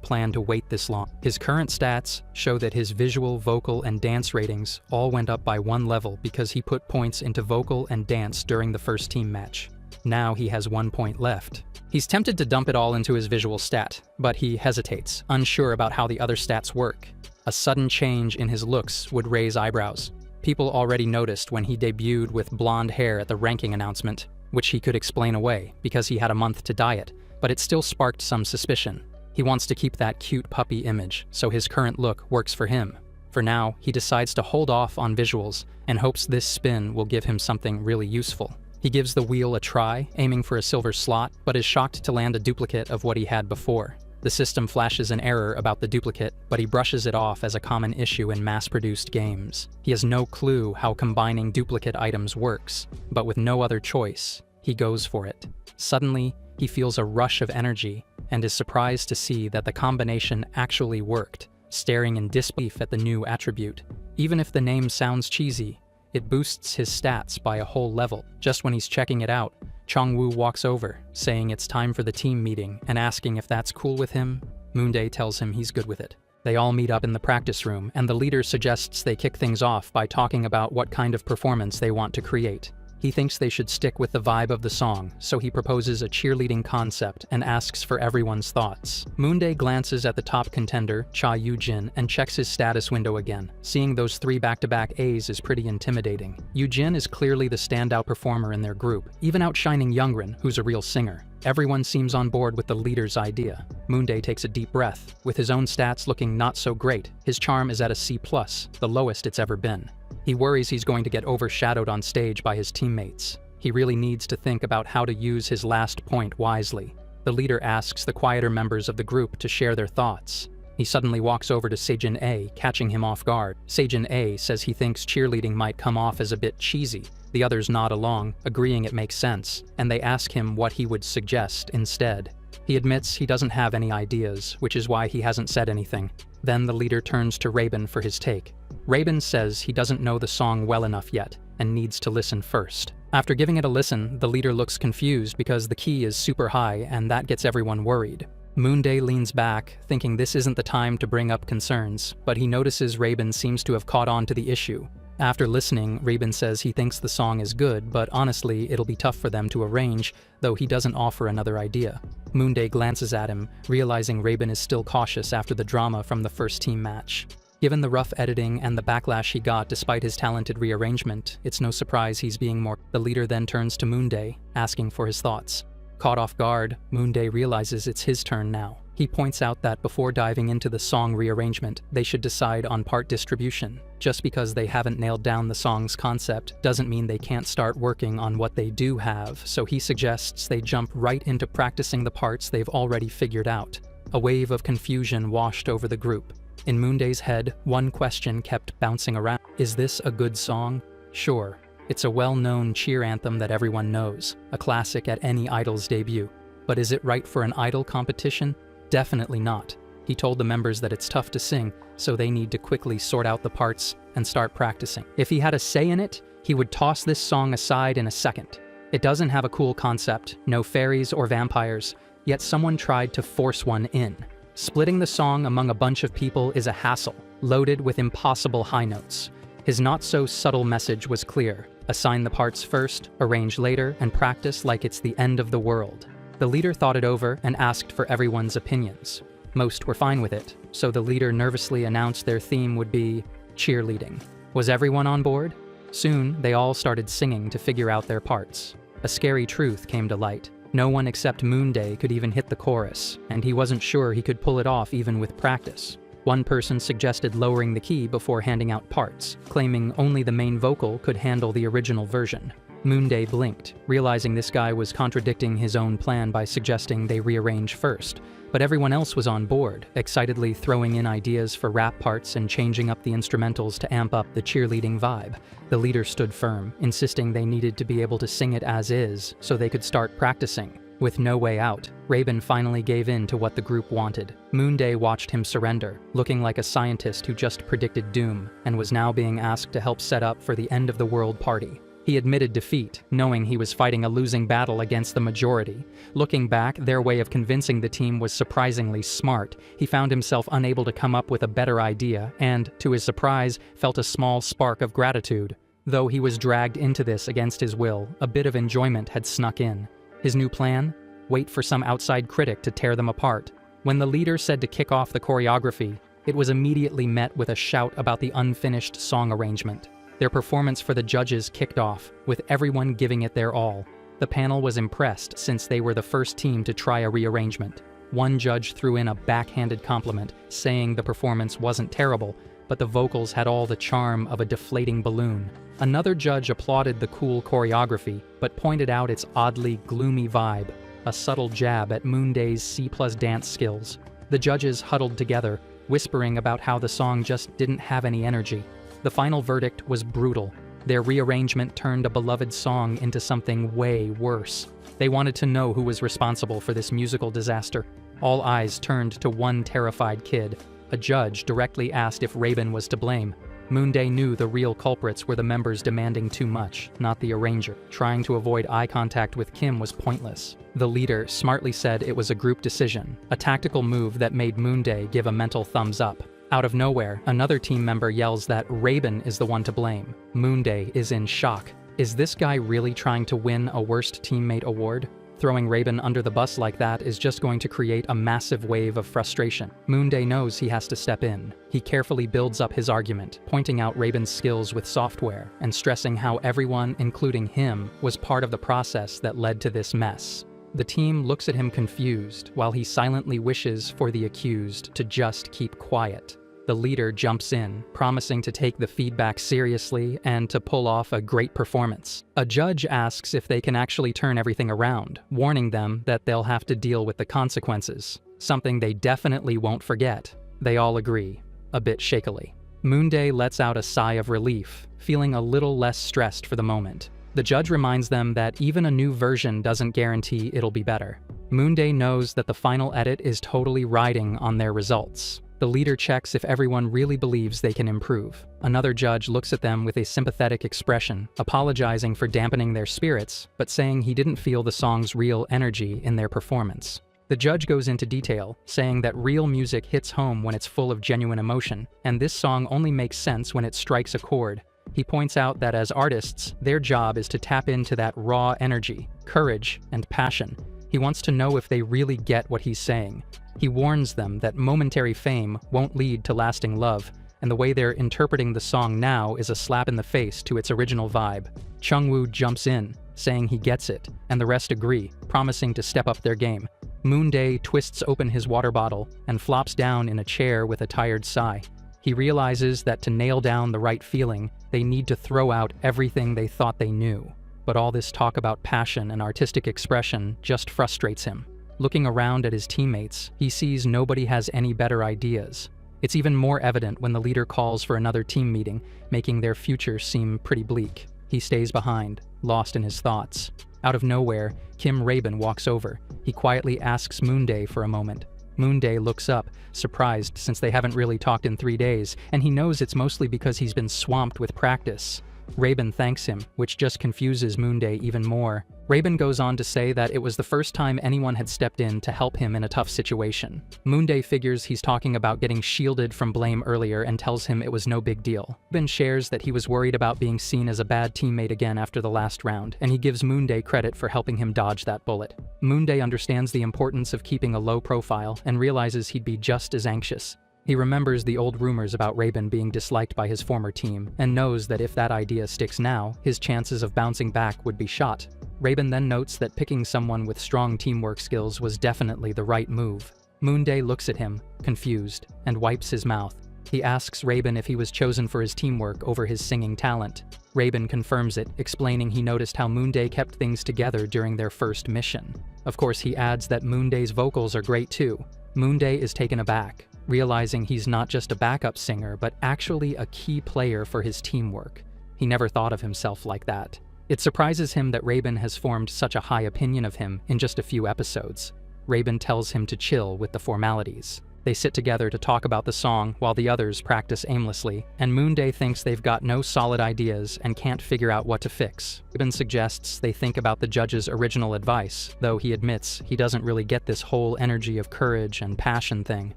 plan to wait this long. His current stats show that his visual, vocal, and dance ratings all went up by 1 level because he put points into vocal and dance during the first team match. Now he has 1 point left. He's tempted to dump it all into his visual stat, but he hesitates, unsure about how the other stats work. A sudden change in his looks would raise eyebrows. People already noticed when he debuted with blonde hair at the ranking announcement, which he could explain away because he had a month to dye it, but it still sparked some suspicion. He wants to keep that cute puppy image, so his current look works for him. For now, he decides to hold off on visuals and hopes this spin will give him something really useful. He gives the wheel a try, aiming for a silver slot, but is shocked to land a duplicate of what he had before. The system flashes an error about the duplicate, but he brushes it off as a common issue in mass-produced games. He has no clue how combining duplicate items works, but with no other choice, he goes for it. Suddenly, he feels a rush of energy and is surprised to see that the combination actually worked, staring in disbelief at the new attribute. Even if the name sounds cheesy, it boosts his stats by a whole level. Just when he's checking it out, Chong-woo walks over, saying it's time for the team meeting and asking if that's cool with him. Moonday tells him he's good with it. They all meet up in the practice room, and the leader suggests they kick things off by talking about what kind of performance they want to create. He thinks they should stick with the vibe of the song, so he proposes a cheerleading concept and asks for everyone's thoughts. Moonday glances at the top contender, Cha Yoo-jin, and checks his status window again. Seeing those 3 back-to-back A's is pretty intimidating. Yoo-jin is clearly the standout performer in their group, even outshining Youngrin, who's a real singer. Everyone seems on board with the leader's idea. Moonday takes a deep breath. With his own stats looking not so great, his charm is at a C+, the lowest it's ever been. He worries he's going to get overshadowed on stage by his teammates. He really needs to think about how to use his last point wisely. The leader asks the quieter members of the group to share their thoughts. He suddenly walks over to Sejin A, catching him off guard. Sejin A says he thinks cheerleading might come off as a bit cheesy. The others nod along, agreeing it makes sense, and they ask him what he would suggest instead. He admits he doesn't have any ideas, which is why he hasn't said anything. Then the leader turns to Rabin for his take. Rabin says he doesn't know the song well enough yet, and needs to listen first. After giving it a listen, the leader looks confused because the key is super high, and that gets everyone worried. Moonday leans back, thinking this isn't the time to bring up concerns, but he notices Rabin seems to have caught on to the issue. After listening, Rabin says he thinks the song is good, but honestly, it'll be tough for them to arrange, though he doesn't offer another idea. Moonday glances at him, realizing Rabin is still cautious after the drama from the first team match. Given the rough editing and the backlash he got despite his talented rearrangement, it's no surprise he's being more. The leader then turns to Moonday, asking for his thoughts. Caught off guard, Moonday realizes it's his turn now. He points out that before diving into the song rearrangement, they should decide on part distribution. Just because they haven't nailed down the song's concept doesn't mean they can't start working on what they do have, so he suggests they jump right into practicing the parts they've already figured out. A wave of confusion washed over the group. In Moonday's head, one question kept bouncing around. Is this a good song? Sure. It's a well-known cheer anthem that everyone knows, a classic at any idol's debut. But is it right for an idol competition? Definitely not. He told the members that it's tough to sing, so they need to quickly sort out the parts and start practicing. If he had a say in it, he would toss this song aside in a second. It doesn't have a cool concept, no fairies or vampires, yet someone tried to force one in. Splitting the song among a bunch of people is a hassle, loaded with impossible high notes. His not-so-subtle message was clear. Assign the parts first, arrange later, and practice like it's the end of the world. The leader thought it over and asked for everyone's opinions. Most were fine with it, so the leader nervously announced their theme would be cheerleading. Was everyone on board? Soon, they all started singing to figure out their parts. A scary truth came to light. No one except Moonday could even hit the chorus, and he wasn't sure he could pull it off even with practice. One person suggested lowering the key before handing out parts, claiming only the main vocal could handle the original version. Moonday blinked, realizing this guy was contradicting his own plan by suggesting they rearrange first. But everyone else was on board, excitedly throwing in ideas for rap parts and changing up the instrumentals to amp up the cheerleading vibe. The leader stood firm, insisting they needed to be able to sing it as is so they could start practicing. With no way out, Raven finally gave in to what the group wanted. Moonday watched him surrender, looking like a scientist who just predicted doom and was now being asked to help set up for the end-of-the-world party. He admitted defeat, knowing he was fighting a losing battle against the majority. Looking back, their way of convincing the team was surprisingly smart. He found himself unable to come up with a better idea and, to his surprise, felt a small spark of gratitude. Though he was dragged into this against his will, a bit of enjoyment had snuck in. His new plan? Wait for some outside critic to tear them apart. When the leader said to kick off the choreography, it was immediately met with a shout about the unfinished song arrangement. Their performance for the judges kicked off, with everyone giving it their all. The panel was impressed since they were the first team to try a rearrangement. One judge threw in a backhanded compliment, saying the performance wasn't terrible, but the vocals had all the charm of a deflating balloon. Another judge applauded the cool choreography, but pointed out its oddly gloomy vibe, a subtle jab at Moonday's C+ dance skills. The judges huddled together, whispering about how the song just didn't have any energy. The final verdict was brutal. Their rearrangement turned a beloved song into something way worse. They wanted to know who was responsible for this musical disaster. All eyes turned to one terrified kid. A judge directly asked if Raven was to blame. Moonday knew the real culprits were the members demanding too much, not the arranger. Trying to avoid eye contact with Kim was pointless. The leader smartly said it was a group decision, a tactical move that made Moonday give a mental thumbs up. Out of nowhere, another team member yells that Raven is the one to blame. Moonday is in shock. Is this guy really trying to win a worst teammate award? Throwing Raven under the bus like that is just going to create a massive wave of frustration. Moonday knows he has to step in. He carefully builds up his argument, pointing out Raven's skills with software and stressing how everyone, including him, was part of the process that led to this mess. The team looks at him confused, while he silently wishes for the accused to just keep quiet. The leader jumps in, promising to take the feedback seriously and to pull off a great performance. A judge asks if they can actually turn everything around, warning them that they'll have to deal with the consequences, something they definitely won't forget. They all agree, a bit shakily. Moonday lets out a sigh of relief, feeling a little less stressed for the moment. The judge reminds them that even a new version doesn't guarantee it'll be better. Moonday knows that the final edit is totally riding on their results. The leader checks if everyone really believes they can improve. Another judge looks at them with a sympathetic expression, apologizing for dampening their spirits, but saying he didn't feel the song's real energy in their performance. The judge goes into detail, saying that real music hits home when it's full of genuine emotion, and this song only makes sense when it strikes a chord. He points out that as artists, their job is to tap into that raw energy, courage, and passion. He wants to know if they really get what he's saying. He warns them that momentary fame won't lead to lasting love, and the way they're interpreting the song now is a slap in the face to its original vibe. Chungwoo jumps in, saying he gets it, and the rest agree, promising to step up their game. Moonday twists open his water bottle and flops down in a chair with a tired sigh. He realizes that to nail down the right feeling, they need to throw out everything they thought they knew. But all this talk about passion and artistic expression just frustrates him. Looking around at his teammates, he sees nobody has any better ideas. It's even more evident when the leader calls for another team meeting, making their future seem pretty bleak. He stays behind, lost in his thoughts. Out of nowhere, Kim Raven walks over. He quietly asks Moonday for a moment. Moonday looks up, surprised since they haven't really talked in 3 days, and he knows it's mostly because he's been swamped with practice. Raven thanks him, which just confuses Moonday even more. Raven goes on to say that it was the first time anyone had stepped in to help him in a tough situation. Moonday figures he's talking about getting shielded from blame earlier and tells him it was no big deal. Raven shares that he was worried about being seen as a bad teammate again after the last round, and he gives Moonday credit for helping him dodge that bullet. Moonday understands the importance of keeping a low profile and realizes he'd be just as anxious. He remembers the old rumors about Raven being disliked by his former team, and knows that if that idea sticks now, his chances of bouncing back would be shot. Raven then notes that picking someone with strong teamwork skills was definitely the right move. Moonday looks at him, confused, and wipes his mouth. He asks Raven if he was chosen for his teamwork over his singing talent. Raven confirms it, explaining he noticed how Moonday kept things together during their first mission. Of course, he adds that Moonday's vocals are great too. Moonday is taken aback, realizing he's not just a backup singer, but actually a key player for his teamwork. He never thought of himself like that. It surprises him that Raven has formed such a high opinion of him in just a few episodes. Raven tells him to chill with the formalities. They sit together to talk about the song while the others practice aimlessly, and Moonday thinks they've got no solid ideas and can't figure out what to fix. Raven suggests they think about the judge's original advice, though he admits he doesn't really get this whole energy of courage and passion thing.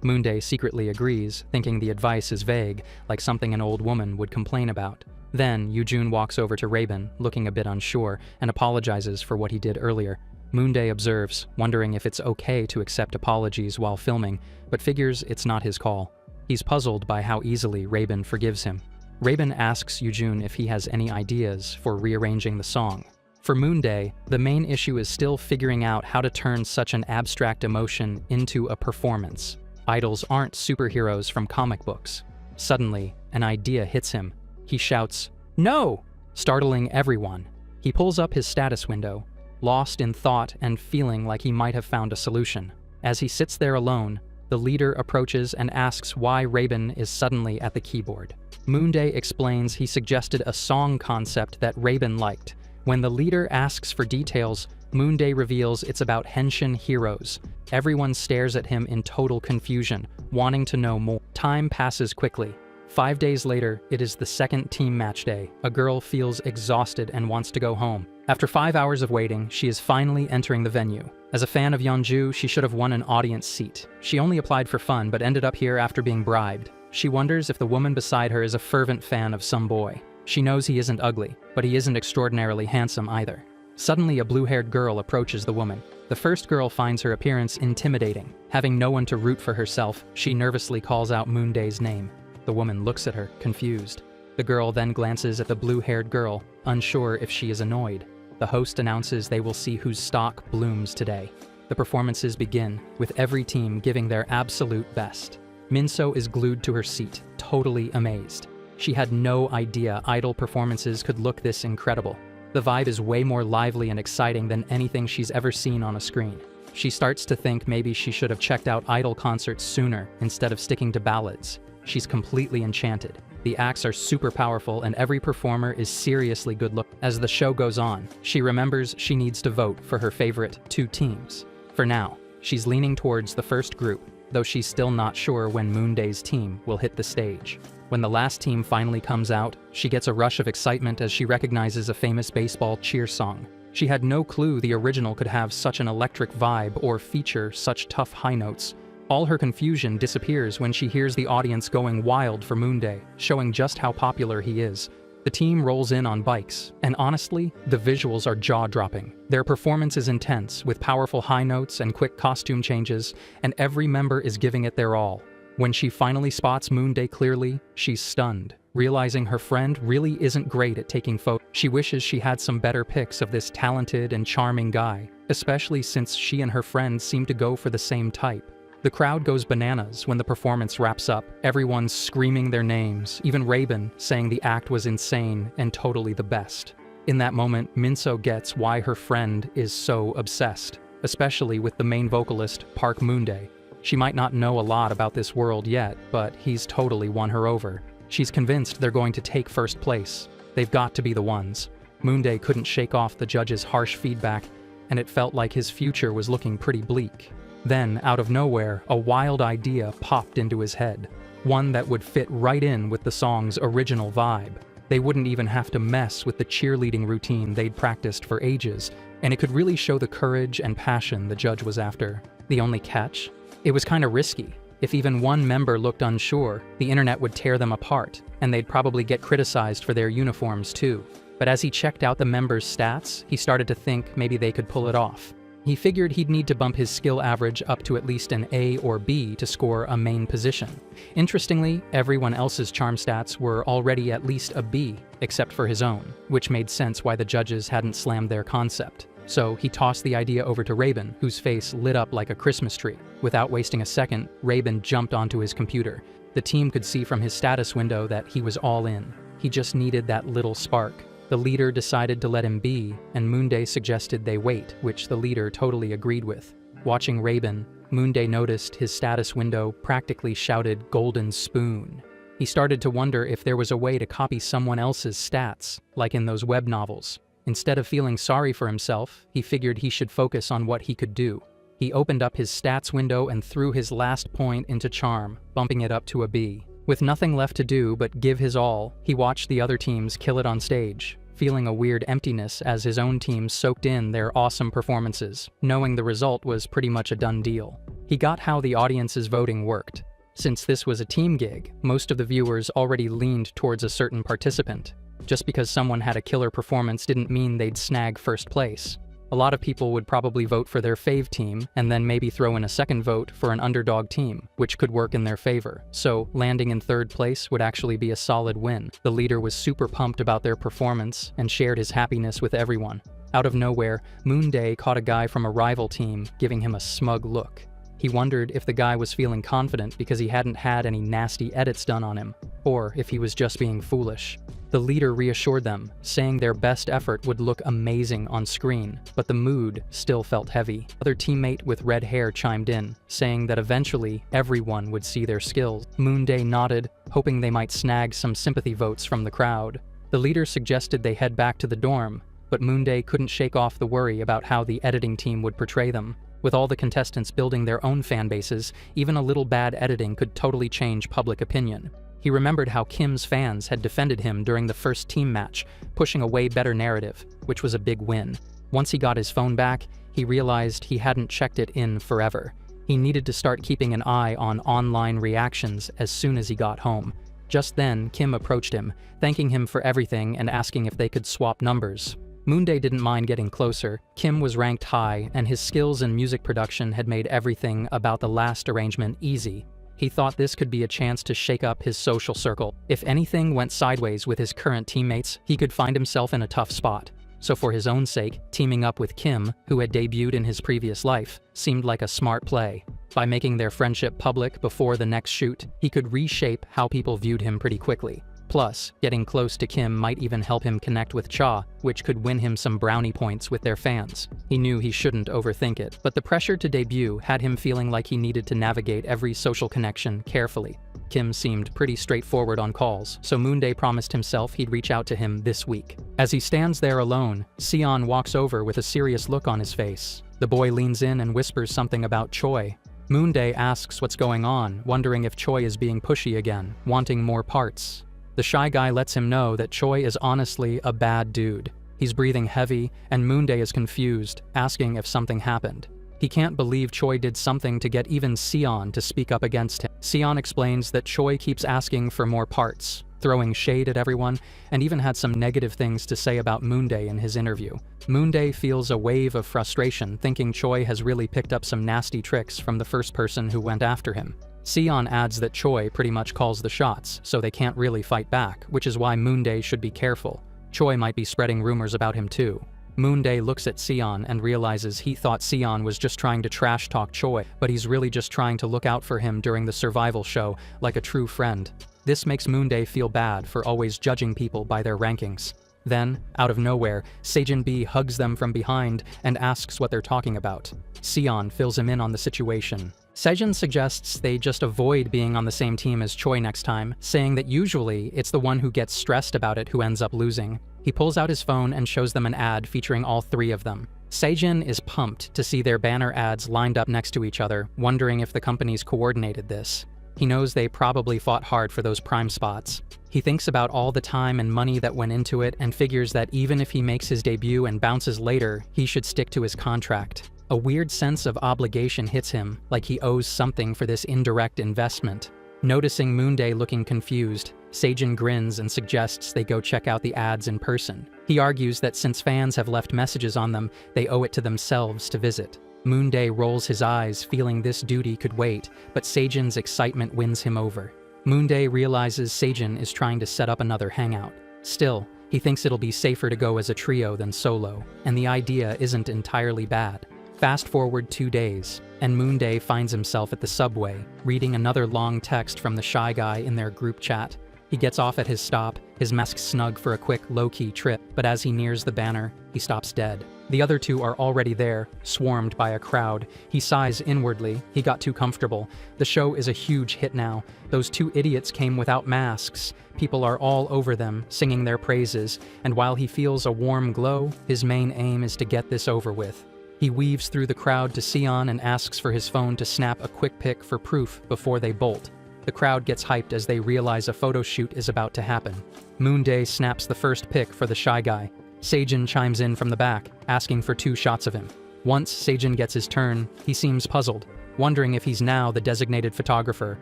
Moonday secretly agrees, thinking the advice is vague, like something an old woman would complain about. Then, Yoojun walks over to Raven, looking a bit unsure, and apologizes for what he did earlier. Moonday observes, wondering if it's okay to accept apologies while filming, but figures it's not his call. He's puzzled by how easily Raven forgives him. Raven asks Yoojun if he has any ideas for rearranging the song. For Moonday, the main issue is still figuring out how to turn such an abstract emotion into a performance. Idols aren't superheroes from comic books. Suddenly, an idea hits him. He shouts, "No!" startling everyone. He pulls up his status window, lost in thought and feeling like he might have found a solution. As he sits there alone, the leader approaches and asks why Raven is suddenly at the keyboard. Moonday explains he suggested a song concept that Raven liked. When the leader asks for details, Moonday reveals it's about henshin heroes. Everyone stares at him in total confusion, wanting to know more. Time passes quickly. 5 days later, it is the second team match day. A girl feels exhausted and wants to go home. After 5 hours of waiting, she is finally entering the venue. As a fan of Yeonju, she should have won an audience seat. She only applied for fun, but ended up here after being bribed. She wonders if the woman beside her is a fervent fan of some boy. She knows he isn't ugly, but he isn't extraordinarily handsome either. Suddenly, a blue-haired girl approaches the woman. The first girl finds her appearance intimidating. Having no one to root for herself, she nervously calls out Moonday's name. The woman looks at her, confused. The girl then glances at the blue-haired girl, unsure if she is annoyed. The host announces they will see whose stock blooms today. The performances begin, with every team giving their absolute best. Minso is glued to her seat, totally amazed. She had no idea idol performances could look this incredible. The vibe is way more lively and exciting than anything she's ever seen on a screen. She starts to think maybe she should have checked out idol concerts sooner instead of sticking to ballads. She's completely enchanted. The acts are super powerful and every performer is seriously good looking. As the show goes on, she remembers she needs to vote for her favorite 2 teams. For now, she's leaning towards the first group, though she's still not sure when Moonday's team will hit the stage. When the last team finally comes out, she gets a rush of excitement as she recognizes a famous baseball cheer song. She had no clue the original could have such an electric vibe or feature such tough high notes. All her confusion disappears when she hears the audience going wild for Moonday, showing just how popular he is. The team rolls in on bikes, and honestly, the visuals are jaw-dropping. Their performance is intense, with powerful high notes and quick costume changes, and every member is giving it their all. When she finally spots Moonday clearly, she's stunned, realizing her friend really isn't great at taking photos. She wishes she had some better pics of this talented and charming guy, especially since she and her friend seem to go for the same type. The crowd goes bananas when the performance wraps up, everyone screaming their names, even Raven saying the act was insane and totally the best. In that moment, Minso gets why her friend is so obsessed, especially with the main vocalist, Park Moonday. She might not know a lot about this world yet, but he's totally won her over. She's convinced they're going to take first place. They've got to be the ones. Moonday couldn't shake off the judges' harsh feedback, and it felt like his future was looking pretty bleak. Then, out of nowhere, a wild idea popped into his head. One that would fit right in with the song's original vibe. They wouldn't even have to mess with the cheerleading routine they'd practiced for ages, and it could really show the courage and passion the judge was after. The only catch? It was kinda risky. If even one member looked unsure, the internet would tear them apart, and they'd probably get criticized for their uniforms too. But as he checked out the members' stats, he started to think maybe they could pull it off. He figured he'd need to bump his skill average up to at least an A or B to score a main position. Interestingly, everyone else's charm stats were already at least a B, except for his own, which made sense why the judges hadn't slammed their concept. So he tossed the idea over to Raven, whose face lit up like a Christmas tree. Without wasting a second, Raven jumped onto his computer. The team could see from his status window that he was all in. He just needed that little spark. The leader decided to let him be, and Moonday suggested they wait, which the leader totally agreed with. Watching Raven, Moonday noticed his status window practically shouted "Golden Spoon." He started to wonder if there was a way to copy someone else's stats, like in those web novels. Instead of feeling sorry for himself, he figured he should focus on what he could do. He opened up his stats window and threw his last point into charm, bumping it up to a B. With nothing left to do but give his all, he watched the other teams kill it on stage, feeling a weird emptiness as his own team soaked in their awesome performances, knowing the result was pretty much a done deal. He got how the audience's voting worked. Since this was a team gig, most of the viewers already leaned towards a certain participant. Just because someone had a killer performance didn't mean they'd snag first place. A lot of people would probably vote for their fave team, and then maybe throw in a second vote for an underdog team, which could work in their favor. So, landing in third place would actually be a solid win. The leader was super pumped about their performance, and shared his happiness with everyone. Out of nowhere, Moonday caught a guy from a rival team, giving him a smug look. He wondered if the guy was feeling confident because he hadn't had any nasty edits done on him, or if he was just being foolish. The leader reassured them, saying their best effort would look amazing on screen, but the mood still felt heavy. Other teammate with red hair chimed in, saying that eventually everyone would see their skills. Moonday nodded, hoping they might snag some sympathy votes from the crowd. The leader suggested they head back to the dorm, but Moonday couldn't shake off the worry about how the editing team would portray them. With all the contestants building their own fan bases, even a little bad editing could totally change public opinion. He remembered how Kim's fans had defended him during the first team match, pushing a way better narrative, which was a big win. Once he got his phone back, he realized he hadn't checked it in forever. He needed to start keeping an eye on online reactions as soon as he got home. Just then, Kim approached him, thanking him for everything and asking if they could swap numbers. Moonday didn't mind getting closer. Kim was ranked high, and his skills in music production had made everything about the last arrangement easy. He thought this could be a chance to shake up his social circle. If anything went sideways with his current teammates, he could find himself in a tough spot. So for his own sake, teaming up with Kim, who had debuted in his previous life, seemed like a smart play. By making their friendship public before the next shoot, he could reshape how people viewed him pretty quickly. Plus, getting close to Kim might even help him connect with Cha, which could win him some brownie points with their fans. He knew he shouldn't overthink it, but the pressure to debut had him feeling like he needed to navigate every social connection carefully. Kim seemed pretty straightforward on calls, so Moonday promised himself he'd reach out to him this week. As he stands there alone, Sion walks over with a serious look on his face. The boy leans in and whispers something about Choi. Moonday asks what's going on, wondering if Choi is being pushy again, wanting more parts. The shy guy lets him know that Choi is honestly a bad dude. He's breathing heavy, and Moonday is confused, asking if something happened. He can't believe Choi did something to get even Sion to speak up against him. Sion explains that Choi keeps asking for more parts, throwing shade at everyone, and even had some negative things to say about Moonday in his interview. Moonday feels a wave of frustration, thinking Choi has really picked up some nasty tricks from the first person who went after him. Sion adds that Choi pretty much calls the shots, so they can't really fight back, which is why Moonday should be careful. Choi might be spreading rumors about him too. Moonday looks at Sion and realizes he thought Sion was just trying to trash talk Choi, but he's really just trying to look out for him during the survival show, like a true friend. This makes Moonday feel bad for always judging people by their rankings. Then, out of nowhere, Sejin B hugs them from behind and asks what they're talking about. Sion fills him in on the situation. Sejin suggests they just avoid being on the same team as Choi next time, saying that usually it's the one who gets stressed about it who ends up losing. He pulls out his phone and shows them an ad featuring all three of them. Seijin is pumped to see their banner ads lined up next to each other, wondering if the companies coordinated this. He knows they probably fought hard for those prime spots. He thinks about all the time and money that went into it and figures that even if he makes his debut and bounces later, he should stick to his contract. A weird sense of obligation hits him, like he owes something for this indirect investment. Noticing Moonday looking confused, Seijin grins and suggests they go check out the ads in person. He argues that since fans have left messages on them, they owe it to themselves to visit. Moonday rolls his eyes, feeling this duty could wait, but Seijin's excitement wins him over. Moonday realizes Seijin is trying to set up another hangout. Still, he thinks it'll be safer to go as a trio than solo, and the idea isn't entirely bad. Fast forward 2 days, and Moonday finds himself at the subway, reading another long text from the shy guy in their group chat. He gets off at his stop, his mask snug for a quick, low-key trip, but as he nears the banner, he stops dead. The other two are already there, swarmed by a crowd. He sighs inwardly. He got too comfortable. The show is a huge hit now. Those two idiots came without masks. People are all over them, singing their praises, and while he feels a warm glow, his main aim is to get this over with. He weaves through the crowd to Sion and asks for his phone to snap a quick pic for proof before they bolt. The crowd gets hyped as they realize a photo shoot is about to happen. Moonday snaps the first pic for the shy guy. Seijin chimes in from the back, asking for 2 shots of him. Once Seijin gets his turn, he seems puzzled, wondering if he's now the designated photographer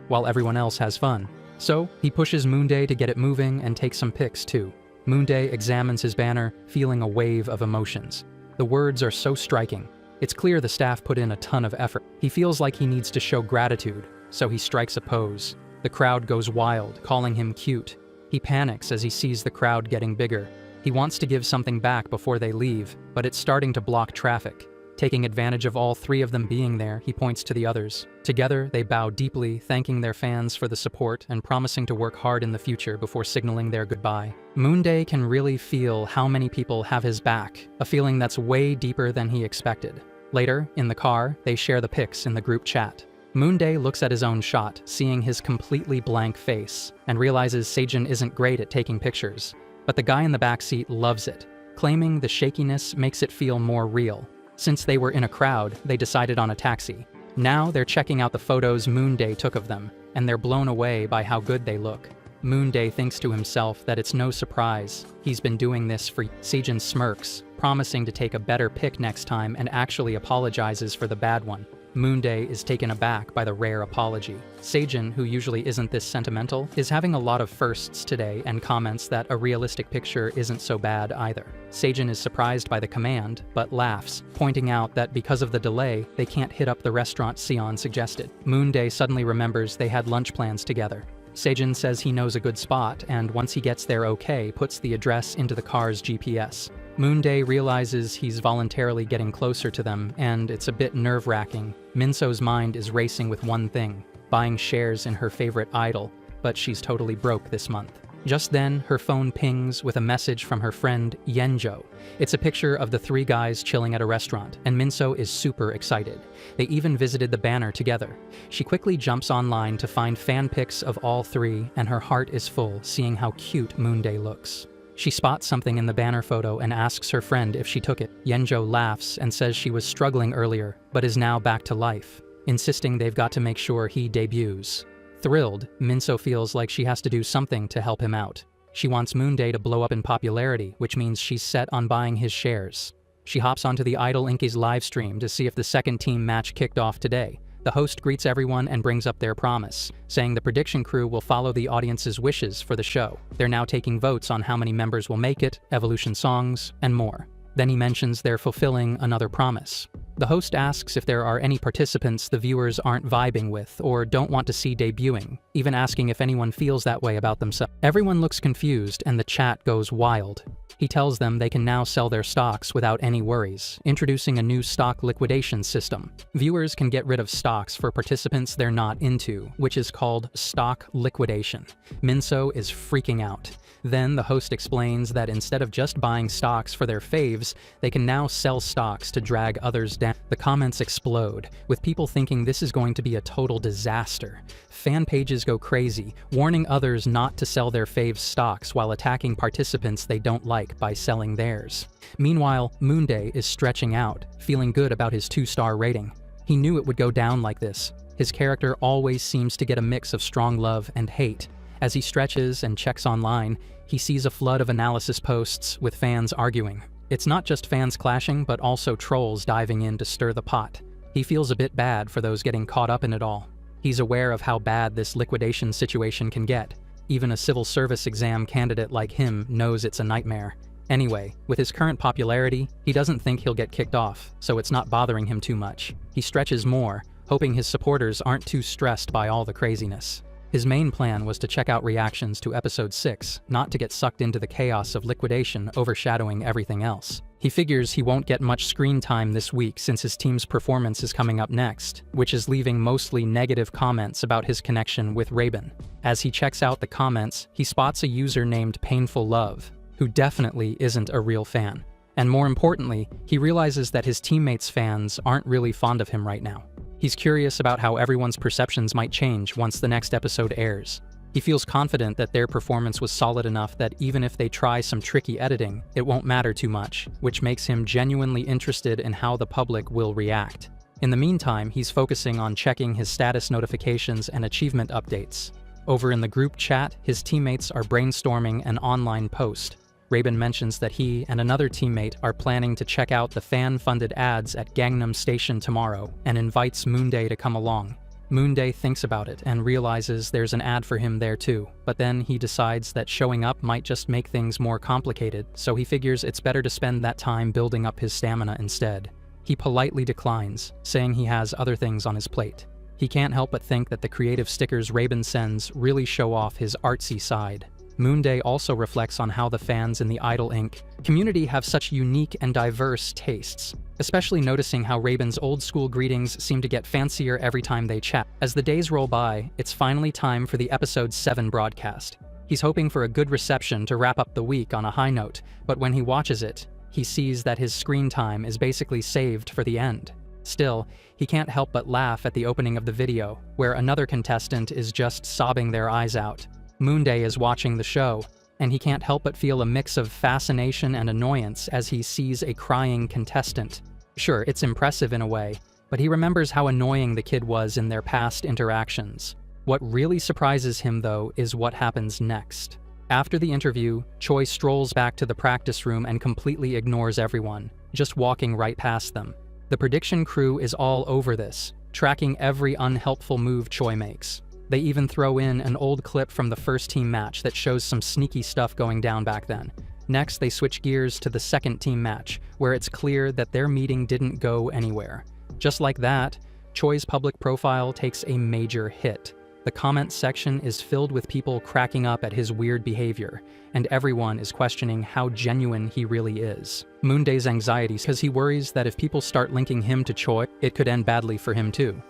while everyone else has fun. So, he pushes Moonday to get it moving and take some pics too. Moonday examines his banner, feeling a wave of emotions. The words are so striking. It's clear the staff put in a ton of effort. He feels like he needs to show gratitude, so he strikes a pose. The crowd goes wild, calling him cute. He panics as he sees the crowd getting bigger. He wants to give something back before they leave, but it's starting to block traffic. Taking advantage of all 3 of them being there, he points to the others. Together, they bow deeply, thanking their fans for the support and promising to work hard in the future before signaling their goodbye. Moonday can really feel how many people have his back, a feeling that's way deeper than he expected. Later, in the car, they share the pics in the group chat. Moonday looks at his own shot, seeing his completely blank face, and realizes Seijin isn't great at taking pictures. But the guy in the backseat loves it, claiming the shakiness makes it feel more real. Since they were in a crowd, they decided on a taxi. Now they're checking out the photos Moonday took of them, and they're blown away by how good they look. Moonday thinks to himself that it's no surprise. He's been doing this for Seijin smirks, promising to take a better pic next time and actually apologizes for the bad one. Moonday is taken aback by the rare apology. Seijin, who usually isn't this sentimental, is having a lot of firsts today and comments that a realistic picture isn't so bad either. Seijin is surprised by the command, but laughs, pointing out that because of the delay, they can't hit up the restaurant Sion suggested. Moonday suddenly remembers they had lunch plans together. Seijin says he knows a good spot, and once he gets there okay, puts the address into the car's GPS. Moonday realizes he's voluntarily getting closer to them, and it's a bit nerve-wracking. Minso's mind is racing with one thing, buying shares in her favorite idol, but she's totally broke this month. Just then, her phone pings with a message from her friend Yenjo. It's a picture of the 3 guys chilling at a restaurant, and Minso is super excited. They even visited the banner together. She quickly jumps online to find fan pics of all 3, and her heart is full seeing how cute Moonday looks. She spots something in the banner photo and asks her friend if she took it. Yenjo laughs and says she was struggling earlier, but is now back to life, insisting they've got to make sure he debuts. Thrilled, Minso feels like she has to do something to help him out. She wants Moonday to blow up in popularity, which means she's set on buying his shares. She hops onto the Idol Inky's livestream to see if the second team match kicked off today. The host greets everyone and brings up their promise, saying the prediction crew will follow the audience's wishes for the show. They're now taking votes on how many members will make it, evolution songs, and more. Then he mentions they're fulfilling another promise. The host asks if there are any participants the viewers aren't vibing with or don't want to see debuting, even asking if anyone feels that way about themselves. Everyone looks confused and the chat goes wild. He tells them they can now sell their stocks without any worries, introducing a new stock liquidation system. Viewers can get rid of stocks for participants they're not into, which is called stock liquidation. Minso is freaking out. Then the host explains that instead of just buying stocks for their faves, they can now sell stocks to drag others down. The comments explode, with people thinking this is going to be a total disaster. Fan pages go crazy, warning others not to sell their faves stocks while attacking participants they don't like by selling theirs. Meanwhile, Moonday is stretching out, feeling good about his 2-star rating. He knew it would go down like this. His character always seems to get a mix of strong love and hate. As he stretches and checks online, he sees a flood of analysis posts with fans arguing. It's not just fans clashing, but also trolls diving in to stir the pot. He feels a bit bad for those getting caught up in it all. He's aware of how bad this liquidation situation can get. Even a civil service exam candidate like him knows it's a nightmare. Anyway, with his current popularity, he doesn't think he'll get kicked off, so it's not bothering him too much. He stretches more, hoping his supporters aren't too stressed by all the craziness. His main plan was to check out reactions to episode 6, not to get sucked into the chaos of liquidation overshadowing everything else. He figures he won't get much screen time this week since his team's performance is coming up next, which is leaving mostly negative comments about his connection with Raven. As he checks out the comments, he spots a user named Painful Love, who definitely isn't a real fan. And more importantly, he realizes that his teammates' fans aren't really fond of him right now. He's curious about how everyone's perceptions might change once the next episode airs. He feels confident that their performance was solid enough that even if they try some tricky editing, it won't matter too much, which makes him genuinely interested in how the public will react. In the meantime, he's focusing on checking his status notifications and achievement updates. Over in the group chat, his teammates are brainstorming an online post. Raven mentions that he and another teammate are planning to check out the fan-funded ads at Gangnam Station tomorrow and invites Moonday to come along. Moonday thinks about it and realizes there's an ad for him there too, but then he decides that showing up might just make things more complicated, so he figures it's better to spend that time building up his stamina instead. He politely declines, saying he has other things on his plate. He can't help but think that the creative stickers Raven sends really show off his artsy side. Moonday also reflects on how the fans in the Idol Inc. community have such unique and diverse tastes, especially noticing how Raven's old-school greetings seem to get fancier every time they chat. As the days roll by, it's finally time for the episode 7 broadcast. He's hoping for a good reception to wrap up the week on a high note, but when he watches it, he sees that his screen time is basically saved for the end. Still, he can't help but laugh at the opening of the video, where another contestant is just sobbing their eyes out. Moonday is watching the show, and he can't help but feel a mix of fascination and annoyance as he sees a crying contestant. Sure, it's impressive in a way, but he remembers how annoying the kid was in their past interactions. What really surprises him, though, is what happens next. After the interview, Choi strolls back to the practice room and completely ignores everyone, just walking right past them. The prediction crew is all over this, tracking every unhelpful move Choi makes. They even throw in an old clip from the first team match that shows some sneaky stuff going down back then. Next, they switch gears to the second team match, where it's clear that their meeting didn't go anywhere. Just like that, Choi's public profile takes a major hit. The comment section is filled with people cracking up at his weird behavior, and everyone is questioning how genuine he really is. Moonday's anxieties because he worries that if people start linking him to Choi, it could end badly for him too.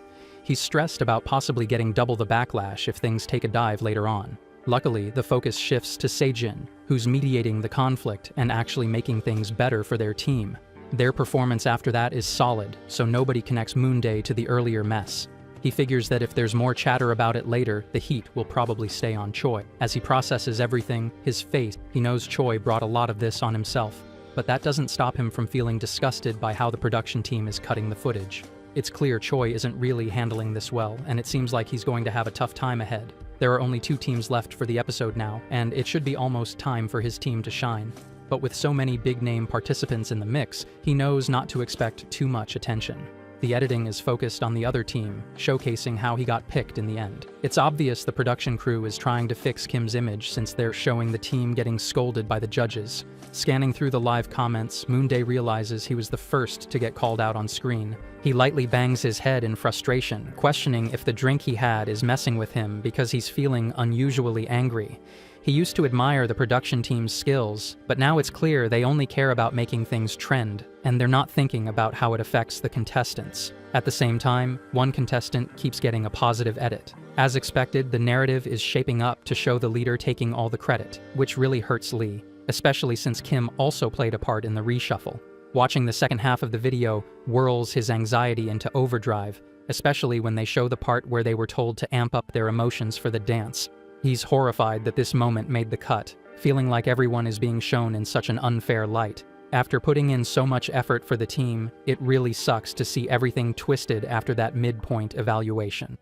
He's stressed about possibly getting double the backlash if things take a dive later on. Luckily, the focus shifts to Sejin, who's mediating the conflict and actually making things better for their team. Their performance after that is solid, so nobody connects Moonday to the earlier mess. He figures that if there's more chatter about it later, the heat will probably stay on Choi. As he processes everything, his fate, he knows Choi brought a lot of this on himself, but that doesn't stop him from feeling disgusted by how the production team is cutting the footage. It's clear Choi isn't really handling this well, and it seems like he's going to have a tough time ahead. There are only 2 teams left for the episode now, and it should be almost time for his team to shine. But with so many big-name participants in the mix, he knows not to expect too much attention. The editing is focused on the other team, showcasing how he got picked in the end. It's obvious the production crew is trying to fix Kim's image since they're showing the team getting scolded by the judges. Scanning through the live comments, Moonday realizes he was the first to get called out on screen. He lightly bangs his head in frustration, questioning if the drink he had is messing with him because he's feeling unusually angry. He used to admire the production team's skills, but now it's clear they only care about making things trend, and they're not thinking about how it affects the contestants. At the same time, one contestant keeps getting a positive edit. As expected, the narrative is shaping up to show the leader taking all the credit, which really hurts Lee, especially since Kim also played a part in the reshuffle. Watching the second half of the video whirls his anxiety into overdrive, especially when they show the part where they were told to amp up their emotions for the dance. He's horrified that this moment made the cut, feeling like everyone is being shown in such an unfair light. After putting in so much effort for the team, it really sucks to see everything twisted after that midpoint evaluation.